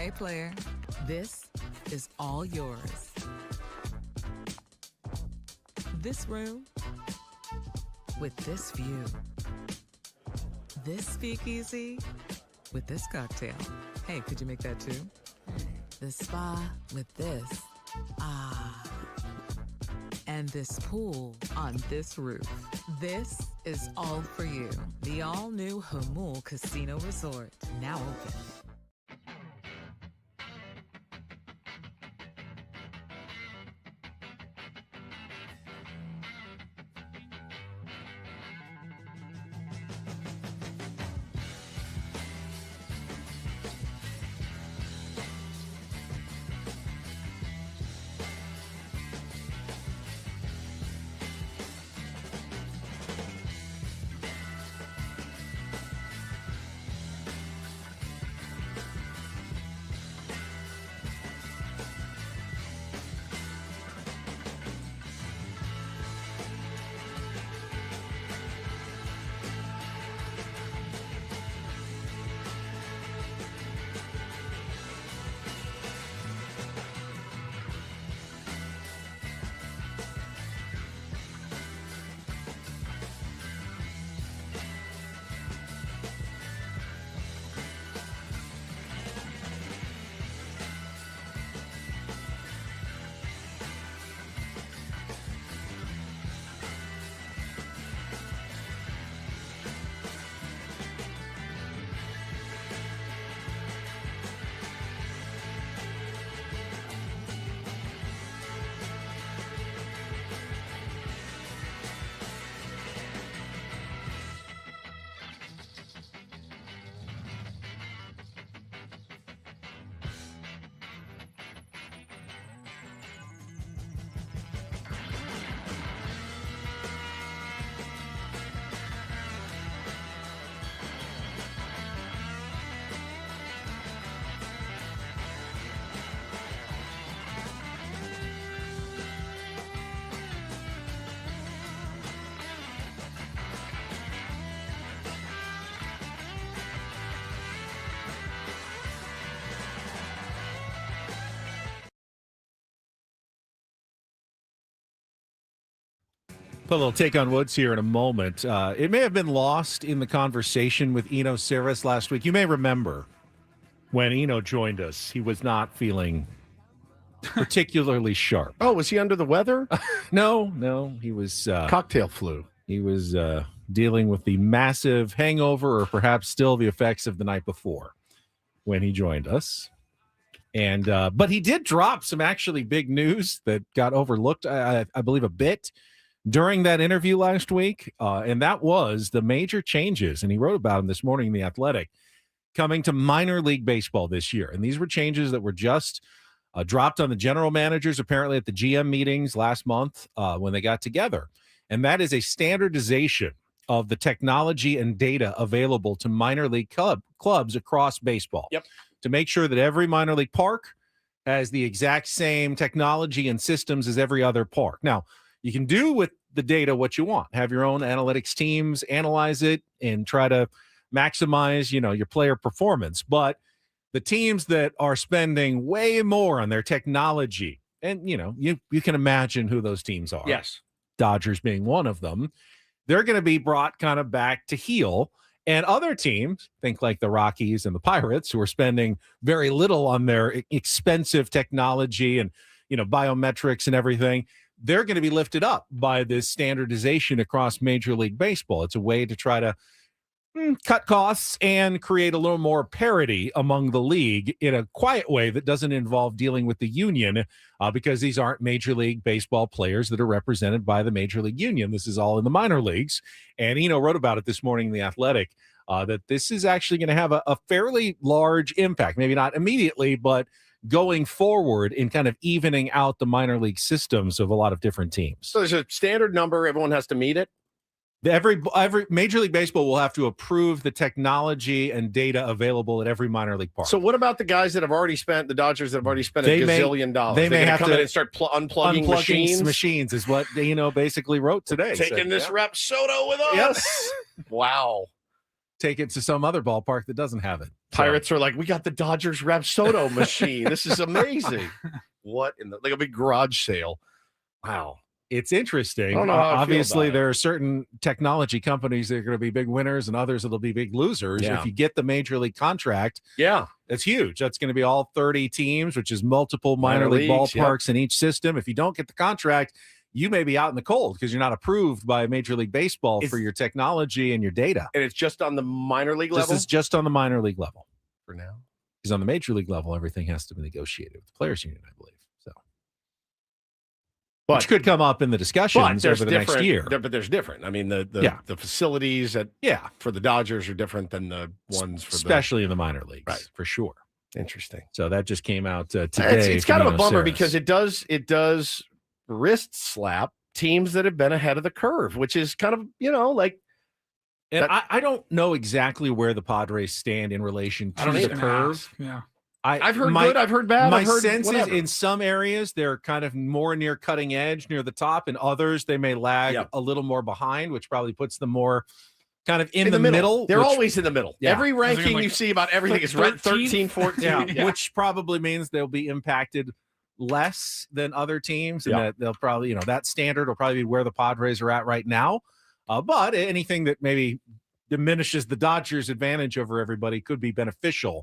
Hey, player, this is all yours. This room with this view. This speakeasy with this cocktail. Hey, could you make that too? The spa with this. Ah. And this pool on this roof. This is all for you. The all-new Hamul Casino Resort, now open. Put a little take on Woods here in a moment. It may have been lost in the conversation with Eno Saris last week. You may remember when Eno joined us, he was not feeling particularly sharp. Oh, was he under the weather? No, he was cocktail flu. He was dealing with the massive hangover, or perhaps still the effects of the night before when he joined us. And but he did drop some actually big news that got overlooked, I believe, a bit during that interview last week, and that was the major changes, and he wrote about them this morning in The Athletic, coming to minor league baseball this year. And these were changes that were just dropped on the general managers, apparently at the GM meetings last month when they got together. And that is a standardization of the technology and data available to minor league clubs across baseball. Yep. To make sure that every minor league park has the exact same technology and systems as every other park. Now, you can do with the data what you want. Have your own analytics teams analyze it and try to maximize, your player performance. But the teams that are spending way more on their technology, and you can imagine who those teams are. Yes. Dodgers being one of them. They're going to be brought kind of back to heel. And other teams, think like the Rockies and the Pirates, who are spending very little on their expensive technology and biometrics and everything, they're going to be lifted up by this standardization across Major League Baseball. It's a way to try to cut costs and create a little more parity among the league in a quiet way that doesn't involve dealing with the union, because these aren't Major League Baseball players that are represented by the Major League Union. This is all in the minor leagues. And Eno wrote about it this morning in The Athletic, that this is actually going to have a fairly large impact, maybe not immediately, but going forward in kind of evening out the minor league systems of a lot of different teams. So there's a standard number. Everyone has to meet it. Every Major League Baseball will have to approve the technology and data available at every minor league park. So what about the guys that have already spent, the Dodgers that have already spent They a may- gazillion dollars? they may have come to in and start unplugging machines. is what Eno basically wrote today. Taking Said, this yeah. rep soda with us. Yes. Wow. take it to some other ballpark that doesn't have it. Pirates are like, we got the Dodgers Rapsodo machine. This is amazing. What in the like a big garage sale? Wow. It's interesting. I don't know how I feel Obviously, about there are certain technology companies that are going to be big winners and others that'll be big losers. Yeah. If you get the major league contract, Yeah. that's huge. That's going to be all 30 teams, which is multiple minor league leagues, ballparks in each system. If you don't get the contract, you may be out in the cold because you're not approved by Major League Baseball for your technology and your data. And it's just on the minor league This level? is just on the minor league level. For now. Because on the major league level, everything has to be negotiated with the players' union, I believe. So, which could come up in the discussions over the next year. But there's different. I mean, the facilities for the Dodgers are different than the ones for especially in the minor leagues, Right. for sure. Interesting. So that just came out today. It's kind of a bummer Saris. because it does wrist slap teams that have been ahead of the curve, which is kind of, like. And I don't know exactly where the Padres stand in relation to the curve. Yeah. I've heard good, I've heard bad. My I've heard sense is whatever. in some areas they're kind of more near cutting edge, near the top. In others, they may lag a little more behind, which probably puts them more kind of in the middle. They're always in the middle. Yeah. Every ranking you see about everything is right 13, 14. Yeah, which probably means they'll be impacted less than other teams, and that they'll probably, that standard will probably be where the Padres are at right now. But anything that maybe diminishes the Dodgers' advantage over everybody could be beneficial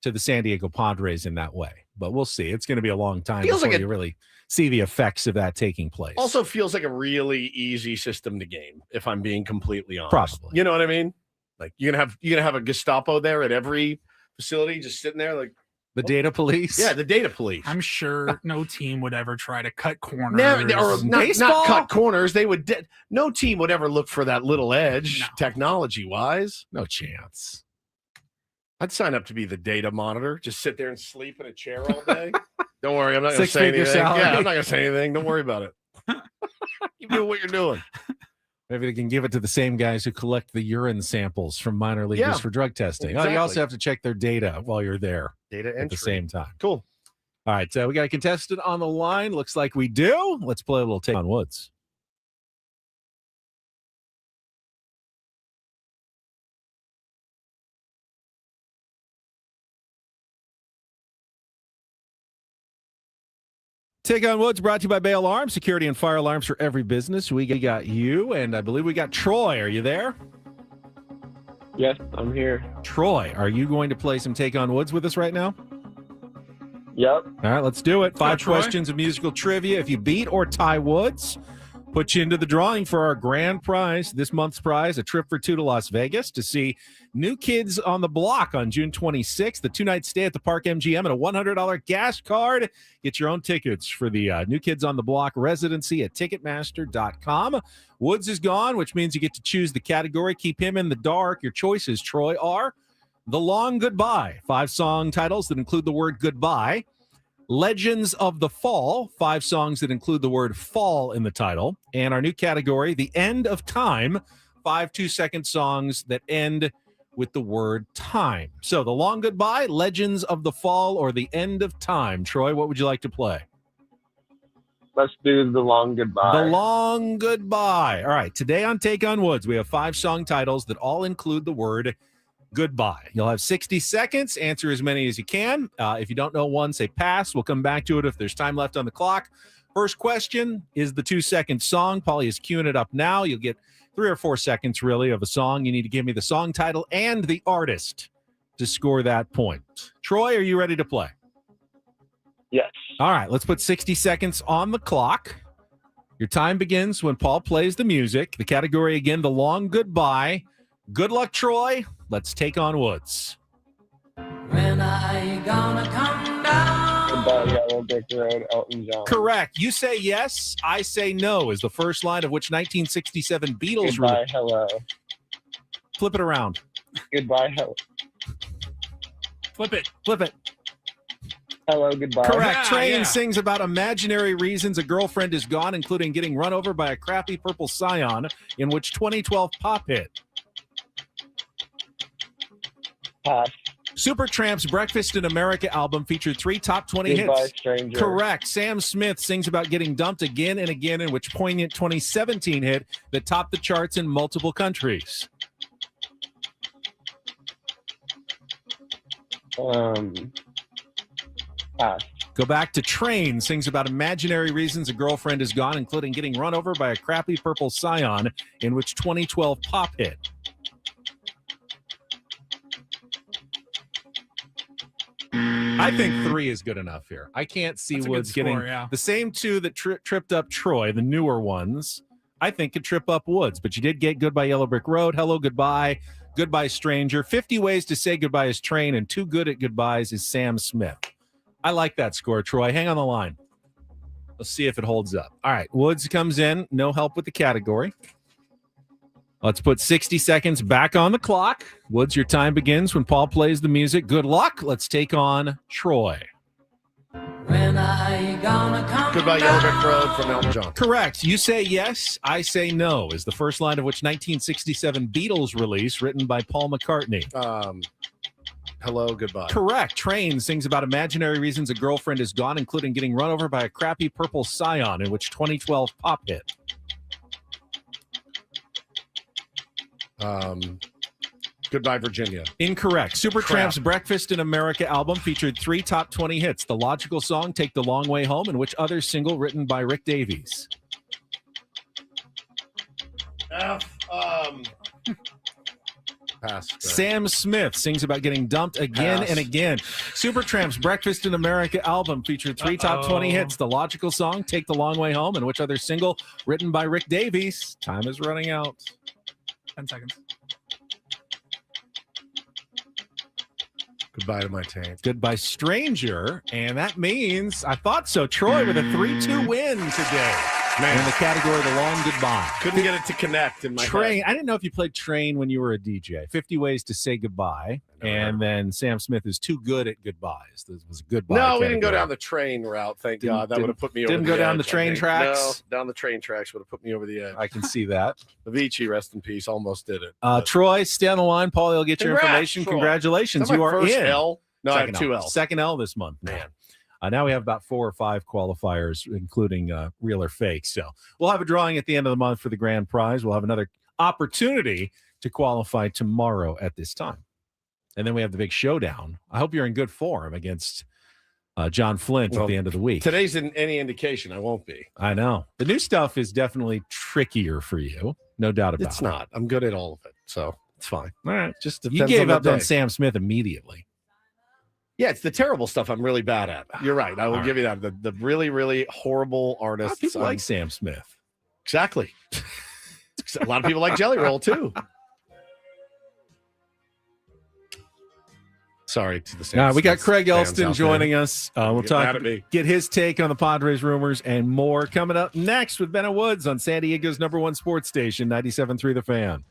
to the San Diego Padres in that way. But we'll see. It's going to be a long time before you really see the effects of that taking place. Also feels like a really easy system to game, if I'm being completely honest. Probably. You know what I mean? Like you're gonna have a Gestapo there at every facility, just sitting there like the data police. Yeah, the data police. I'm sure no team would ever try to cut corners. Not cut corners. They would. No team would ever look for that little edge, technology wise. No chance. I'd sign up to be the data monitor. Just sit there and sleep in a chair all day. Don't worry, I'm not going to say anything. Salary. Yeah, I'm not going to say anything. Don't worry about it. You do what you're doing. Maybe they can give it to the same guys who collect the urine samples from minor leaguers for drug testing. Exactly. You also have to check their data while you're there. Data entry. At the same time. Cool. All right, we got a contestant on the line. Looks like we do. Let's play a little Take on Woods. Take on Woods brought to you by Bay Alarm, security and fire alarms for every business. We got you, and I believe we got Troy. Are you there? Yes, I'm here. Troy, are you going to play some Take on Woods with us right now? Yep. All right, let's do it. 5 Troy. questions of musical trivia. If you beat or tie Woods, put you into the drawing for our grand prize, this month's prize, a trip for 2 to Las Vegas to see New Kids on the Block on June 26th, the 2-night stay at the Park MGM, and a $100 gas card. Get your own tickets for the New Kids on the Block residency at Ticketmaster.com. Woods is gone, which means you get to choose the category. Keep him in the dark. Your choices, Troy, are The Long Goodbye, 5 song titles that include the word goodbye. Legends of the Fall, 5 songs that include the word fall in the title. And our new category, The End of Time, 5 2-second songs that end with the word time. So The Long Goodbye, Legends of the Fall, or The End of Time. Troy, what would you like to play? Let's do The Long Goodbye. The Long Goodbye. All right, today on Take on Woods, we have 5 song titles that all include the word goodbye. You'll have 60 seconds. Answer as many as you can. If you don't know one, say pass. We'll come back to it if there's time left on the clock. First question is the 2-second song. Paulie is queuing it up now. You'll get 3 or 4 seconds, really, of a song. You need to give me the song title and the artist to score that point. Troy, are you ready to play? Yes. All right, let's put 60 seconds on the clock. Your time begins when Paul plays the music. The category, again, The Long Goodbye. Good luck, Troy. Let's take on Woods. When are you gonna come down? Goodbye, Yellow Brick Road, Elton John. Correct. You say yes, I say no is the first line of which 1967 Beatles Goodbye, hello. Flip it around. Goodbye, hello. Flip it. Flip it. Hello, goodbye. Correct. Train sings about imaginary reasons a girlfriend is gone, including getting run over by a crappy purple Scion, in which 2012 pop hit. Pass. Supertramp's Breakfast in America album featured 3 top 20 Goodbye, hits. stranger. Correct. Sam Smith sings about getting dumped again and again, in which poignant 2017 hit that topped the charts in multiple countries. Pass. Go back to Train. Sings about imaginary reasons a girlfriend is gone, including getting run over by a crappy purple Scion, in which 2012 Pop hit. I think 3 is good enough here. I can't see That's a good Woods score, getting yeah. the same 2 that tripped up Troy, the newer ones. I think could trip up Woods, but you did get Goodbye Yellow Brick Road, Hello Goodbye, Goodbye Stranger. 50 ways to say goodbye is Train, and 2 good at goodbyes is Sam Smith. I like that score, Troy. Hang on the line. Let's see if it holds up. All right, Woods comes in. No help with the category. Let's put 60 seconds back on the clock. Woods, your time begins when Paul plays the music. Good luck. Let's take on Troy. Goodbye Yellow Brick Road from Elton John. Correct. You say yes, I say no is the first line of which 1967 Beatles release written by Paul McCartney. Hello, goodbye. Correct. Train sings about imaginary reasons a girlfriend is gone, including getting run over by a crappy purple Scion, in which 2012 Pop hit. Goodbye, Virginia. Incorrect. Supertramp's Crap. Breakfast in America album featured 3 top 20 hits. The logical song, Take the Long Way Home, and which other single written by Rick Davies? Pass. Sam Smith sings about getting dumped again Pass. and again. Supertramp's Breakfast in America album featured 3 top 20 hits. The logical song, Take the Long Way Home, and which other single written by Rick Davies? Time is running out. 10 seconds. Goodbye to my taint. Goodbye, Stranger. And that means, I thought so, Troy with a 3-2 win today. Man. In the category, The Long Goodbye. Couldn't get it to connect in my Train. head. I didn't know if you played Train when you were a DJ. 50 Ways to Say Goodbye. And then Sam Smith is too good at goodbyes. This was a goodbye. No, we didn't go category. down the train route, thank God. That would have put me over Didn't the go down edge, the train I think. tracks? No, down the train tracks would have put me over the edge. I can see that. Avicii, rest in peace, almost did it. Troy, stay on the line. Paulie will get your Congrats, information. Troy. Congratulations. Is that You my are first in. L? No, I have 2 L. L's. Second L this month. Man. Now we have about 4 or 5 qualifiers, including real or fake. So we'll have a drawing at the end of the month for the grand prize. We'll have another opportunity to qualify tomorrow at this time. And then we have the big showdown. I hope you're in good form against John Flint at the end of the week. Today's any indication, I won't be. I know. The new stuff is definitely trickier for you. No doubt about it. It's not. I'm good at all of it, so it's fine. All right. Just You depends gave on the up on day. Sam Smith immediately. Yeah, it's the terrible stuff I'm really bad at. You're right. I will All give you that. The really, really horrible A lot artists. of people like Sam Smith. Exactly. A lot of people like Jelly Roll, too. Sorry to the Sam We got Smith Craig fans Elsten out joining there. us. We'll Get mad talk, at me. get his take on the Padres rumors and more coming up next with Bennett Woods on San Diego's #1 sports station, 97.3 The Fan.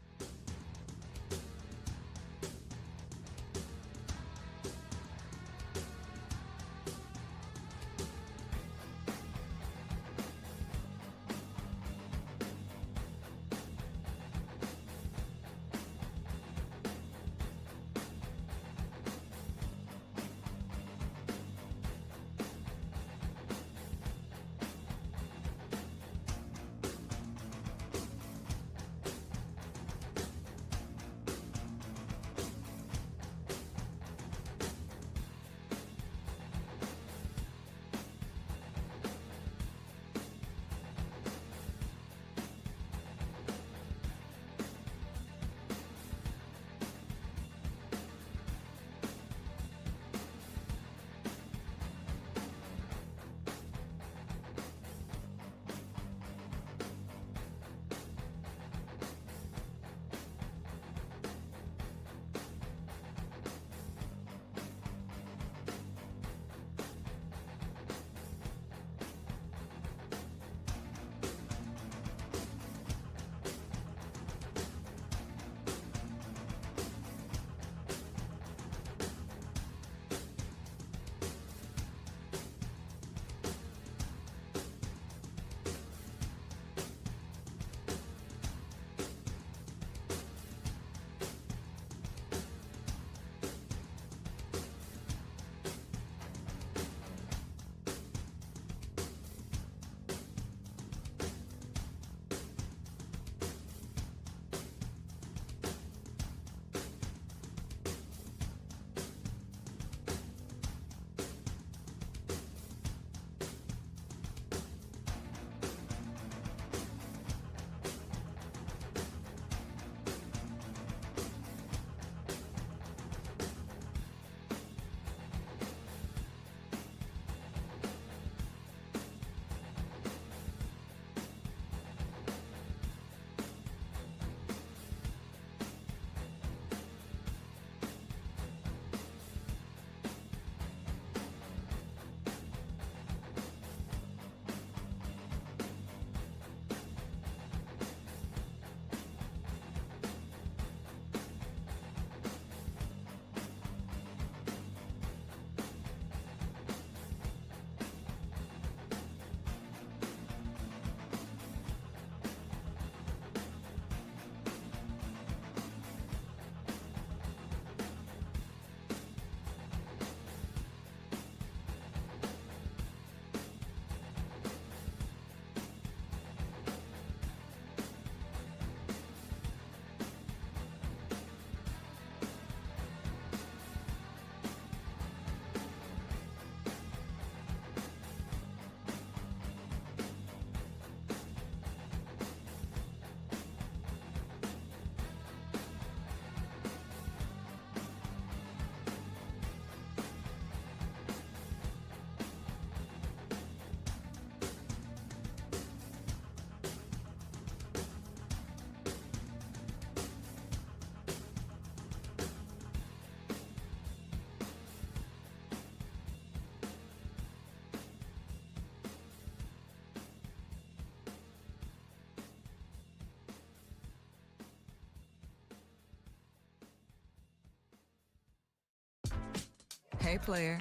Hey, player,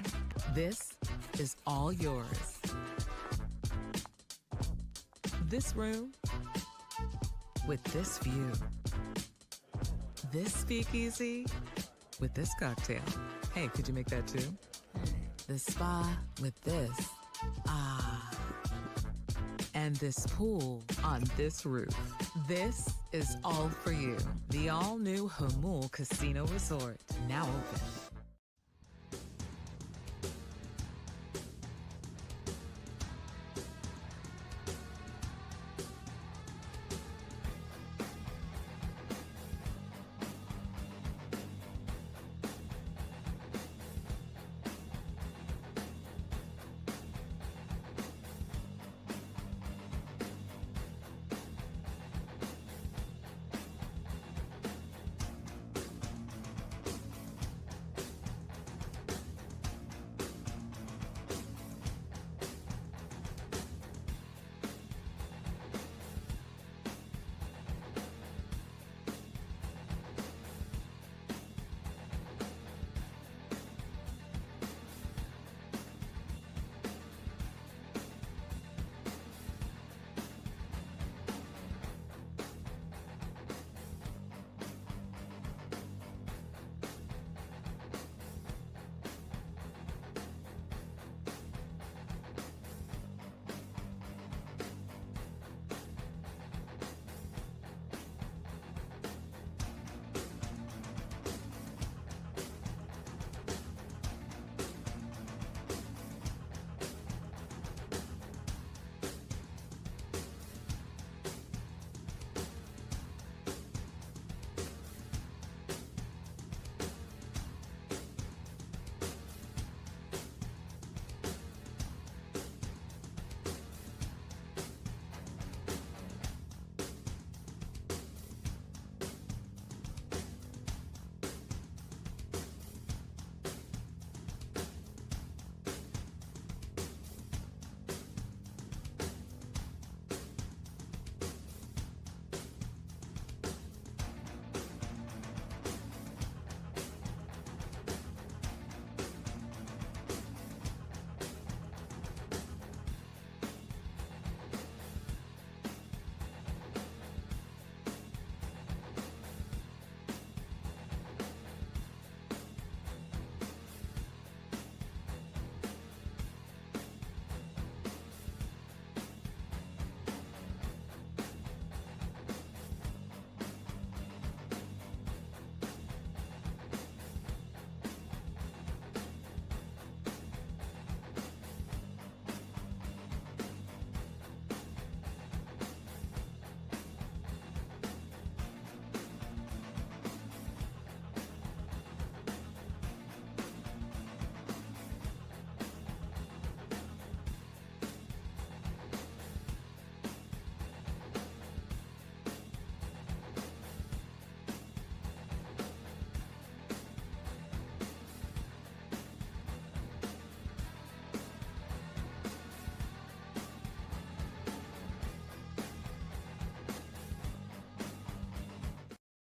this is all yours. This room with this view. This speakeasy with this cocktail. Hey, could you make that too? The spa with this. Ah. And this pool on this roof. This is all for you. The all-new Hamul Casino Resort, now open.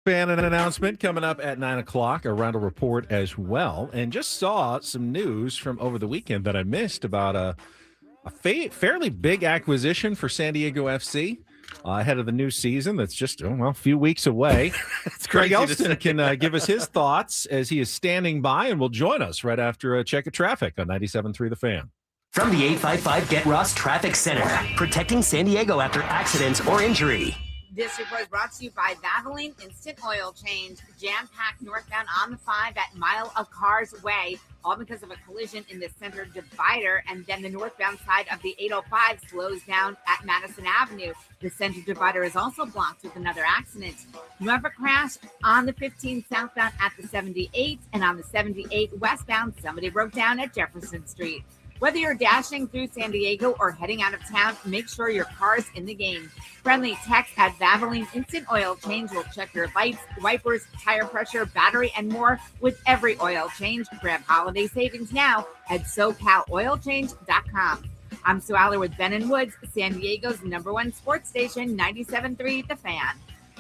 Fan an announcement coming up at 9 o'clock, a Reindl Report as well. And just saw some news from over the weekend that I missed about a fairly big acquisition for San Diego FC ahead of the new season that's just, a few weeks away. Craig Elsten can give us his thoughts as he is standing by and will join us right after a check of traffic on 97.3 The Fan. From the 855 Get Ross Traffic Center, protecting San Diego after accidents or injury. This report is brought to you by Valvoline Instant Oil Change. Jam-packed northbound on the 5 at Mile of Cars Way, all because of a collision in the center divider. And then the northbound side of the 805 slows down at Madison Avenue. The center divider is also blocked with another accident. You have a crash on the 15 southbound at the 78, and on the 78 westbound, somebody broke down at Jefferson Street. Whether you're dashing through San Diego or heading out of town, make sure your car's in the game. Friendly text at Valvoline Instant Oil Change will check your lights, wipers, tire pressure, battery, and more with every oil change. Grab holiday savings now at SoCalOilChange.com. I'm Sue Aller with Ben and Woods, San Diego's #1 sports station, 97.3 The Fan.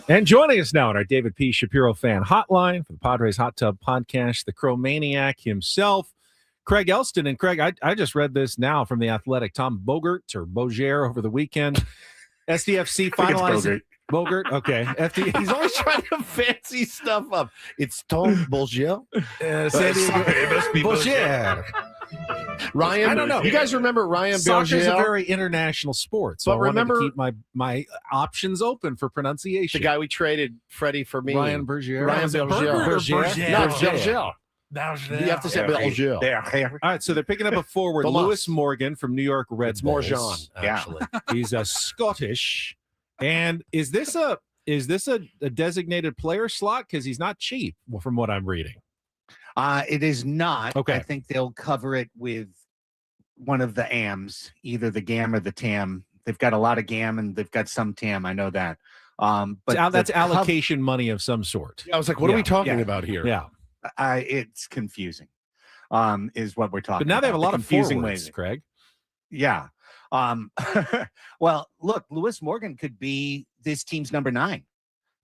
And joining us now on our David P. Shapiro Fan Hotline for the Padres Hot Tub Podcast, the Crow Maniac himself, Craig Elsten. And Craig, I just read this now from The Athletic. Tom Bogert or Boger over the weekend. SDFC finalized. Bogert, okay. He's always trying to fancy stuff up. It's Tom Boger. San Diego. It must be Boger. Ryan, I don't know. You guys remember Ryan Soccer's Boger? a very international sport, so But I wanted remember- to keep my options open for pronunciation. The guy we traded Freddie for me. Ryan Berger. Ryan Was it Berger. Berger or Berger? Berger? No, Berger. Berger. You have to say Berger. All right, so they're picking up a forward, Thomas. Lewis Morgan from New York Red It's Bulls. Morjan, actually. He's a Scottish. And is this a designated player slot? Because he's not cheap, from what I'm reading. It is not. Okay. I think they'll cover it with one of the AMs, either the GAM or the TAM. They've got a lot of GAM and they've got some TAM. I know that. But That's allocation money of some sort. I was like, what are we talking about here? Yeah. It's confusing, is what we're talking But now they have a about. lot The of confusing forwards, ways. Craig. Yeah. Well, look, Lewis Morgan could be this team's number 9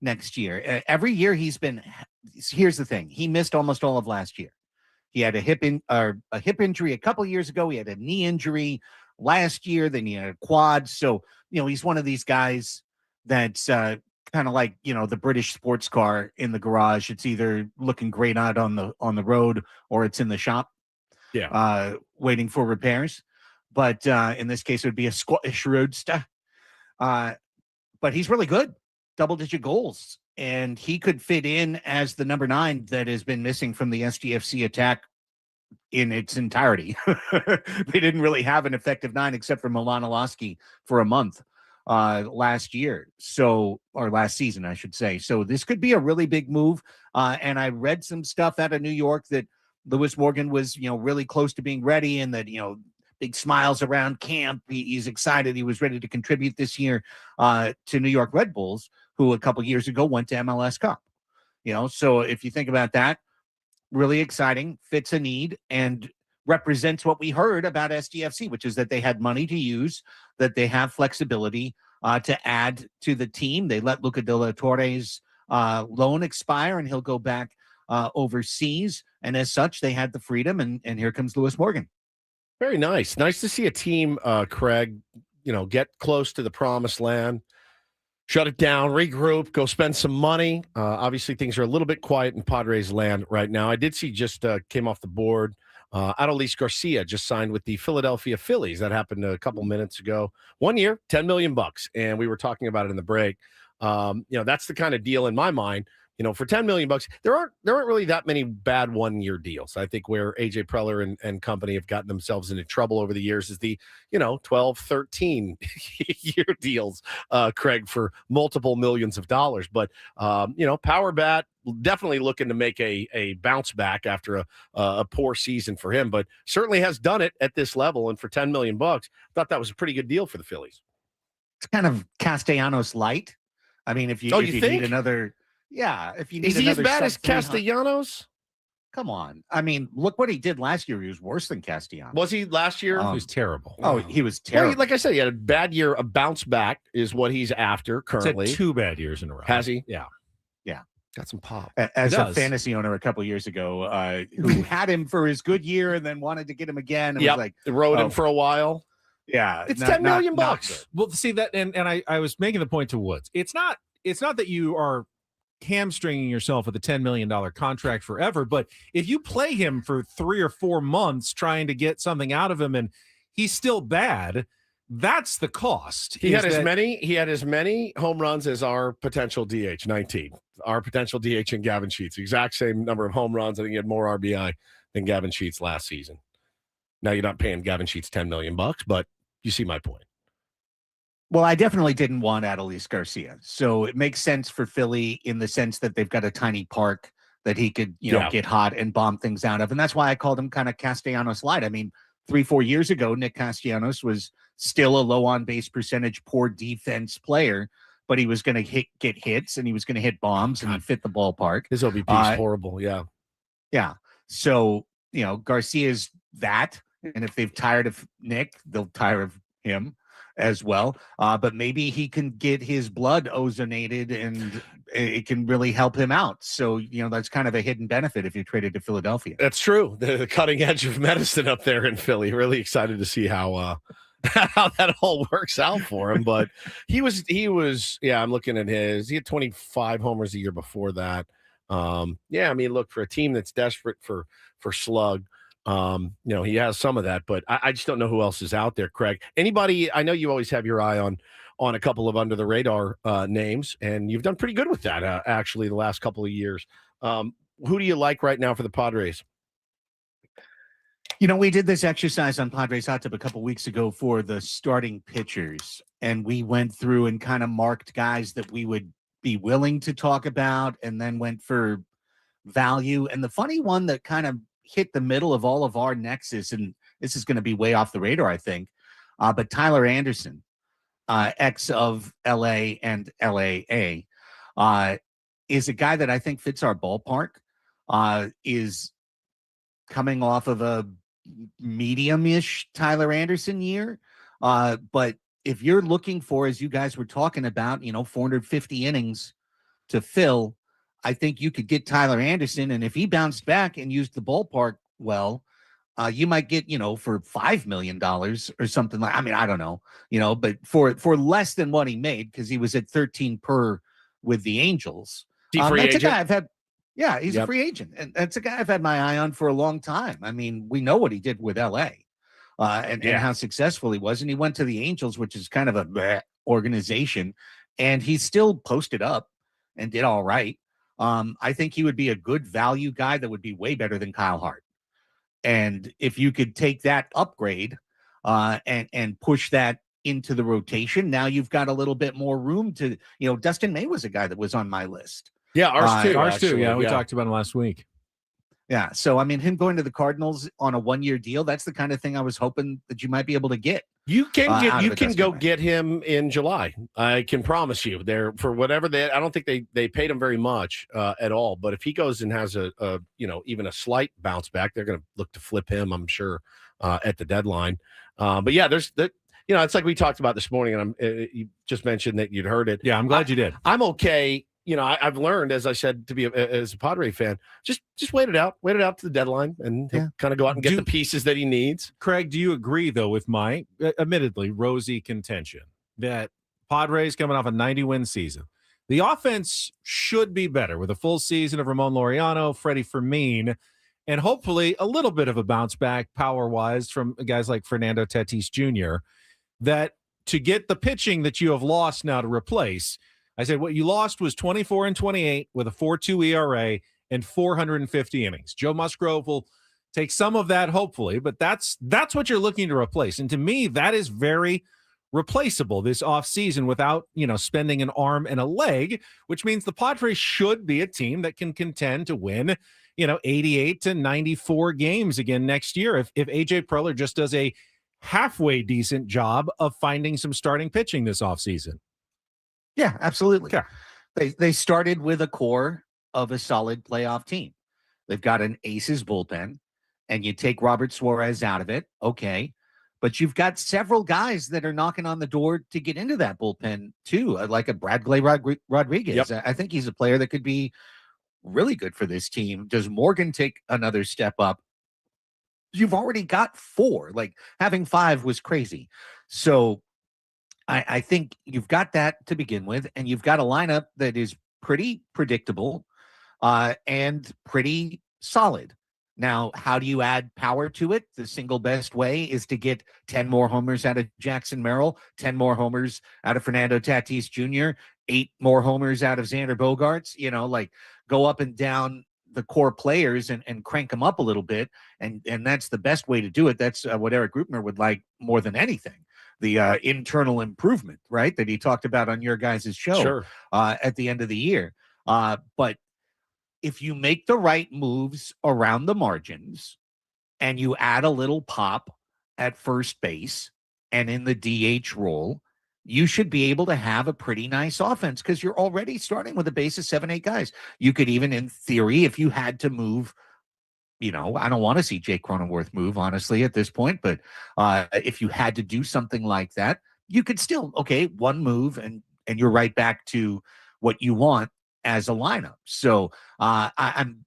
next year. Every year he's been. Here's the thing: he missed almost all of last year. He had a hip injury a couple years ago. He had a knee injury last year. Then he had a quad. So he's one of these guys that's kind of like the British sports car in the garage. It's either looking great out on the road or it's in the shop. Yeah. Waiting for repairs. But in this case, it would be a Scottish roadster. But he's really good, double-digit goals. And he could fit in as the number 9 that has been missing from the SDFC attack in its entirety. They didn't really have an effective 9 except for Milan Olaski for a month last year. Or last season, I should say. So this could be a really big move. And I read some stuff out of New York that Lewis Morgan was, really close to being ready, and that, big smiles around camp. He's excited. He was ready to contribute this year to New York Red Bulls, who a couple years ago went to MLS Cup. So if you think about that, really exciting, fits a need, and represents what we heard about SDFC, which is that they had money to use, that they have flexibility to add to the team. They let Luca De La Torre's loan expire, and he'll go back overseas. And as such, they had the freedom, and here comes Lewis Morgan. Very nice. Nice to see a team, Craig, get close to the promised land, shut it down, regroup, go spend some money. Obviously, things are a little bit quiet in Padres land right now. I did see just came off the board. Adolis Garcia just signed with the Philadelphia Phillies. That happened a couple minutes ago. 1 year, $10 million. And we were talking about it in the break. That's the kind of deal in my mind. For $10 million, there aren't really that many bad 1 year deals. I think where AJ Preller and company have gotten themselves into trouble over the years is the 12, 13 year deals, Craig, for multiple millions of dollars. But Power Bat definitely looking to make a bounce back after a poor season for him, but certainly has done it at this level. And for $10 million, I thought that was a pretty good deal for the Phillies. It's kind of Castellanos light. I mean, if you need another. Yeah, if you need is he as bad as 300 Castellanos? Come on. I mean, look what he did last year. He was worse than Castellanos. Was he last year? He was terrible. Oh, he was terrible. Well, like I said, he had a bad year. A bounce back is what he's after currently. He's had 2 bad years in a row. Has he? Yeah. Got some pop. As a fantasy owner a couple years ago, who had him for his good year and then wanted to get him again. And was like, rode him for a while. Yeah. It's $10 million. Well, see that, and I was making the point to Woods. It's not that you are hamstringing yourself with a $10 million contract forever, but if you play him for 3 or 4 months trying to get something out of him and he's still bad, that's the cost. He had as many home runs as our potential DH, 19. Our potential DH in Gavin Sheets, exact same number of home runs. I think he had more RBI than Gavin Sheets last season. Now you're not paying Gavin Sheets $10 million, but you see my point. Well, I definitely didn't want Adolis Garcia. So it makes sense for Philly in the sense that they've got a tiny park that he could, get hot and bomb things out of. And that's why I called him kind of Castellanos light. I mean, 3-4 years ago, Nick Castellanos was still a low on base percentage, poor defense player, but he was going to get hits and he was going to hit bombs and fit the ballpark. His OBP is horrible. Yeah. Yeah. So, Garcia's that. And if they've tired of Nick, they'll tire of him. as well. But maybe he can get his blood ozonated and it can really help him out. So, that's kind of a hidden benefit if you're traded to Philadelphia. That's true. The cutting edge of medicine up there in Philly. Really excited to see how how that all works out for him. But he was. Yeah, I'm looking at his. He had 25 homers a year before that. Yeah, I mean, look, for a team that's desperate for slug. He has some of that, but I just don't know who else is out there, Craig. Anybody? I know you always have your eye on a couple of under the radar names, and you've done pretty good with that actually the last couple of years. Who do you like right now for the Padres? We did this exercise on Padres Hot Tub a couple weeks ago for the starting pitchers, and we went through and kind of marked guys that we would be willing to talk about, and then went for value. And the funny one that kind of hit the middle of all of our nexus, and this is going to be way off the radar, I think, but Tyler Anderson, ex of LA and LAA, is a guy that I think fits our ballpark, is coming off of a medium-ish Tyler Anderson year. But if you're looking for, as you guys were talking about, 450 innings to fill, I think you could get Tyler Anderson. And if he bounced back and used the ballpark well, you might get, for $5 million or something like, I don't know, but for less than what he made, because he was at 13 per with the Angels. That's a guy I've had. Yeah, he's a free agent. And that's a guy I've had my eye on for a long time. I mean, we know what he did with LA and how successful he was. And he went to the Angels, which is kind of a bleh organization. And he still posted up and did all right. I think he would be a good value guy that would be way better than Kyle Hart. And if you could take that upgrade and push that into the rotation, now you've got a little bit more room to, Dustin May was a guy that was on my list. Yeah, ours too. Yeah, we talked about him last week. Yeah, so him going to the Cardinals on a 1-year deal, that's the kind of thing I was hoping that you might be able to get. You can go get him in July. I can promise you. There for whatever I don't think they paid him very much at all. But if he goes and has a even a slight bounce back, they're going to look to flip him, I'm sure, at the deadline. But yeah, there's that. It's like we talked about this morning, and you just mentioned that you'd heard it. Yeah, I'm glad you did. I'm okay. I've learned, as I said, to be as a Padre fan, just wait it out to the deadline, and he'll kind of go out and get the pieces that he needs. Craig, do you agree, though, with my admittedly rosy contention that Padres coming off a 90-win season, the offense should be better with a full season of Ramon Laureano, Freddie Fermin, and hopefully a little bit of a bounce back power-wise from guys like Fernando Tatis Jr., that to get the pitching that you have lost now to replace – I said what you lost was 24 and 28 with a 4.2 ERA and 450 innings. Joe Musgrove will take some of that, hopefully, but that's what you're looking to replace. And to me, that is very replaceable this offseason without, spending an arm and a leg, which means the Padres should be a team that can contend to win, 88 to 94 games again next year if AJ Preller just does a halfway decent job of finding some starting pitching this offseason. Yeah, absolutely. Yeah. They started with a core of a solid playoff team. They've got an aces bullpen, and you take Robert Suarez out of it, okay. But you've got several guys that are knocking on the door to get into that bullpen too, like a Bradley Rodriguez. Yep. I think he's a player that could be really good for this team. Does Morgan take another step up? You've already got 4. Like, having 5 was crazy. So I think you've got that to begin with, and you've got a lineup that is pretty predictable and pretty solid. Now, how do you add power to it? The single best way is to get 10 more homers out of Jackson Merrill, 10 more homers out of Fernando Tatis Jr., 8 more homers out of Xander Bogaerts, go up and down the core players and crank them up a little bit. And that's the best way to do it. That's what Eric Grupner would like more than anything. The internal improvement, right, that he talked about on your guys' show at the end of the year. But if you make the right moves around the margins and you add a little pop at first base and in the DH role, you should be able to have a pretty nice offense because you're already starting with a base of 7-8 guys. You could even, in theory, if you had to move, I don't want to see Jake Cronenworth move, honestly, at this point. But if you had to do something like that, you could still, okay, one move and you're right back to what you want as a lineup. So I'm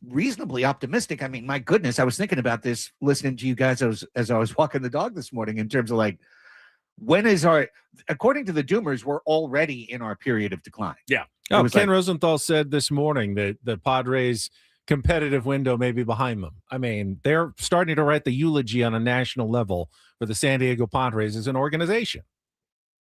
reasonably optimistic. I mean, my goodness, I was thinking about this listening to you guys as I was walking the dog this morning in terms of like, when is according to the Doomers, we're already in our period of decline. Yeah. Oh, Ken Rosenthal said this morning that the Padres competitive window may be behind them. I mean, they're starting to write the eulogy on a national level for the San Diego Padres as an organization.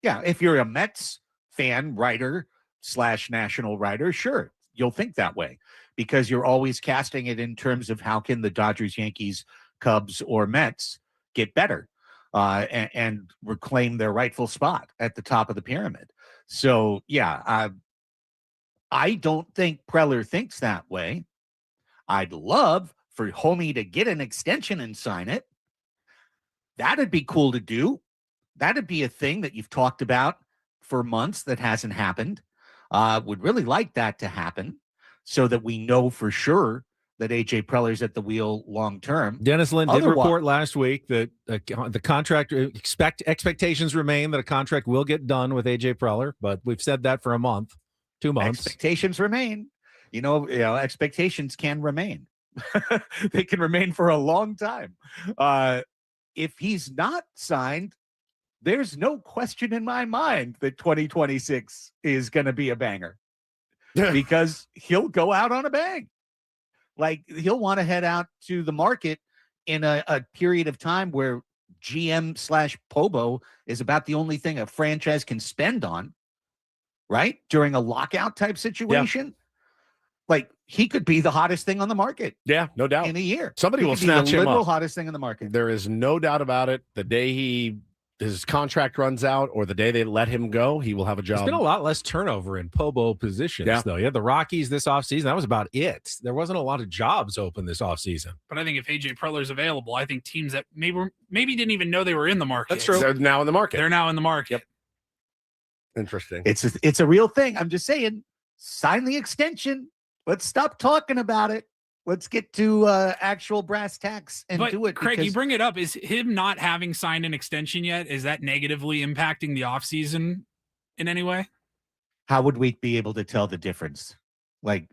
Yeah. If you're a Mets fan, writer / national writer, sure, you'll think that way because you're always casting it in terms of how can the Dodgers, Yankees, Cubs, or Mets get better and reclaim their rightful spot at the top of the pyramid. So, yeah, I don't think Preller thinks that way. I'd love for Homie to get an extension and sign it. That'd be cool to do. That'd be a thing that you've talked about for months that hasn't happened. Would really like that to happen so that we know for sure that AJ Preller's at the wheel long term. Dennis Lynn did report last week that the contract expectations remain that a contract will get done with AJ Preller, but we've said that for a month, 2 months. Expectations remain. You know, expectations can remain. They can remain for a long time. If he's not signed, there's no question in my mind that 2026 is going to be a banger because he'll go out on a bang. Like he'll want to head out to the market in a period of time where GM / Pobo is about the only thing a franchise can spend on, right? During a lockout type situation. Yeah. Like he could be the hottest thing on the market. Yeah, no doubt. In a year. Somebody will snatch him up. The literal hottest thing in the market. There is no doubt about it. The day his contract runs out or the day they let him go, he will have a job. There's been a lot less turnover in Pobo positions, though. You had the Rockies this offseason. That was about it. There wasn't a lot of jobs open this offseason. But I think if AJ Preller's available, I think teams that maybe didn't even know they were in the market. That's true. They're now in the market. They're now in the market. Yep. Interesting. It's a real thing. I'm just saying, sign the extension. Let's stop talking about it. Let's get to actual brass tacks and do it. Craig, you bring it up. Is him not having signed an extension yet, is that negatively impacting the offseason in any way? How would we be able to tell the difference? Like,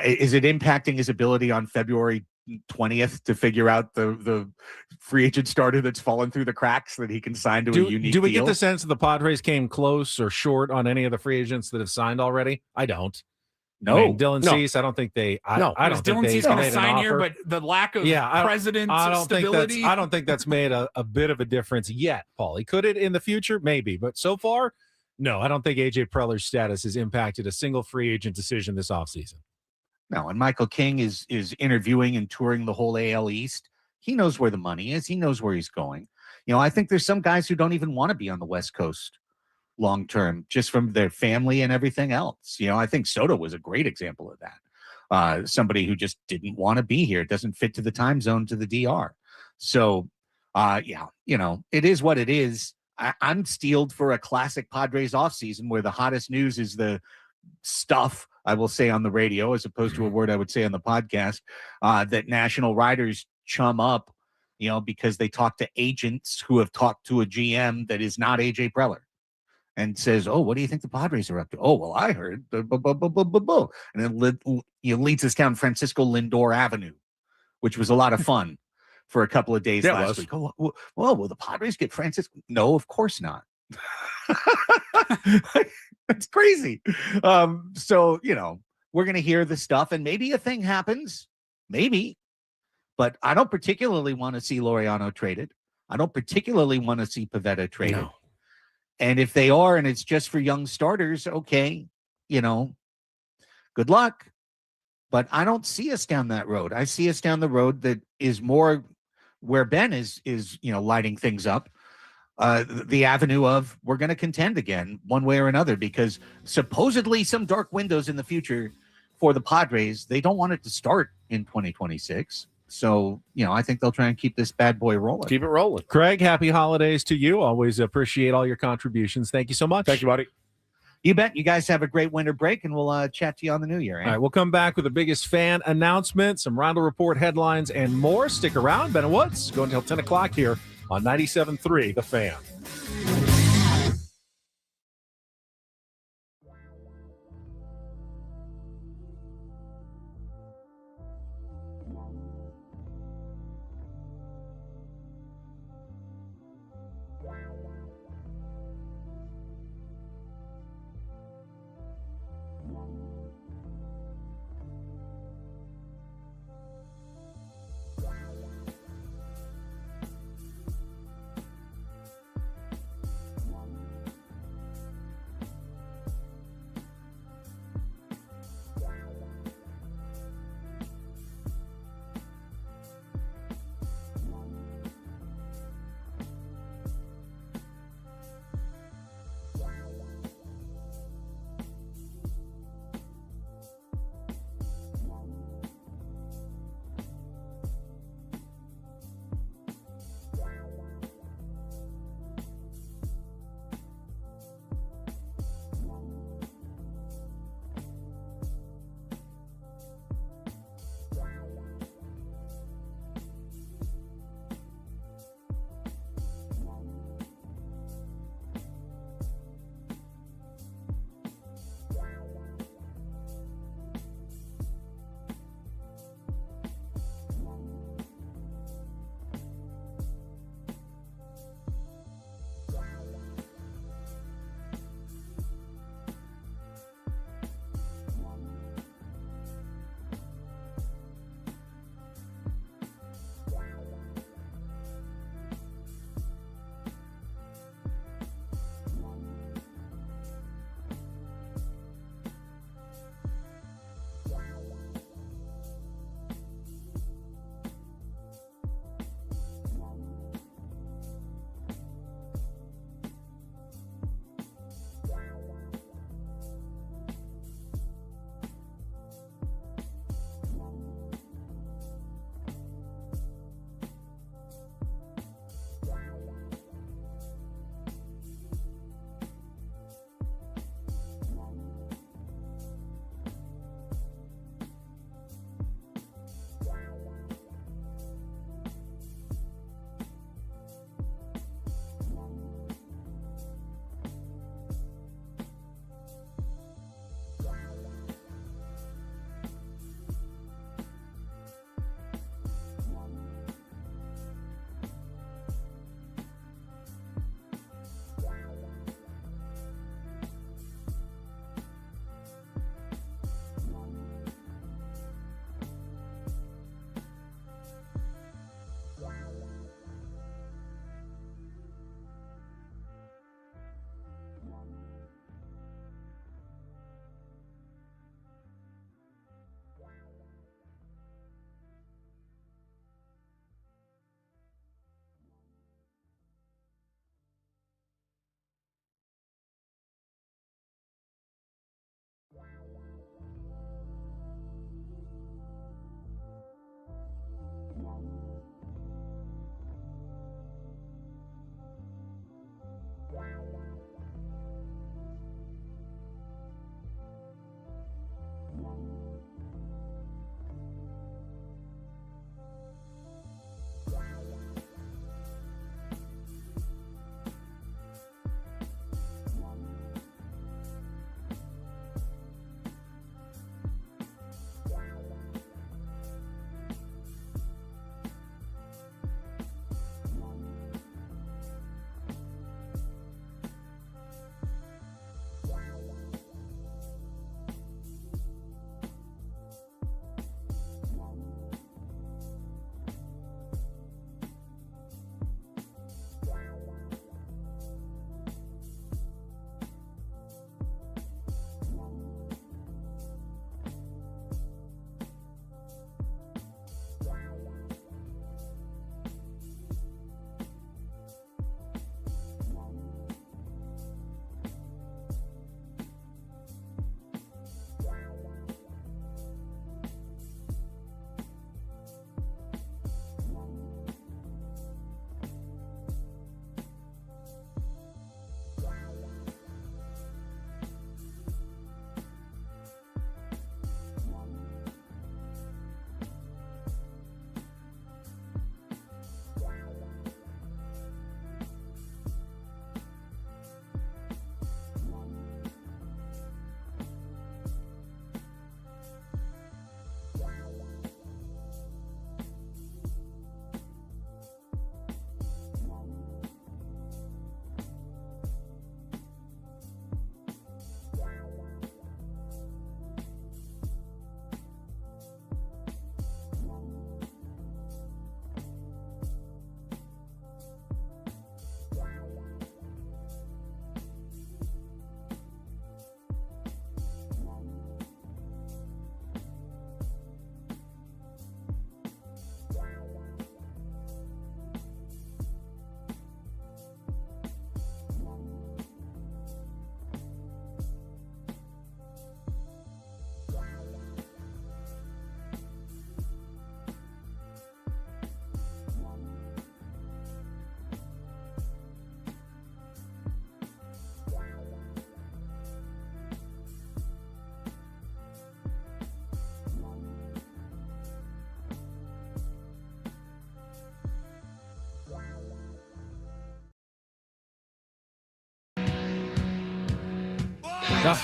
is it impacting his ability on February 20th to figure out the free agent starter that's fallen through the cracks that he can sign to a unique deal? Do we deal? get the sense that the Padres came close or short on any of the free agents that have signed already? I don't. No, I mean, Dylan Cease. I don't think they. I don't think Dylan Cease they going made to sign an here, offer. but the lack of president's stability. stability. I don't think that's made a bit of a difference yet, Paul. He could it in the future, maybe, but so far, no. I don't think AJ Preller's status has impacted a single free agent decision this offseason. No, and Michael King is interviewing and touring the whole AL East. He knows where the money is. He knows where he's going. You know, I think there's some guys who don't even want to be on the West Coast long term, just from their family and everything else. You know, I think Soto was a great example of that. Somebody who just didn't want to be here, doesn't fit to the time zone to the DR. So, yeah, you know, it is what it is. I'm steeled for a classic Padres offseason where the hottest news is the stuff I will say on the radio, as opposed to a word I would say on the podcast, that national writers chum up, you know, because they talk to agents who have talked to a GM that is not AJ Preller. And says, "Oh, what do you think the Padres are up to?" "Oh, well, I heard." And then leads us down Francisco Lindor Avenue, which was a lot of fun for a couple of days last week. "Oh, well, will the Padres get Francisco?" "No, of course not." That's crazy. So, you know, we're going to hear the stuff, and maybe a thing happens, maybe. But I don't particularly want to see Laureano traded. I don't particularly want to see Pivetta traded. No. And if they are, and it's just for young starters, okay, you know, good luck. But I don't see us down that road. I see us down the road that is more where Ben is you know, lighting things up. The avenue of we're going to contend again one way or another, because supposedly some dark windows in the future for the Padres. They don't want it to start in 2026. So, you know, I think they'll try and keep this bad boy rolling. Keep it rolling. Craig, happy holidays to you. Always appreciate all your contributions. Thank you so much. Thank you, buddy. You bet. You guys have a great winter break, and we'll chat to you on the new year. Eh? All right, we'll come back with the biggest fan announcement, some Reindl Report headlines, and more. Stick around. Ben and Woods, go until 10 o'clock here on 97.3 The Fan.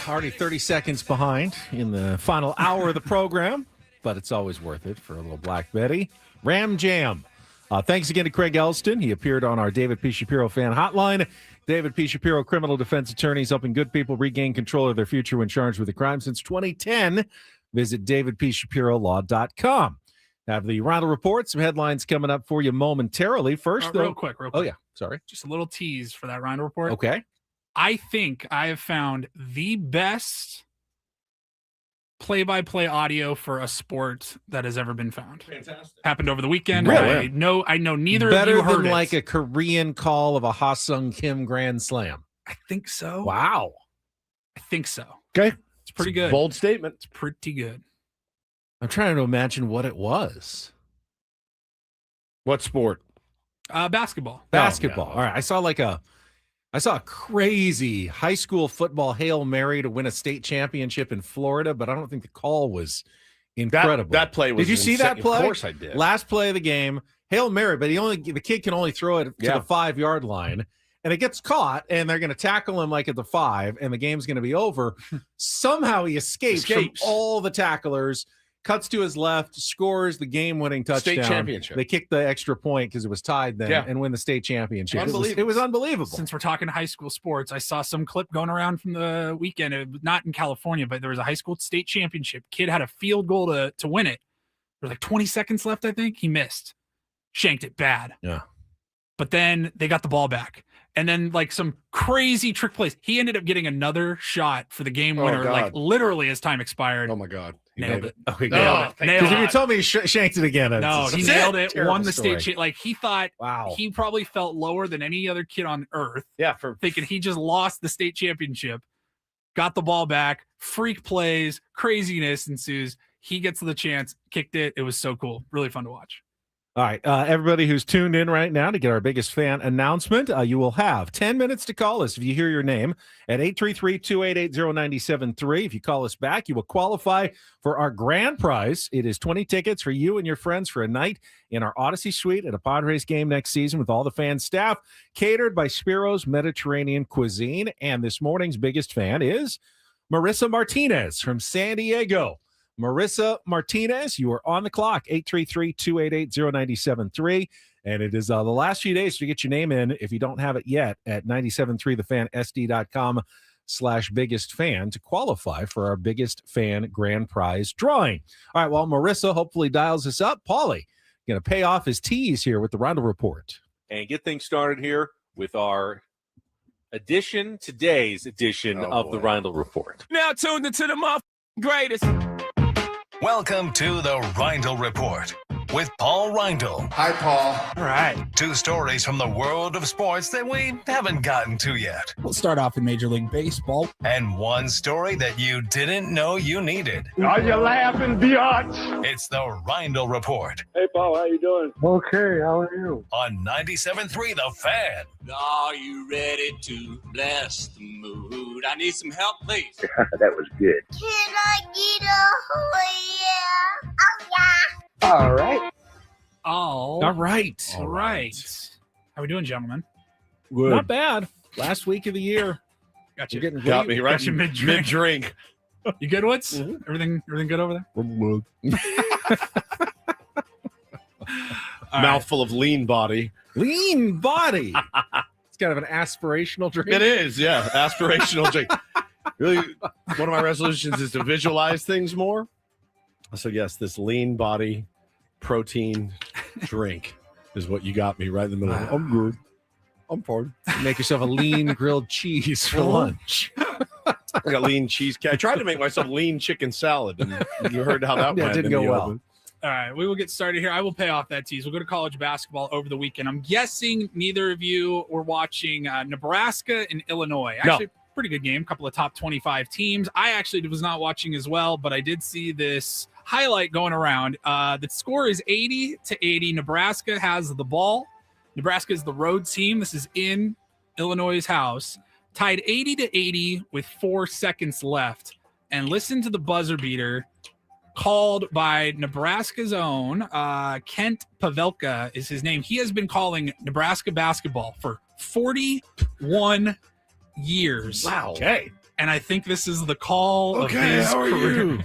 Already 30 seconds behind in the final hour of the program, but it's always worth it for a little Black Betty. Ram Jam. Thanks again to Craig Elsten. He appeared on our David P. Shapiro fan hotline. David P. Shapiro, criminal defense attorneys helping good people regain control of their future when charged with a crime since 2010. Visit davidpshapirolaw.com. Have the Reindl Report. Some headlines coming up for you momentarily. First, though. Real quick. Oh, yeah. Sorry. Just a little tease for that Reindl Report. Okay. I think I have found the best play-by-play audio for a sport that has ever been found. Fantastic. Happened over the weekend. Really? I know neither Better of you heard than it. like a Korean call of a Ha-Sung Kim Grand Slam. I think so. Wow. I think so. Okay. It's pretty good. Bold statement. It's pretty good. I'm trying to imagine what it was. What sport? Basketball. Basketball. All right. I saw a crazy high school football Hail Mary to win a state championship in Florida, but I don't think the call was incredible. That play was Did you see that play? Of course I did. Last play of the game, Hail Mary, but the kid can only throw it to the 5-yard line, and it gets caught, and they're going to tackle him like at the 5, and the game's going to be over. Somehow he escapes from all the tacklers, cuts to his left, scores the game-winning touchdown. State championship. They kicked the extra point because it was tied then, and win the state championship. It was unbelievable. Since we're talking high school sports, I saw some clip going around from the weekend. It was not in California, but there was a high school state championship. Kid had a field goal to win it. There was like 20 seconds left, I think. He missed. Shanked it bad. Yeah. But then they got the ball back. And then like some crazy trick plays. He ended up getting another shot for the game winner, like literally as time expired. Oh my God. Nailed it. Okay, nailed it. Because if you told me he shanked it again, no, he nailed it. Won the story. state. Like he thought, he probably felt lower than any other kid on earth. Yeah, for thinking he just lost the state championship, got the ball back, freak plays, craziness ensues. He gets the chance, kicked it. It was so cool. Really fun to watch. All right, everybody who's tuned in right now to get our biggest fan announcement, you will have 10 minutes to call us if you hear your name at 833-288-0973. If you call us back, you will qualify for our grand prize. It is 20 tickets for you and your friends for a night in our Odyssey Suite at a Padres game next season with all the fan staff, catered by Spiro's Mediterranean Cuisine. And this morning's biggest fan is Marissa Martinez from San Diego. Marissa Martinez, you are on the clock, 833-288-0973. And it is the last few days to get your name in, if you don't have it yet, at 973thefan.sd.com/biggest fan to qualify for our biggest fan grand prize drawing. All right, well, Marissa hopefully dials us up. Paulie going to pay off his tease here with the Reindl Report. And get things started here with our today's edition of the Reindl Report. Now tuned into the greatest. Welcome to the Reindl Report with Paul Reindl. Hi, Paul. All right. 2 stories from the world of sports that we haven't gotten to yet. We'll start off in Major League Baseball. And 1 story that you didn't know you needed. Are you laughing, biatch? It's the Reindl Report Hey, Paul, how you doing? Okay, how are you? on 97.3 The Fan. Are you ready to bless the mood? I need some help, please. That was good. Can I get a yeah? Oh, yeah. All right. All right. All right. How we doing, gentlemen? Good. Not bad. Last week of the year. Got you. Got me right Got you mid-drink. mid-drink. You good, Woods? Everything good over there? Mouthful of lean body. Lean body. It's kind of an aspirational drink. It is, yeah. Aspirational drink. Really, one of my resolutions is to visualize things more. So, yes, this lean body protein drink is what you got me right in the middle. I'm good. I'm fine. Make yourself a lean grilled cheese for lunch. I got lean cheesecake. I tried to make myself lean chicken salad, and you heard how that went. It didn't in go the well. oven. All right, we will get started here. I will pay off that tease. We'll go to college basketball over the weekend. I'm guessing neither of you were watching Nebraska and Illinois. Actually, pretty good game. A couple of top 25 teams. I actually was not watching as well, but I did see this highlight going around. The score is 80-80. Nebraska has the ball. Nebraska is the road team. This is in Illinois' house. Tied 80-80 with 4 seconds left. And listen to the buzzer beater called by Nebraska's own Kent Pavelka is his name. He has been calling Nebraska basketball for 41 years. Wow. Okay. and I think this is the call of his career.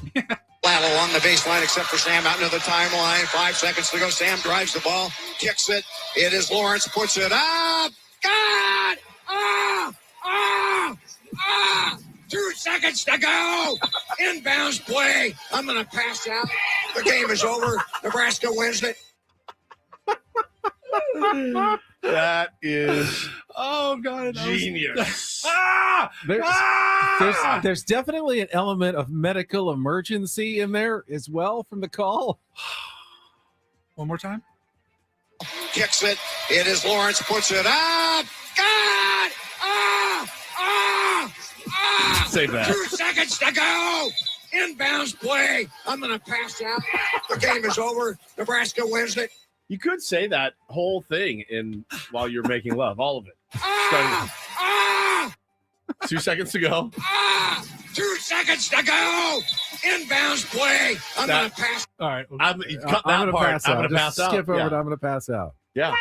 Flat along the baseline, except for Sam out into the timeline. 5 seconds to go. Sam drives the ball, kicks it. It is Lawrence, puts it up. God! 2 seconds to go. Inbounds play. I'm going to pass out. The game is over. Nebraska wins it. That is genius. There's definitely an element of medical emergency in there as well from the call. One more time. Kicks it. It is Lawrence, puts it up. God! Save that. 2 seconds to go. Inbounds play. I'm going to pass out. The game is over. Nebraska wins it. You could say that whole thing while you're making love, all of it. 2 seconds to go. 2 seconds to go. Inbounds play. I'm going to pass. All right. I'm going to pass out. I'm going to pass out. Skip over Yeah. it. I'm going to pass out. Yeah.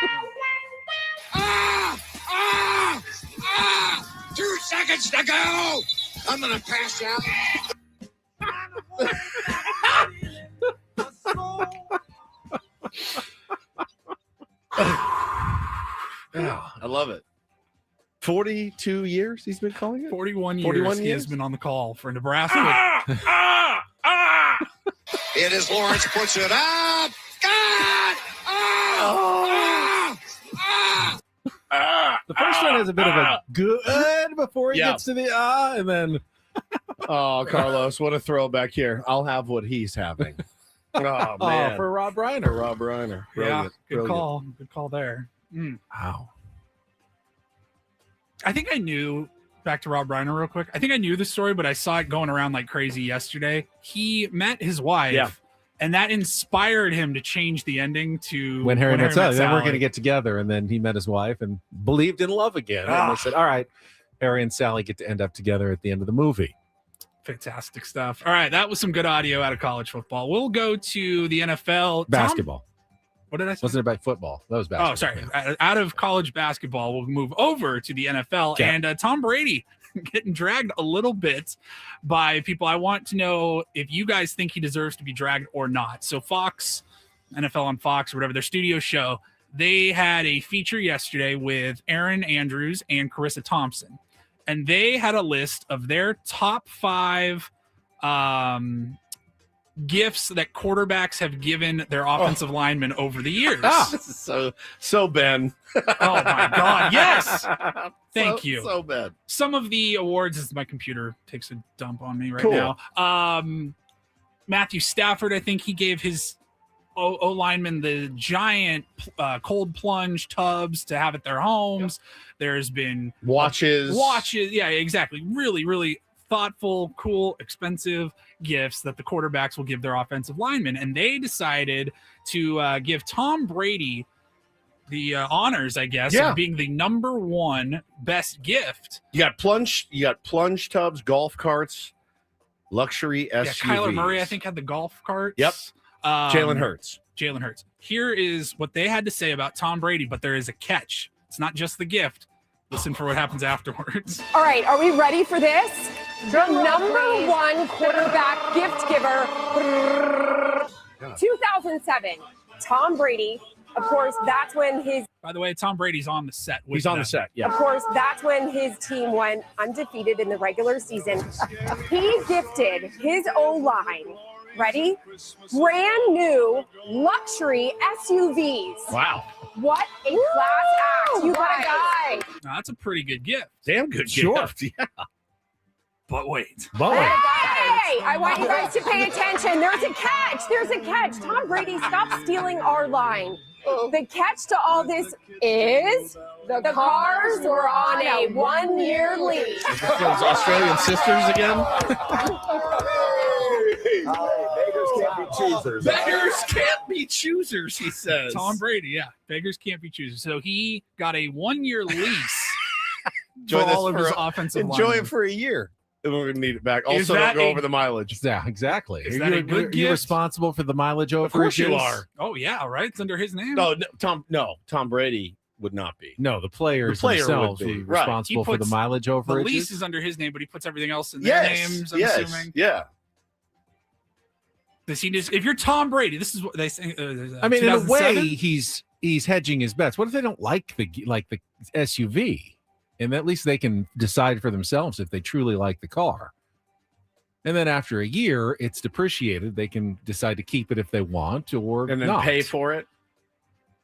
2 seconds to go. I'm going to pass out. I love it. 42 years he's been calling it? 41 years 41 he has years? been on the call for Nebraska. It is Lawrence, puts it up. God! The first one has a bit of a good before he gets to the and then. Oh, Carlos, what a throwback here. I'll have what he's having. Oh, man. For Rob Reiner. For Rob Reiner. Brilliant. Yeah, good Brilliant. call. Good call there. Wow. I think I knew, back to Rob Reiner real quick. I think I knew the story, but I saw it going around like crazy yesterday. He met his wife, and that inspired him to change the ending to When Harry met Sally, then we're Sally. going to get together. And then he met his wife and believed in love again. And they said, all right, Harry and Sally get to end up together at the end of the movie. Fantastic stuff. All right, that was some good audio out of college football. We'll go to the NFL. Basketball. What did I say? Wasn't it about football? That was basketball. Oh, sorry. Out of college basketball, we'll move over to the NFL. Okay. And Tom Brady getting dragged a little bit by people. I want to know if you guys think he deserves to be dragged or not. So Fox, NFL on Fox or whatever, their studio show, they had a feature yesterday with Aaron Andrews and Carissa Thompson. And they had a list of their top 5 gifts that quarterbacks have given their offensive linemen over the years. This is so Ben. Oh my God! Yes, thank you. So Ben. Some of the awards, as my computer takes a dump on me right Cool. now. Matthew Stafford, I think he gave his O linemen the giant cold plunge tubs to have at their homes. There's been Watches. Yeah, exactly. Really, really thoughtful, cool, expensive gifts that the quarterbacks will give their offensive linemen. And they decided to give Tom Brady the honors, I guess, of being the number 1 best gift. You got plunge tubs, golf carts, luxury SUVs. Yeah, Kyler Murray, I think, had the golf carts. Yep. Jalen Hurts. Jalen Hurts. Here is what they had to say about Tom Brady, but there is a catch. It's not just the gift. Listen for what happens afterwards. All right, are we ready for this? The number 1 quarterback gift giver, 2007, Tom Brady. Of course, that's when his... By the way, Tom Brady's on the set. He's on the set, yeah. Of course, that's when his team went undefeated in the regular season. He gifted his O-line, ready? Brand new luxury SUVs. Wow. What a class act. You got a guy. Now, that's a pretty good gift. Damn good Sure. gift. Yeah. But wait. Hey, I want you guys to pay attention. There's a catch. There's a catch. Tom Brady, stop stealing our line. The catch to all this is the Cars were on a 1-year lease. Those Australian sisters again? Beggars can't be choosers. Beggars can't be choosers, he says. Tom Brady, yeah. Beggars can't be choosers. So he got a 1-year lease Enjoy for this all of for his a- offensive Enjoy linemen. it for a year. And we're going to need it back. Is Also, that don't go a- over the mileage. Yeah, exactly. Is that a good You're gift? responsible for the mileage overages? Of course you are. Oh, yeah, right. It's under his name. No, Tom Brady would not be. No, the players The player would themselves be, would be right. responsible He for the puts mileage The overages. lease is under his name, but he puts everything else in their names. I'm assuming. Yeah. Does he just? If you're Tom Brady, this is what they say. I mean, in a 2007? way, he's hedging his bets. What if they don't like the SUV, and at least they can decide for themselves if they truly like the car. And then after a year, it's depreciated. They can decide to keep it if they want or And then not. pay for it.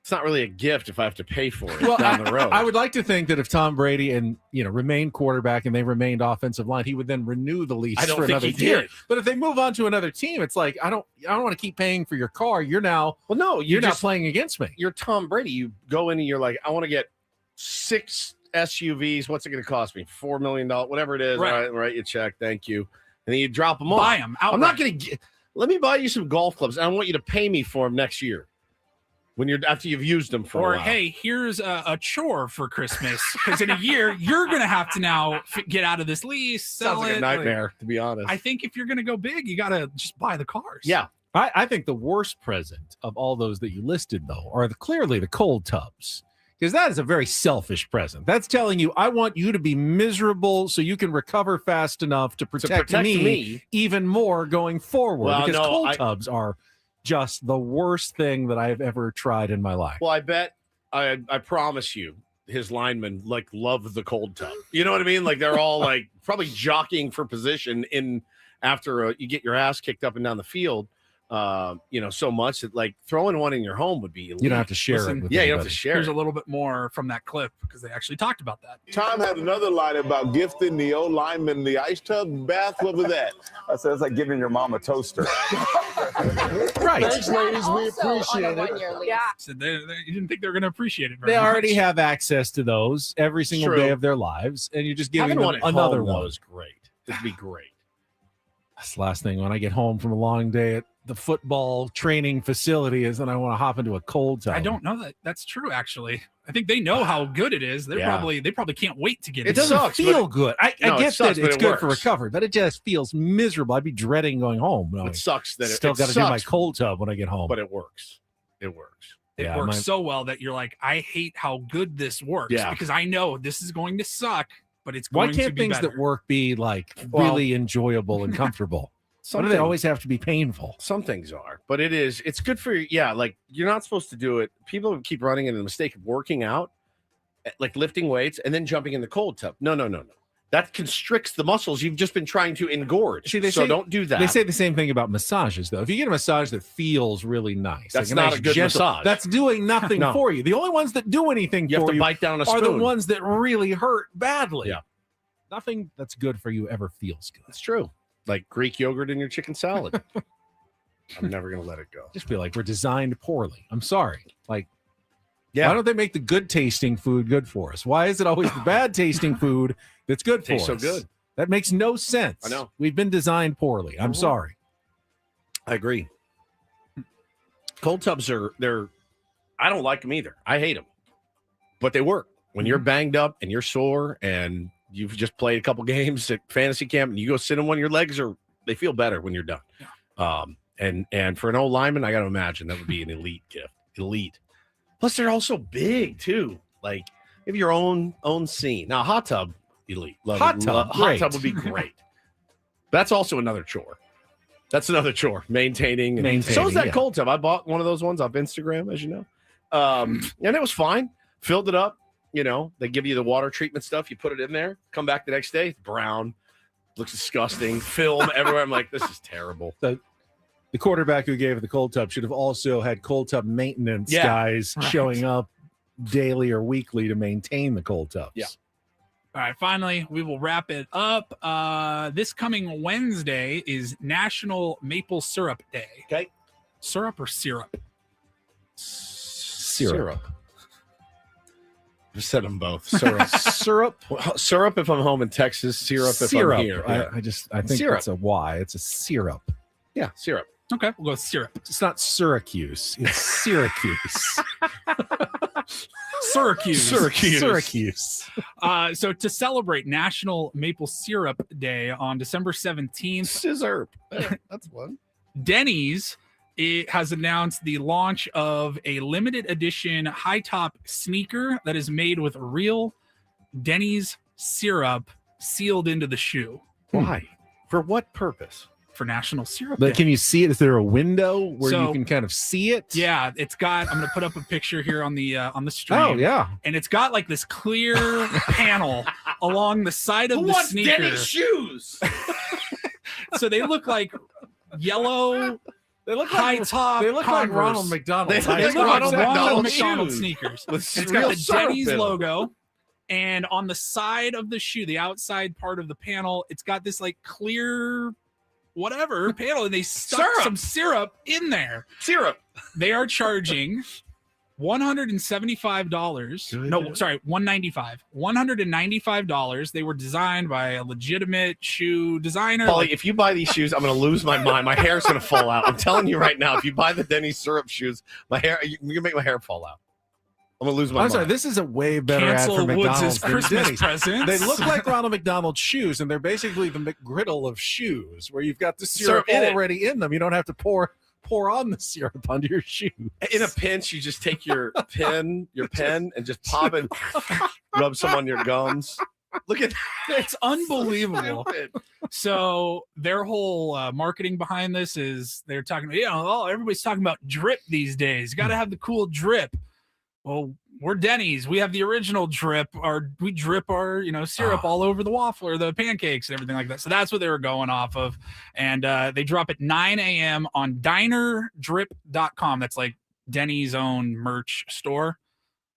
It's not really a gift if I have to pay for it Well, down the road. I would like to think that if Tom Brady and remained quarterback and they remained offensive line, he would then renew the lease I don't for think another he year. did. But if they move on to another team, it's like I don't want to keep paying for your car. You're now you're not just playing against me. You're Tom Brady. You go in and you're like, I want to get 6 SUVs. What's it going to cost me? $4 million, whatever it is. Right. All right, write you a check. Thank you. And then you drop them off. Buy 'em I'm not outright. going to let me buy you some golf clubs. And I want you to pay me for them next year when you're after you've used them for a Or while. hey, here's a chore for Christmas because in a year you're gonna have to now get out of this lease, sell Sounds like it. a nightmare, to be honest. I think if you're gonna go big, you gotta just buy the cars. Yeah. I think the worst present of all those that you listed, though, are clearly the cold tubs. Because that is a very selfish present. That's telling you, I want you to be miserable so you can recover fast enough to protect me even more going forward. Well, because no, cold tubs are just the worst thing that I've ever tried in my life. Well, I bet I promise you, his linemen love the cold tub. You know what I mean? Like they're all probably jockeying for position in after you get your ass kicked up and down the field. So much that throwing one in your home would be elite. You don't have to share Listen, it with you don't have anybody. to share Here's it. a little bit more from that clip because they actually talked about that. Tom had another line about gifting the old lineman the ice tub bath. What was that? I said it's like giving your mom a toaster. Right. Thanks, ladies. We appreciate it. Yeah. So you didn't think they were going to appreciate it very They much. already have access to those every single True. day of their lives, and you're just giving Having them one at another home, though, one. is great. It'd be great. That's the last thing when I get home from a long day at the football training facility is then I want to hop into a cold tub. I don't know that that's true. Actually, I think they know how good it is. They Yeah. probably can't wait to get It it. doesn't sucks, feel good. I No, it get sucks, that but it's it good for works. recovery, but it just feels miserable. I'd be dreading going home. knowing It sucks that still it got to do my sucks, cold tub when I get home. but it works. It works. It Yeah, works my- so well that you're like, I hate how good this works Yeah. because I know this is going to suck, but it's Why going to can't be things better. that work be Well- really enjoyable and comfortable? Why do they Something- always have to be painful? Some things are, but it's good for you. Yeah, you're not supposed to do it. People keep running into the mistake of working out, like lifting weights and then jumping in the cold tub. No. That constricts the muscles you've just been trying to engorge. See, they so say- don't do that. They say the same thing about massages, though. If you get a massage that feels really nice, That's like not nice, a good gentle- massage. That's doing nothing No. for you. The only ones that do anything You have for to you bite down a are the spoon. ones that really hurt badly. Yeah. Nothing that's good for you ever feels good. It's true. Like Greek yogurt in your chicken salad. I'm never gonna let it go. Just feel like we're designed poorly. I'm sorry. Yeah. Why don't they make the good tasting food good for us? Why is it always the bad tasting food that's good for Tastes us? so good. That makes no sense. I know. We've been designed poorly. I'm sorry. I agree. Cold tubs I don't like them either. I hate them, but they work when you're banged up and you're sore and you've just played a couple games at fantasy camp and you go sit in one. Your legs they feel better when you're done. And for an old lineman, I got to imagine that would be an elite gift. Elite. Plus, they're also big too. Like you have your own scene. Now, hot tub, elite. Love Hot it. tub, Hot great. tub would be great. That's also another chore. That's another chore. Maintaining. So is that yeah. cold tub. I bought one of those ones off Instagram, as you know. And it was fine. Filled it up. They give you the water treatment stuff. You put it in there. Come back the next day. It's brown. Looks disgusting. Film everywhere. I'm like, this is terrible. The quarterback who gave the cold tub should have also had cold tub maintenance Yeah, guys right. showing up daily or weekly to maintain the cold tubs. Yeah. All right, finally, we will wrap it up. This coming Wednesday is National Maple Syrup Day. Okay. Syrup or syrup? Syrup. I've said them both. Syrup. Syrup. Well, syrup if I'm home in Texas. Syrup if I'm here. Yeah. I think Syrup. it's a Y. It's a syrup. Yeah, syrup. Okay, we'll go with syrup. It's not Syracuse. It's Syracuse. Syracuse. Syracuse. So to celebrate National Maple Syrup Day on December 17th, Scissor. That's one. Denny's it has announced the launch of a limited edition high top sneaker that is made with real Denny's syrup sealed into the shoe. Why? For what purpose? For National Syrup But Day. can you see it? Is there a window where So- you can kind of see it? Yeah, it's got. I'm gonna put up a picture here on the stream. Oh, yeah. and it's got like this clear panel along the side of Who the wants sneaker. Denny's shoes? So they look like yellow. They look high like top. they look like Converse. Ronald McDonald. They look like Ronald McDonald shoes. sneakers. With It's real got the syrup Denny's in 'em. logo, and on the side of the shoe, the outside part of the panel, it's got this like clear, whatever panel, and they stuck Syrup. some syrup in there. Syrup. They are charging $175. No, sorry, $195. $195. They were designed by a legitimate shoe designer. Paulie, if you buy these shoes, I'm going to lose my mind. My hair's going to fall out. I'm telling you right now, if you buy the Denny's syrup shoes, you're going to make my hair fall out. I'm going to lose my I'm mind. sorry, this is a way better Cancel ad for Woods' McDonald's than Christmas Denny's. presents. They look like Ronald McDonald shoes, and they're basically the McGriddle of shoes, where you've got the syrup Syrup in it. already in them. You don't have to pour on the syrup onto your shoe. In a pinch, you just take your pen, and just pop and rub some on your gums. Look at that. It's unbelievable. Stupid. So their whole marketing behind this is they're talking, everybody's talking about drip these days. You got to have the cool drip. Well, we're Denny's. We have the original drip. We drip our syrup all over the waffle or the pancakes and everything like that. So that's what they were going off of. And they drop at 9 a.m. on dinerdrip.com. That's like Denny's own merch store.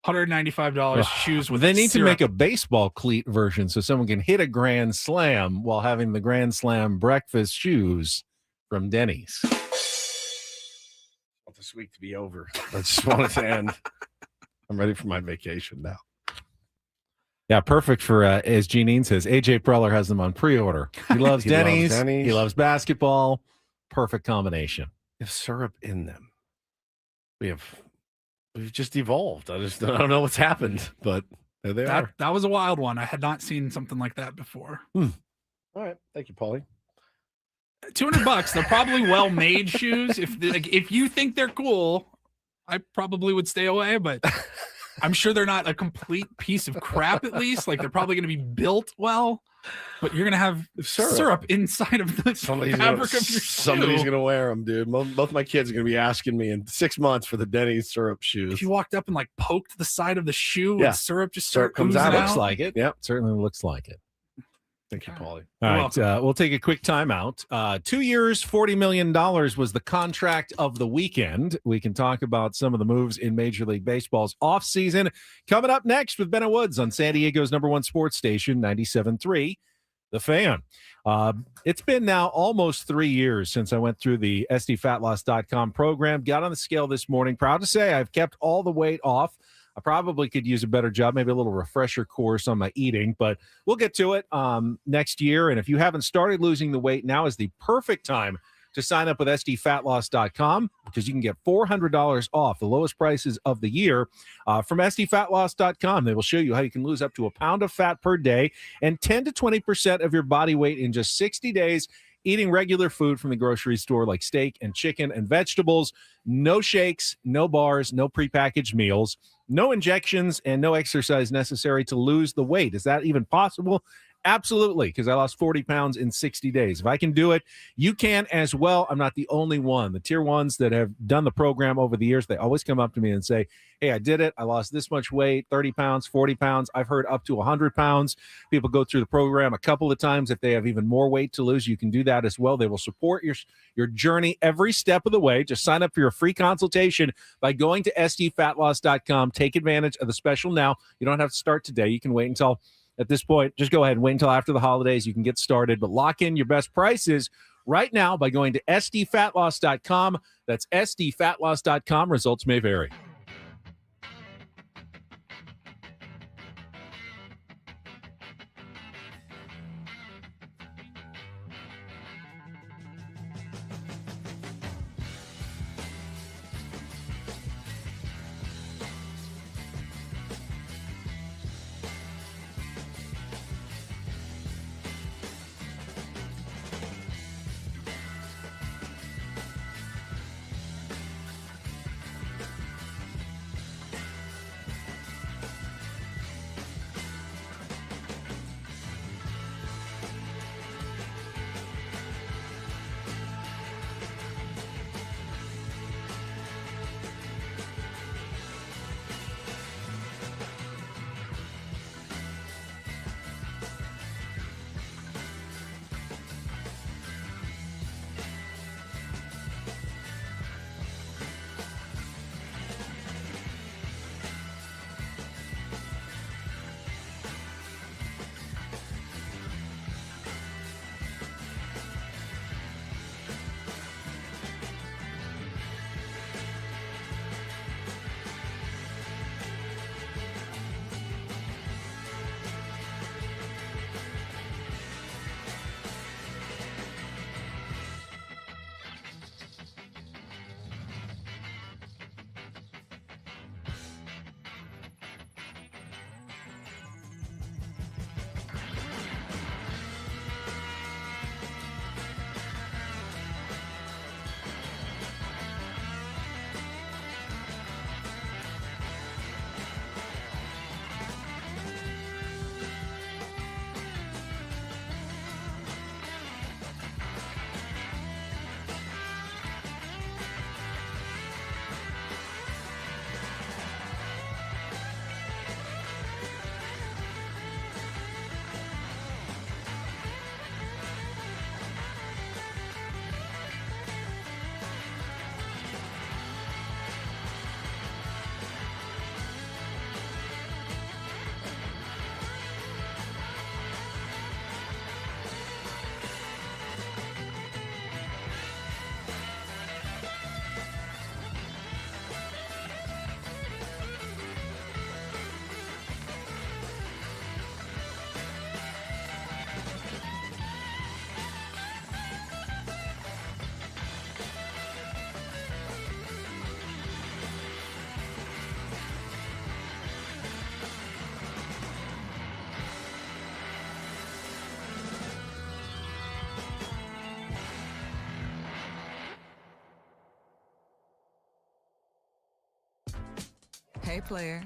$195 shoes with They need syrup. to make a baseball cleat version so someone can hit a grand slam while having the grand slam breakfast shoes from Denny's. I want this week to be over. I just want it to end. I'm ready for my vacation now. Yeah, perfect for, as Jeanine says, AJ Preller has them on pre-order. He loves He loves Denny's. Denny's. He loves basketball. Perfect combination. They have syrup in them. We've just evolved. I don't know what's happened, but there they are. That was a wild one. I had not seen something like that before. All right. Thank you, Paulie. $200. They're probably well-made shoes. If you think they're cool, I probably would stay away, but I'm sure they're not a complete piece of crap, at least. Like, they're probably going to be built well, but you're going to have syrup inside of the fabric of your shoe. Somebody's going to wear them, dude. Both my kids are going to be asking me in 6 months for the Denny's syrup shoes. If you walked up and like poked the side of the shoe Yeah. and syrup just Syrup comes comes out. out. Looks like it. Yep. Certainly looks like it. Thank you, Paulie. All right, we'll take a quick timeout. 2 years, $40 million was the contract of the weekend. We can talk about some of the moves in Major League Baseball's offseason. Coming up next with Ben Woods on San Diego's #1 sports station, 97.3, The Fan. It's been now almost 3 years since I went through the SDFatLoss.com program. Got on the scale this morning. Proud to say I've kept all the weight off. I probably could use a better job, maybe a little refresher course on my eating, but we'll get to it next year. And if you haven't started losing the weight, now is the perfect time to sign up with SDFatLoss.com because you can get $400 off, the lowest prices of the year from SDFatLoss.com. They will show you how you can lose up to a pound of fat per day and 10 to 20% of your body weight in just 60 days. Eating regular food from the grocery store like steak and chicken and vegetables, no shakes, no bars, no prepackaged meals, no injections, and no exercise necessary to lose the weight. Is that even possible? Absolutely, because I lost 40 pounds in 60 days. If I can do it, you can as well. I'm not the only one. The tier ones that have done the program over the years, they always come up to me and say, hey, I did it. I lost this much weight, 30 pounds, 40 pounds. I've heard up to 100 pounds. People go through the program a couple of times. If they have even more weight to lose, you can do that as well. They will support your journey every step of the way. Just sign up for your free consultation by going to SDFatLoss.com. Take advantage of the special now. You don't have to start today. You can wait until at this point, just go ahead and wait until after the holidays. You can get started, but lock in your best prices right now by going to SDFatLoss.com. That's SDFatLoss.com. Results may vary. Okay, player.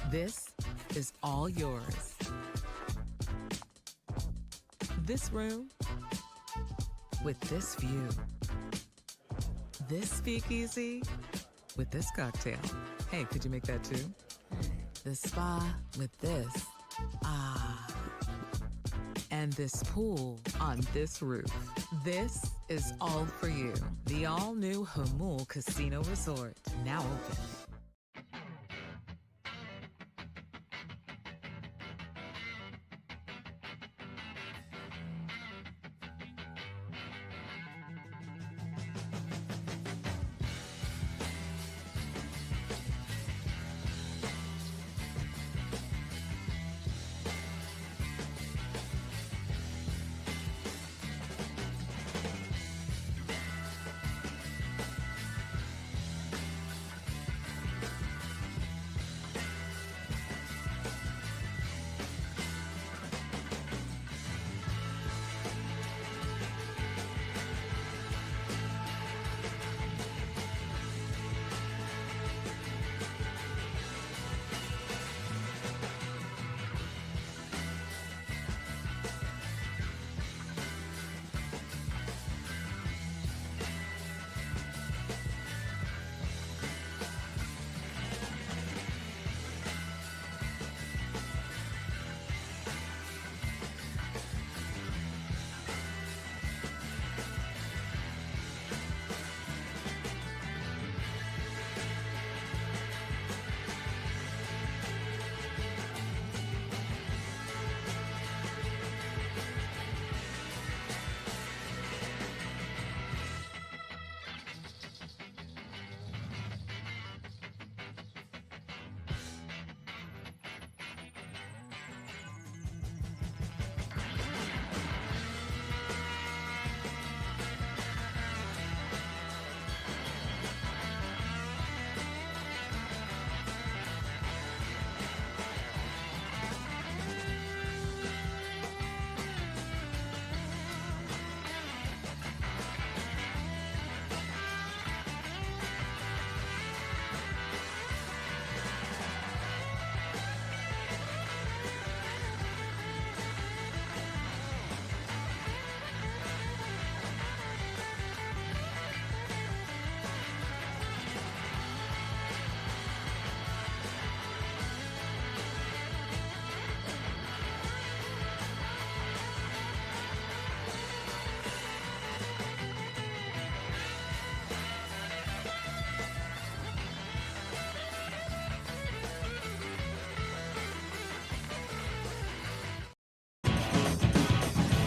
This is all yours. This room with this view. This speakeasy with this cocktail. Hey, could you make that too? The spa with this. Ah. And this pool on this roof. This is all for you. The all-new Hamul Casino Resort, now open.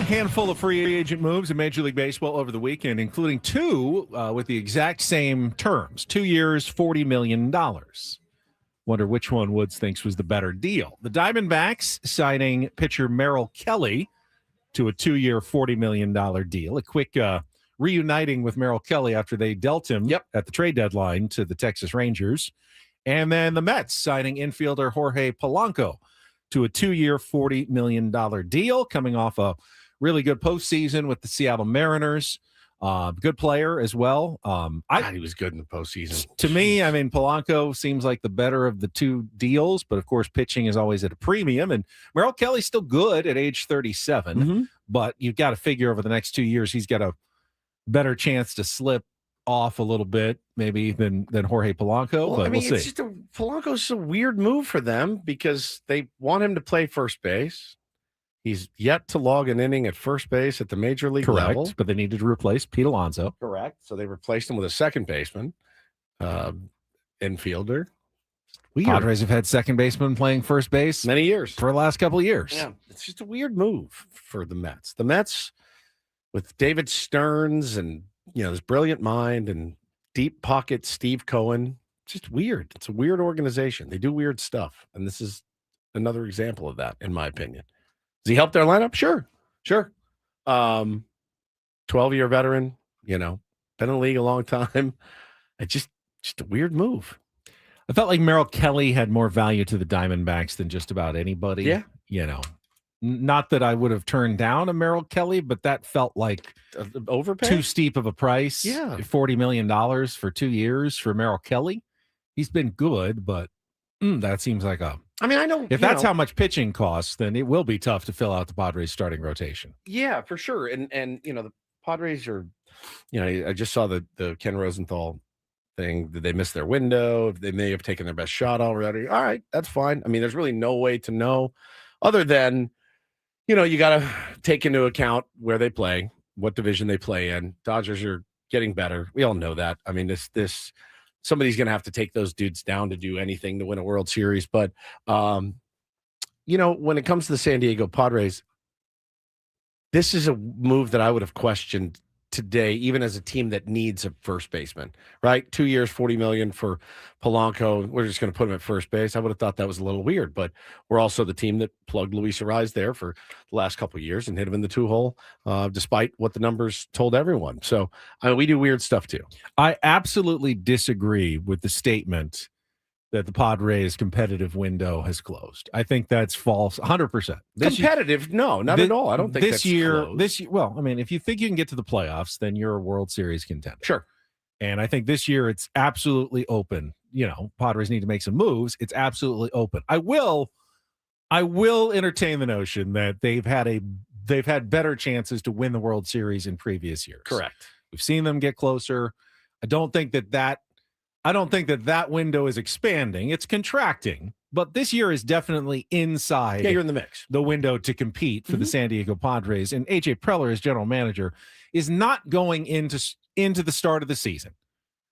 Handful of free agent moves in Major League Baseball over the weekend, including two with the exact same terms. 2 years, $40 million. Wonder which one Woods thinks was the better deal. The Diamondbacks signing pitcher Merrill Kelly to a 2-year, $40 million deal. A quick reuniting with Merrill Kelly after they dealt him at the trade deadline to the Texas Rangers. And then the Mets signing infielder Jorge Polanco to a 2-year, $40 million deal, coming off a really good postseason with the Seattle Mariners. Good player as well. God, he was good in the postseason. To me, I mean, Polanco seems like the better of the two deals, but of course, pitching is always at a premium. And Merrill Kelly's still good at age 37, but you've got to figure over the next 2 years, he's got a better chance to slip off a little bit, maybe than Jorge Polanco. Well, but I mean, we'll see. it's just Polanco's a weird move for them because they want him to play first base. He's yet to log an inning at first base at the major league level. But they needed to replace Pete Alonso. Correct. So they replaced him with a second baseman, infielder. Weird. Padres have had second baseman playing first base many years for the last couple of years. Yeah, it's just a weird move for the Mets. The Mets with David Stearns and this brilliant mind and deep pocket Steve Cohen. It's just weird. It's a weird organization. They do weird stuff, and this is another example of that, in my opinion. Does he help their lineup? Sure. 12-year veteran, been in the league a long time. It's just a weird move. I felt like Merrill Kelly had more value to the Diamondbacks than just about anybody. Yeah. Not that I would have turned down a Merrill Kelly, but that felt like overpay, too steep of a price. Yeah. $40 million for 2 years for Merrill Kelly. He's been good, but That seems like I mean, I know if that's how much pitching costs, then it will be tough to fill out the Padres starting rotation. Yeah, for sure. And the Padres are, I just saw the Ken Rosenthal thing. Did they miss their window? They may have taken their best shot already. All right, that's fine. I mean, there's really no way to know other than, you got to take into account where they play, what division they play in. Dodgers are getting better. We all know that. I mean, this somebody's going to have to take those dudes down to do anything to win a World Series. But, when it comes to the San Diego Padres, this is a move that I would have questioned today, even as a team that needs a first baseman, right? 2 years, $40 million for Polanco. We're just going to put him at first base. I would have thought that was a little weird, but we're also the team that plugged Luis Ariz there for the last couple of years and hit him in the 2-hole, despite what the numbers told everyone. So we do weird stuff too. I absolutely disagree with the statement that the Padres competitive window has closed. I think that's false. 100%. Competitive? No, not at all. I don't think this that's year. closed. This year. Well, I mean, if you think you can get to the playoffs, then you're a World Series contender. Sure. And I think this year it's absolutely open. Padres need to make some moves. It's absolutely open. I will entertain the notion that they've had better chances to win the World Series in previous years. Correct. We've seen them get closer. I don't think that window is expanding. It's contracting, but this year is definitely inside. Yeah, you're in the mix. The window to compete for the San Diego Padres. And AJ Preller, as general manager, is not going into the start of the season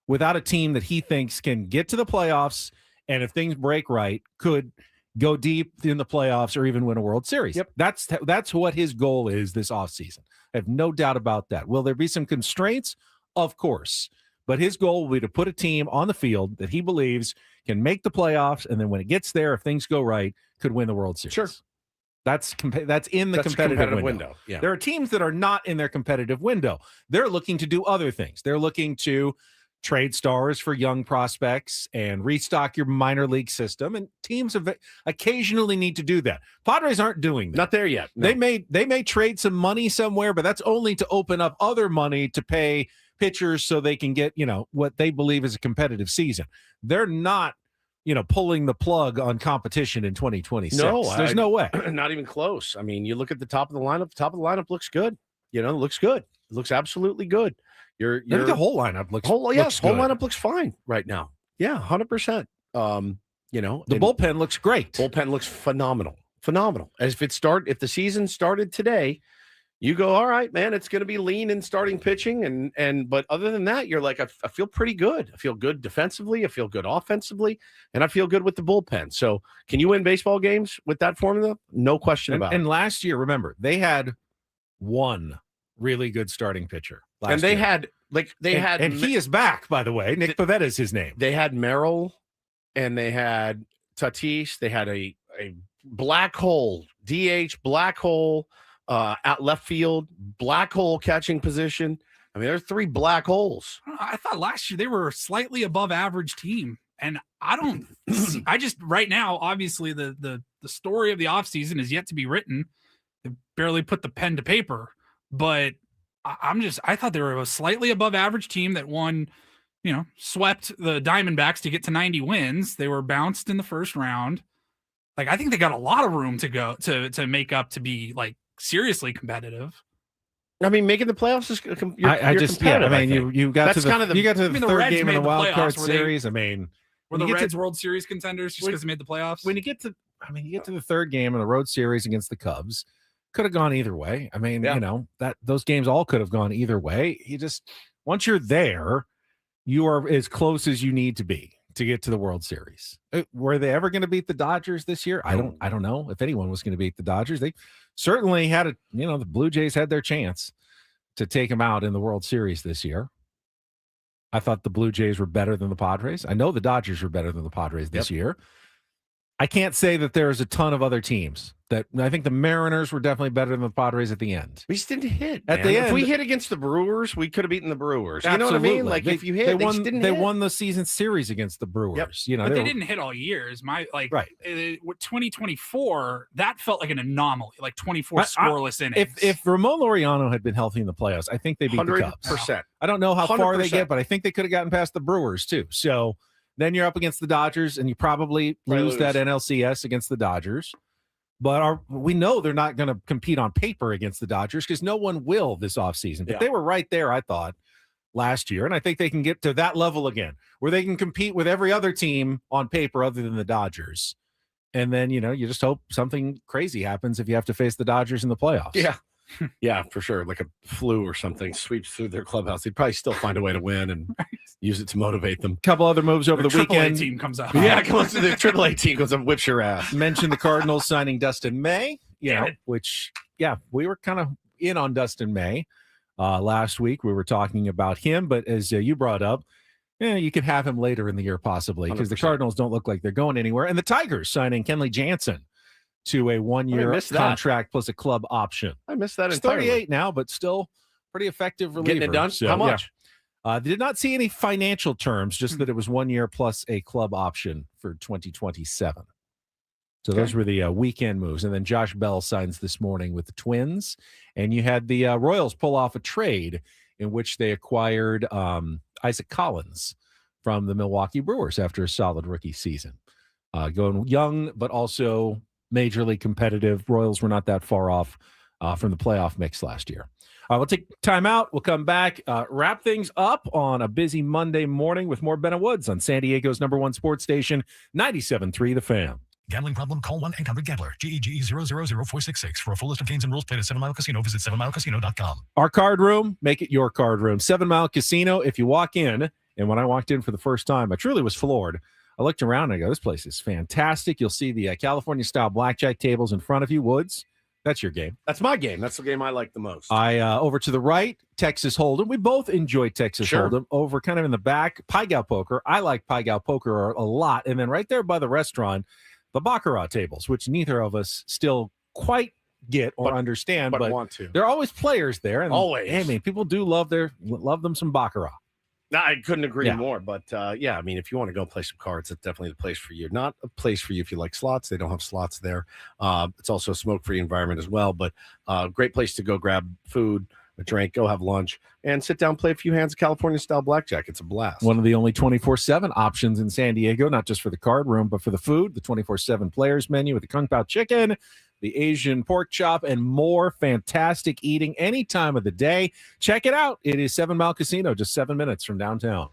without a team that he thinks can get to the playoffs, and if things break right, could go deep in the playoffs or even win a World Series. Yep. That's what his goal is this offseason. I have no doubt about that. Will there be some constraints? Of course. But his goal will be to put a team on the field that he believes can make the playoffs, and then when it gets there, if things go right, could win the World Series. Sure. That's in the competitive window. Yeah. There are teams that are not in their competitive window. They're looking to do other things. They're looking to trade stars for young prospects and restock your minor league system, and teams occasionally need to do that. Padres aren't doing that. Not there yet. No. They may trade some money somewhere, but that's only to open up other money to pay pitchers so they can get, what they believe is a competitive season. They're not, pulling the plug on competition in 2026. No, there's no way. Not even close. I mean, you look at the top of the lineup. The top of the lineup looks good. It looks good. It looks absolutely good. The whole lineup looks whole good. lineup looks fine right now. Yeah, 100%. The bullpen looks great. Bullpen looks phenomenal. As if the season started today, you go, all right, man, it's going to be lean in starting pitching. But other than that, you're like, I feel pretty good. I feel good defensively. I feel good offensively. And I feel good with the bullpen. So can you win baseball games with that formula? No question about it. And last year, remember, they had one really good starting pitcher. And they had he is back, by the way. Nick Pivetta is his name. They had Merrill and they had Tatis. They had a black hole, DH, black hole, at left field, black hole catching position. I mean, there's 3 black holes. I thought last year they were a slightly above average team. And I just right now, obviously the story of the offseason is yet to be written. They barely put the pen to paper, but I thought they were a slightly above average team that won, swept the Diamondbacks to get to 90 wins. They were bounced in the first round. Like, I think they got a lot of room to go to make up to be like seriously competitive. I mean, making the playoffs is you're competitive. I mean, you got to the third game in the wild card series. Were the Reds World Series contenders just because they made the playoffs? When you get to the third game in the road series against the Cubs, could have gone either way. I mean, that those games all could have gone either way. Once you're there, you are as close as you need to be to get to the World Series. Were they ever going to beat the Dodgers this year? I don't know if anyone was going to beat the Dodgers. They certainly had the Blue Jays had their chance to take them out in the World Series this year. I thought the Blue Jays were better than the Padres. I know the Dodgers were better than the Padres this year. I can't say that there's a ton of other teams that I think the Mariners were definitely better than the Padres at the end. We just didn't hit at the end. If we hit against the Brewers, we could have beaten the Brewers. Absolutely. You know what I mean? Like if you hit, they won the season series against the Brewers. Yep. But they didn't hit all years. 2024 that felt like an anomaly. Like 24 scoreless innings. If Ramon Laureano had been healthy in the playoffs, I think they beat the Cubs. 100%. I don't know how far they 100%. get, but I think they could have gotten past the Brewers too. So Then you're up against the Dodgers, and you probably lose that NLCS against the Dodgers. But we know they're not going to compete on paper against the Dodgers because no one will this offseason. But they were right there, I thought, last year. And I think they can get to that level again where they can compete with every other team on paper other than the Dodgers. And then, you just hope something crazy happens if you have to face the Dodgers in the playoffs. Yeah. Yeah, for sure. Like a flu or something sweeps through their clubhouse. They'd probably still find a way to win and use it to motivate them. Couple other moves over the weekend. Team comes out. Yeah, come on to the AAA team goes and whips your ass. Mentioned the Cardinals signing Dustin May, which we were kind of in on Dustin May last week. We were talking about him, but as you brought up, you could have him later in the year possibly because the Cardinals don't look like they're going anywhere. And the Tigers signing Kenley Jansen to a 1-year contract plus a club option. I missed that He's entirely. 38 now, but still pretty effective reliever. Getting it done? So, How much? They did not see any financial terms, just that it was 1 year plus a club option for 2027. So those were the weekend moves. And then Josh Bell signs this morning with the Twins. And you had the Royals pull off a trade in which they acquired Isaac Collins from the Milwaukee Brewers after a solid rookie season. Going young, but also majorly competitive. Royals were not that far off from the playoff mix last year. We'll take time out. We'll come back, wrap things up on a busy Monday morning with more Ben and Woods on San Diego's #1 sports station, 97.3 The Fan. Gambling problem? Call 1-800-GAMBLER. GEGE 000-466. For a full list of games and rules, play at 7 Mile Casino. Visit 7milecasino.com. Our card room, make it your card room. 7 Mile Casino. If you walk in, and when I walked in for the first time, I truly was floored. I looked around and I go, this place is fantastic. You'll see the California-style blackjack tables in front of you. Woods, that's your game. That's my game. That's the game I like the most. Over to the right, Texas Hold'em. We both enjoy Texas Hold'em. Over kind of in the back, Pai Gow Poker. I like Pai Gow Poker a lot. And then right there by the restaurant, the Baccarat tables, which neither of us still quite get or understand, but want to. There are always players there. And always. I mean, people do love them some Baccarat. I couldn't agree more, but I mean, if you want to go play some cards, it's definitely the place for you. Not a place for you if you like slots. They don't have slots there. It's also a smoke-free environment as well, but great place to go grab food, a drink, go have lunch, and sit down, play a few hands of California-style blackjack. It's a blast. One of the only 24/7 options in San Diego, not just for the card room, but for the food, the 24/7 players menu with the Kung Pao chicken, the Asian pork chop, and more fantastic eating any time of the day. Check it out. It is 7 Mile Casino, just 7 minutes from downtown.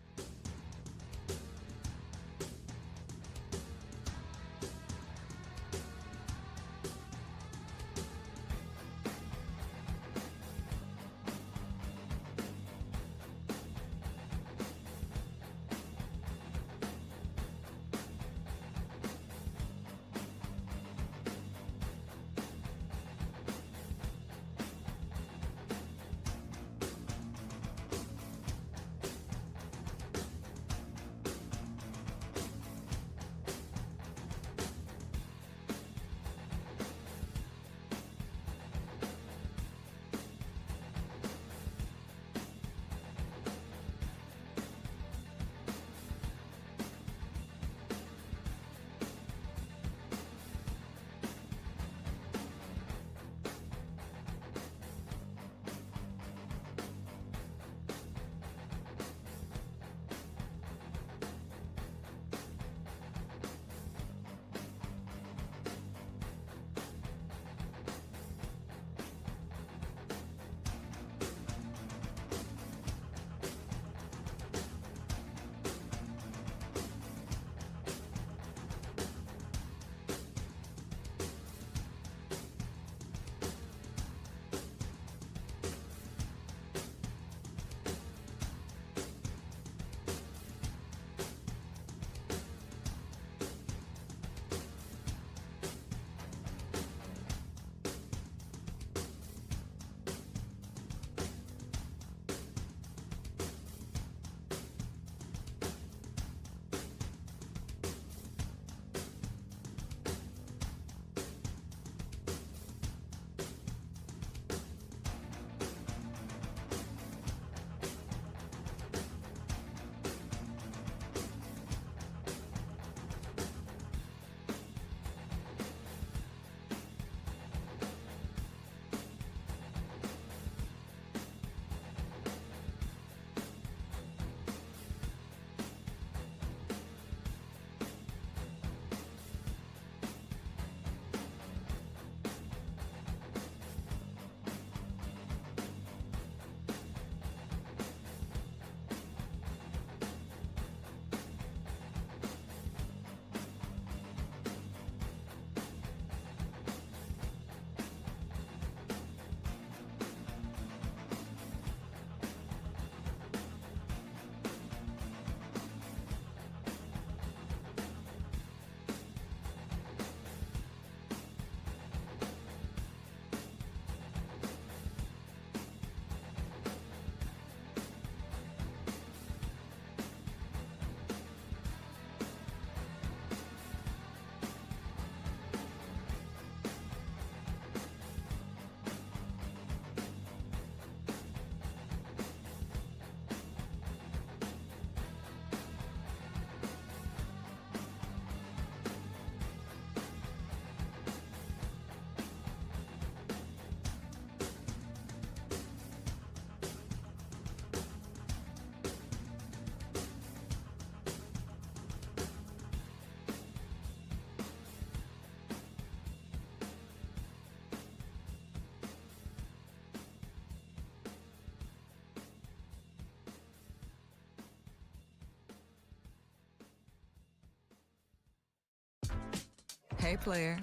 Okay, player,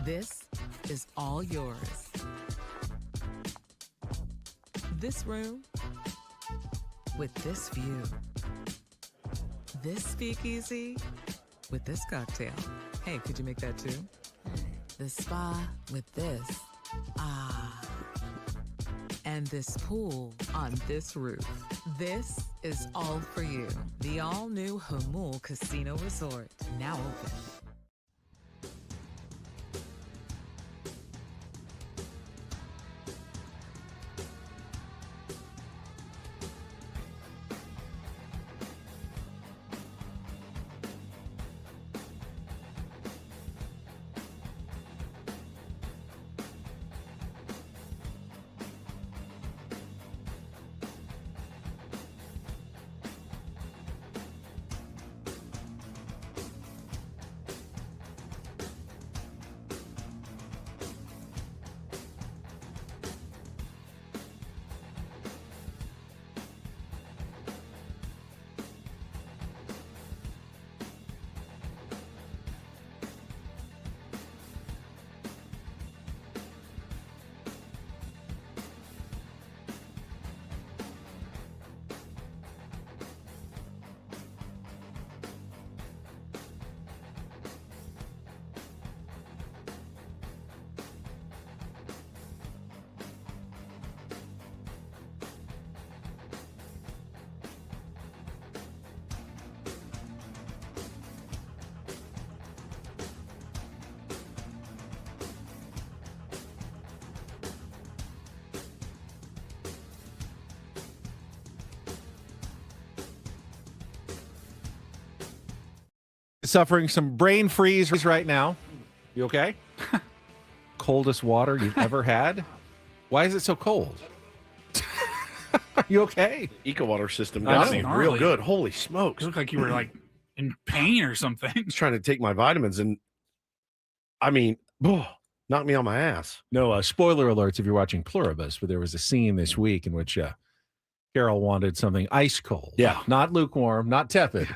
this is all yours. This room with this view. This speakeasy with this cocktail. Hey, could you make that too? The spa with this. Ah. And this pool on this roof. This is all for you. The all-new Hamul Casino Resort, now open. Suffering some brain freeze right now. You okay? Coldest water you've ever had? Why is it so cold? Are you okay? EcoWater system I got know. me Gnarly. real good. Holy smokes. You look like you were like in pain or something. I was trying to take my vitamins and I mean, knocked me on my ass. No, spoiler alerts if you're watching Pluribus, but there was a scene this week in which Carol wanted something ice cold. Yeah. Not lukewarm, not tepid,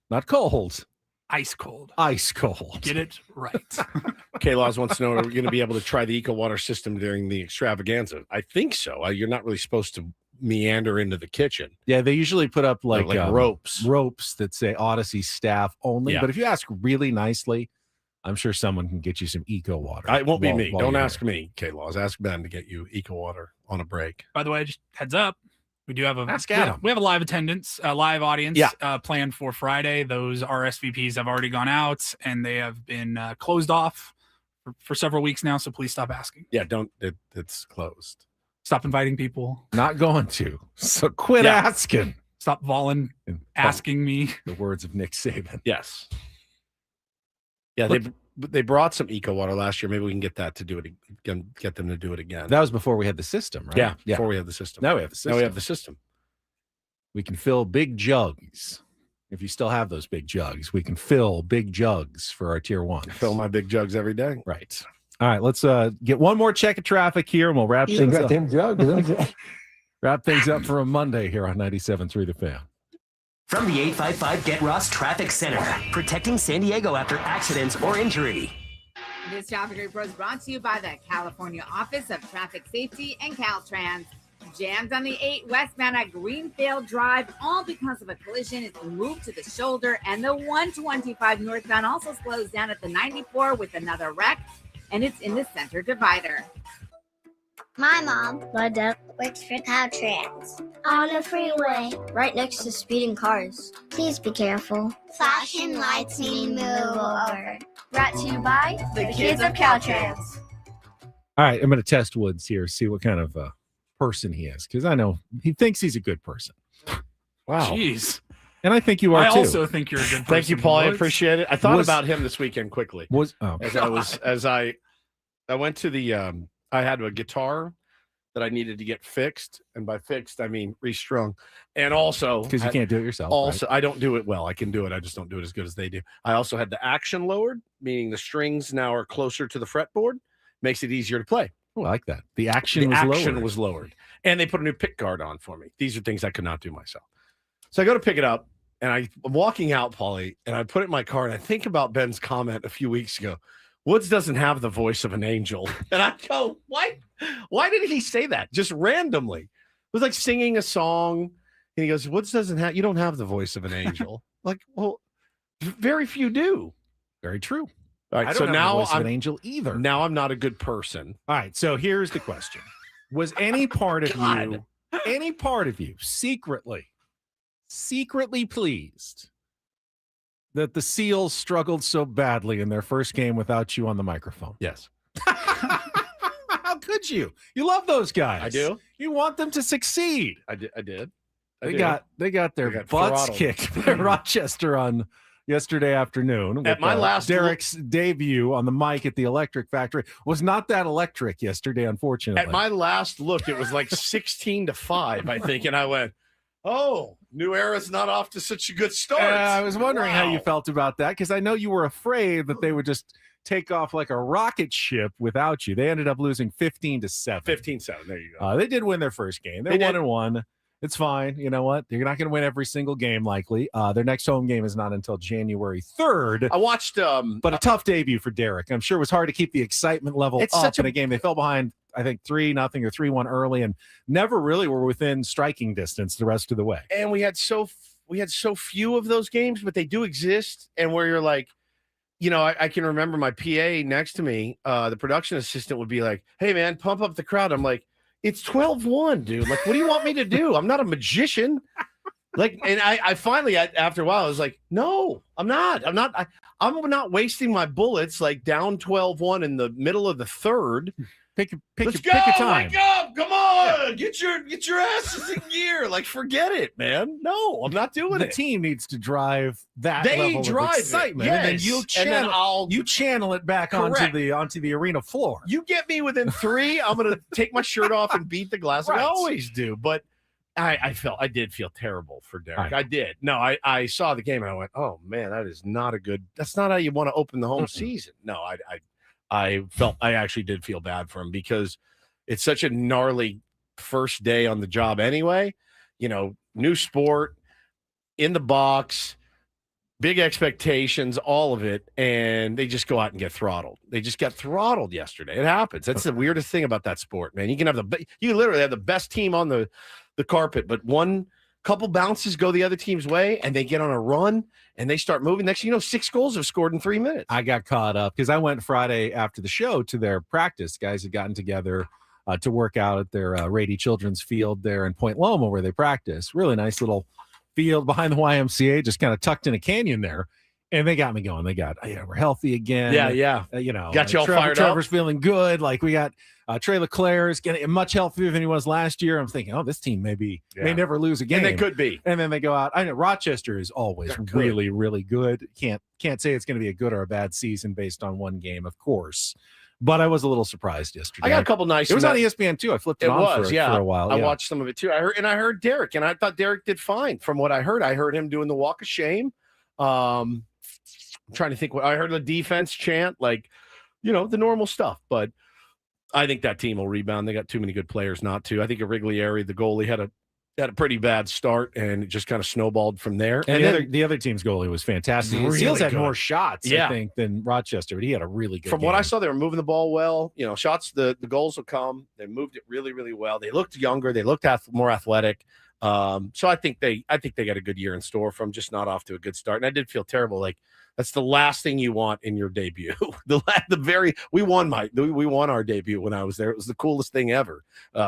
not cold. Ice cold. Ice cold. Get it right. K-Laws wants to know, are we going to be able to try the EcoWater system during the extravaganza? I think so. You're not really supposed to meander into the kitchen. Yeah, they usually put up like ropes that say Odyssey staff only. Yeah. But if you ask really nicely, I'm sure someone can get you some EcoWater. It won't be me. while Don't you're ask there. me, K-Laws. Ask Ben to get you EcoWater on a break. By the way, just heads up. We do have a Ask Adam. We have a live attendance, a live audience Yeah. planned for Friday. Those RSVPs have already gone out and they have been closed off for several weeks now. So please stop asking. Yeah, it's closed. Stop inviting people. Not going to. So quit Yeah. asking. Stop asking me. The words of Nick Saban. Yes. Yeah, they brought some EcoWater last year. Maybe we can get that to do it again, get them to do it again. That was before we had the system, right? Yeah, before we had the system. Now we have the system. Now we have the system. We can fill big jugs. If you still have those big jugs, we can fill big jugs for our tier one. Fill my big jugs every day. Right. All right, let's get one more check of traffic here and we'll wrap things up. Wrap things up for a Monday here on 97.3 The Fan. From the 855 Get Ross Traffic Center, protecting San Diego after accidents or injury. This traffic report is brought to you by the California Office of Traffic Safety and Caltrans. Jammed on the 8 westbound at Greenfield Drive, all because of a collision. It's moved to the shoulder, and the 125 northbound also slows down at the 94 with another wreck, and it's in the center divider. My mom, my dad, works for Caltrans. On the freeway, right next to speeding cars. Please be careful. Flashing lights mean move over. Brought to you by the kids of Caltrans. All right, I'm going to test Woods here, see what kind of person he is, because I know he thinks he's a good person. Wow. Jeez. And I think you are I too. also think you're a good person. Thank you, Paul. I Woods. appreciate it. I thought about him this weekend quickly. I went to the I had a guitar that I needed to get fixed, and by fixed I mean restrung, and also Because you can't do it yourself. Also, right? I don't do it well. I can do it. I just don't do it as good as they do. I also had the action lowered, meaning the strings now are closer to the fretboard. Makes it easier to play. Oh, I like that. The action was lowered. And they put a new pick guard on for me. These are things I could not do myself. So I go to pick it up, and I'm walking out, Paulie, and I put it in my car, and I think about Ben's comment a few weeks ago. Woods doesn't have the voice of an angel. And I go, why? Why did he say that? Just randomly. It was like singing a song. And he goes, Woods doesn't have, you don't have the voice of an angel. Like, well, very few do. Very true. All right, I don't so have now the voice of I'm an angel either. Now I'm not a good person. All right, so here's the question. Was any part of you secretly pleased that the Seals struggled so badly in their first game without you on the microphone? Yes. How could you? You love those guys. I do. You want them to succeed. I did. They got their butts throttled. kicked by Rochester on yesterday afternoon. At my last Derek's debut on the mic at the Electric Factory was not that electric yesterday, unfortunately. At my last look, it was like 16-5, I think, and I went, "Oh, New Era's not off to such a good start." I was wondering how you felt about that because I know you were afraid that they would just take off like a rocket ship without you. They ended up losing 15-7. 15-7. There you go. They did win their first game. They're 1-1. It's fine. You know what? You're not going to win every single game, likely. Their next home game is not until January 3rd. I watched, but a tough debut for Derek. I'm sure it was hard to keep the excitement level up in a game. They fell behind, I think, 3-0 or 3-1 early, and never really were within striking distance the rest of the way. And we had so few of those games, but they do exist. And where you're like, you know, I can remember my PA next to me, the production assistant would be like, "Hey man, pump up the crowd." I'm like, it's 12-1, dude. Like, what do you want me to do? I'm not a magician. Like, and I finally, after a while, I was like, no, I'm not. I'm not wasting my bullets like down 12-1 in the middle of the third. Pick your time. Wake up! Come on! Yeah. Get your asses in gear. Like, forget it, man. No, I'm not doing the it. Team needs to drive that They level drive of excitement, it. and then Yes. you channel it back onto the arena floor. You get me within 3, I'm gonna take my shirt off and beat the glass. Like I always do, but I did feel terrible for Derek. I did. No, I saw the game and I went, oh man, that's not how you want to open the home season. No, I actually did feel bad for him because it's such a gnarly first day on the job anyway. You know, new sport, in the box, big expectations, all of it, and they just go out and get throttled. They just got throttled yesterday. It happens. That's the weirdest thing about that sport, man. You can you literally have the best team on the carpet, but one couple bounces go the other team's way, and they get on a run, and they start moving. Next thing you know, 6 goals have scored in 3 minutes. I got caught up because I went Friday after the show to their practice. Guys had gotten together to work out at their Rady Children's Field there in Point Loma where they practice. Really nice little field behind the YMCA, just kind of tucked in a canyon there. And they got me going. They got, we're healthy again. Yeah. Got you all fired up. Trevor's feeling good. Like we got Trey LeClaire is getting much healthier than he was last year. I'm thinking, this team may never lose a game. And they could be. And then they go out. I know Rochester is always really, really good. Can't say it's going to be a good or a bad season based on one game, of course. But I was a little surprised yesterday. I got a couple nice. It was on ESPN too. I flipped it on for a while. I watched some of it too. I heard Derek, and I thought Derek did fine. From what I heard him doing the walk of shame. I'm trying to think what I heard the defense chant, like, the normal stuff. But I think that team will rebound. They got too many good players not to. I think Riglieri, the goalie, had a pretty bad start, and it just kind of snowballed from there. And the other team's goalie was fantastic. Really Seals had good. more shots, I think, than Rochester, but he had a really good From game. what I saw, they were moving the ball well. Shots, the goals will come. They moved it really, really well. They looked younger. They looked more athletic. So I think they got a good year in store from just not off to a good start. And I did feel terrible. Like, that's the last thing you want in your debut. We won our debut when I was there. It was the coolest thing ever.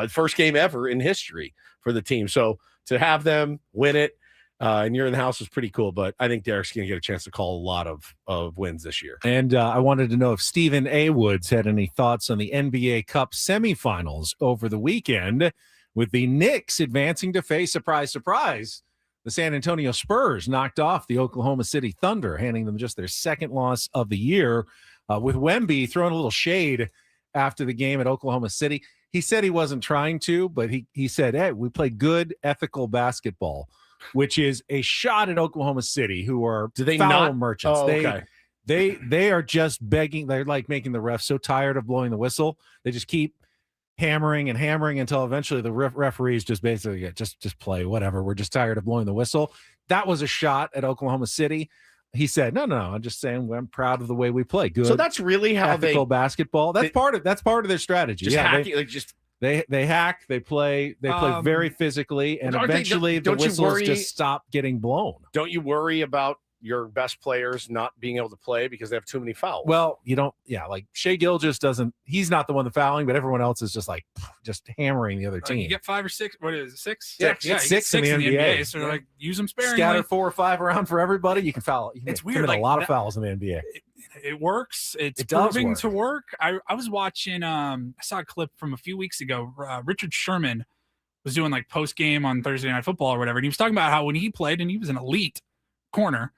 First game ever in history for the team. So to have them win it and you're in the house was pretty cool. But I think Derek's going to get a chance to call a lot of wins this year. And I wanted to know if Stephen A. Woods had any thoughts on the NBA Cup semifinals over the weekend, with the Knicks advancing to face, surprise, surprise, the San Antonio Spurs knocked off the Oklahoma City Thunder, handing them just their second loss of the year, with Wemby throwing a little shade after the game at Oklahoma City. He said he wasn't trying to, but he said, hey, we play good, ethical basketball, which is a shot at Oklahoma City, who are foul merchants. Oh, okay. They are just begging. They're like making the refs so tired of blowing the whistle. They just keep hammering until eventually the referees just basically just play whatever. We're just tired of blowing the whistle. That was a shot at Oklahoma City. He said, no, I'm just saying I'm proud of the way we play. Good. So that's really how ethical basketball. That's part of their strategy. Just yeah, hacking, they hack, they play very physically, and eventually the whistles just stop getting blown. Don't you worry about your best players not being able to play because they have too many fouls? Well, you don't. Yeah, like Shai Gilgeous doesn't. He's not the one fouling, but everyone else is just like hammering the other team. You get 5 or 6. What is it? 6? Yeah, six in the NBA. So like use them sparingly. Scatter 4 or 5 around for everybody. You can foul. It's weird. Like a lot of fouls in the NBA. It works. It's it does proving work. to work. I was watching. I saw a clip from a few weeks ago. Richard Sherman was doing like post game on Thursday Night Football or whatever, and he was talking about how when he played and he was an elite corner.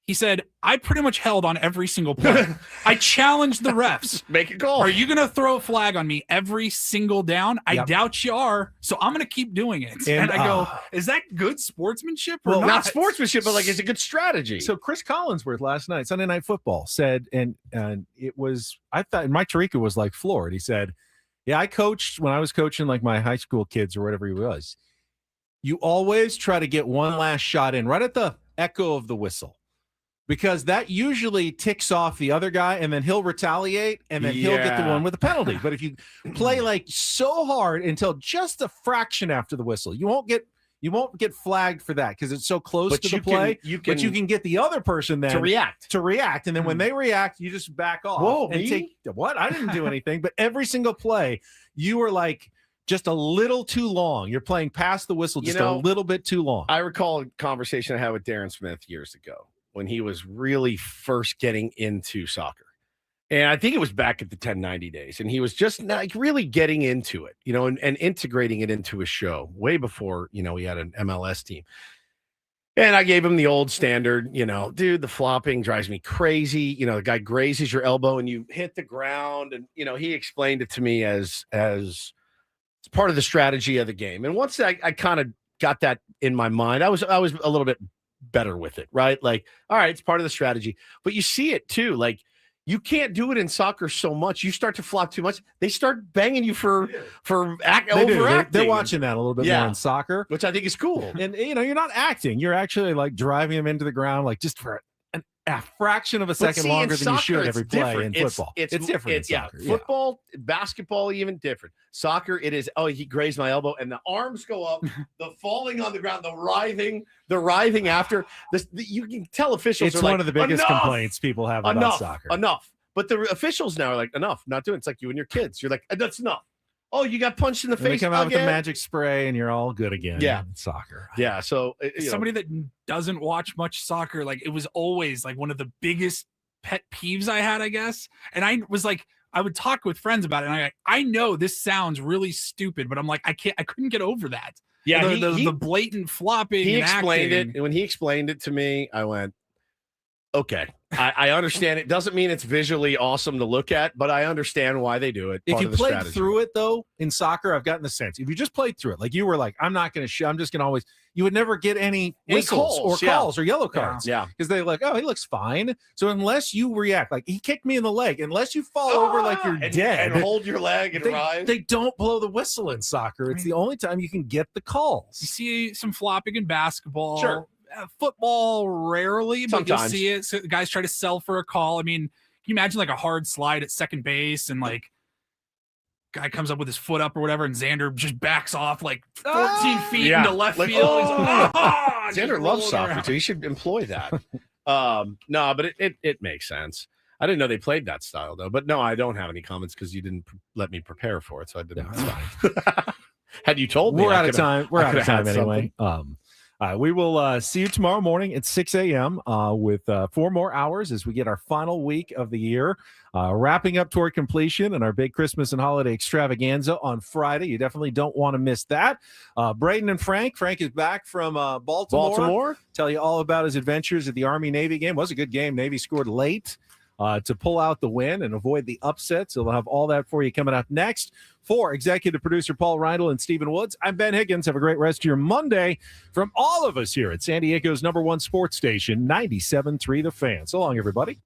He said, I pretty much held on every single play. I challenged the refs. Make a call. Are you going to throw a flag on me every single down? I doubt you are. So I'm going to keep doing it. And I go, is that good sportsmanship or not sportsmanship, but like it's a good strategy. So Chris Collinsworth last night, Sunday Night Football, said, and it was, I thought Mike Tirico was like floored. He said, yeah, I coached when I was coaching like my high school kids or whatever he was. You always try to get one last shot in right at the echo of the whistle. Because that usually ticks off the other guy, and then he'll retaliate, and then he'll get the one with the penalty. But if you play like so hard until just a fraction after the whistle, you won't get flagged for that because it's so close to the play. But you can get the other person then to react, and then when they react, you just back off. Whoa, and take what? I didn't do anything. But every single play, you were like just a little too long. You're playing past the whistle just a little bit too long. I recall a conversation I had with Darren Smith years ago, when he was really first getting into soccer. And I think it was back at the 1090 days. And he was just like really getting into it, and integrating it into his show way before, he had an MLS team. And I gave him the old standard, dude, the flopping drives me crazy. The guy grazes your elbow and you hit the ground. And, he explained it to me as part of the strategy of the game. And once I kind of got that in my mind, I was a little bit better with it, right? Like, all right, it's part of the strategy, but you see it too. Like, you can't do it in soccer so much. You start to flop too much, they start banging you for overacting. They're watching that a little bit more in soccer, which I think is cool. And you're not acting; you're actually like driving them into the ground, like just for a fraction of a second longer than you should every play in football. It's different. Soccer. Football, basketball, even different. Soccer, it is. Oh, he grazed my elbow, and the arms go up, the falling on the ground, the writhing after. You can tell officials. It's one of the biggest complaints people have about soccer. Enough. But the officials now are like, enough, not doing it. It's like you and your kids. You're like, that's enough. Oh, you got punched in the face. They come out with the magic spray, and you're all good again. Yeah, in soccer. Yeah. So somebody that doesn't watch much soccer, like it was always like one of the biggest pet peeves I had, I guess. And I was like, I would talk with friends about it, and I know this sounds really stupid, but I'm like, I couldn't get over that. Yeah, the blatant flopping. He explained acting. it, and when he explained it to me, I went, okay, I understand. It doesn't mean it's visually awesome to look at, but I understand why they do it. If you played through it, though, in soccer, I've gotten the sense. If you just played through it, like you were like, I'm not going to I'm just going to always, you would never get any whistles or calls or yellow cards. Yeah. Because they're like, oh, he looks fine. So unless you react, like he kicked me in the leg, unless you fall over like you're dead. And hold your leg and rise. They don't blow the whistle in soccer. It's the only time you can get the calls. You see some flopping in basketball. Sure. Football rarely, but sometimes you'll see it. So the guys try to sell for a call. I mean, can you imagine like a hard slide at second base and like guy comes up with his foot up or whatever, and Xander just backs off like 14 feet into left field. Xander loves soccer too. He should employ that. No, but it makes sense. I didn't know they played that style though. But no, I don't have any comments because you didn't let me prepare for it, so I didn't. It's fine. Had you told me, we're out of time. We're out of time anyway. We will see you tomorrow morning at 6 a.m. With 4 more hours as we get our final week of the year, wrapping up toward completion and our big Christmas and holiday extravaganza on Friday. You definitely don't want to miss that. Braden and Frank. Frank is back from Baltimore. Tell you all about his adventures at the Army-Navy game. It was a good game. Navy scored late to pull out the win and avoid the upset. So they'll have all that for you coming up next. For executive producer Paul Reindl and Stephen Woods, I'm Ben Higgins. Have a great rest of your Monday from all of us here at San Diego's #1 sports station, 97.3 The Fan. So long, everybody.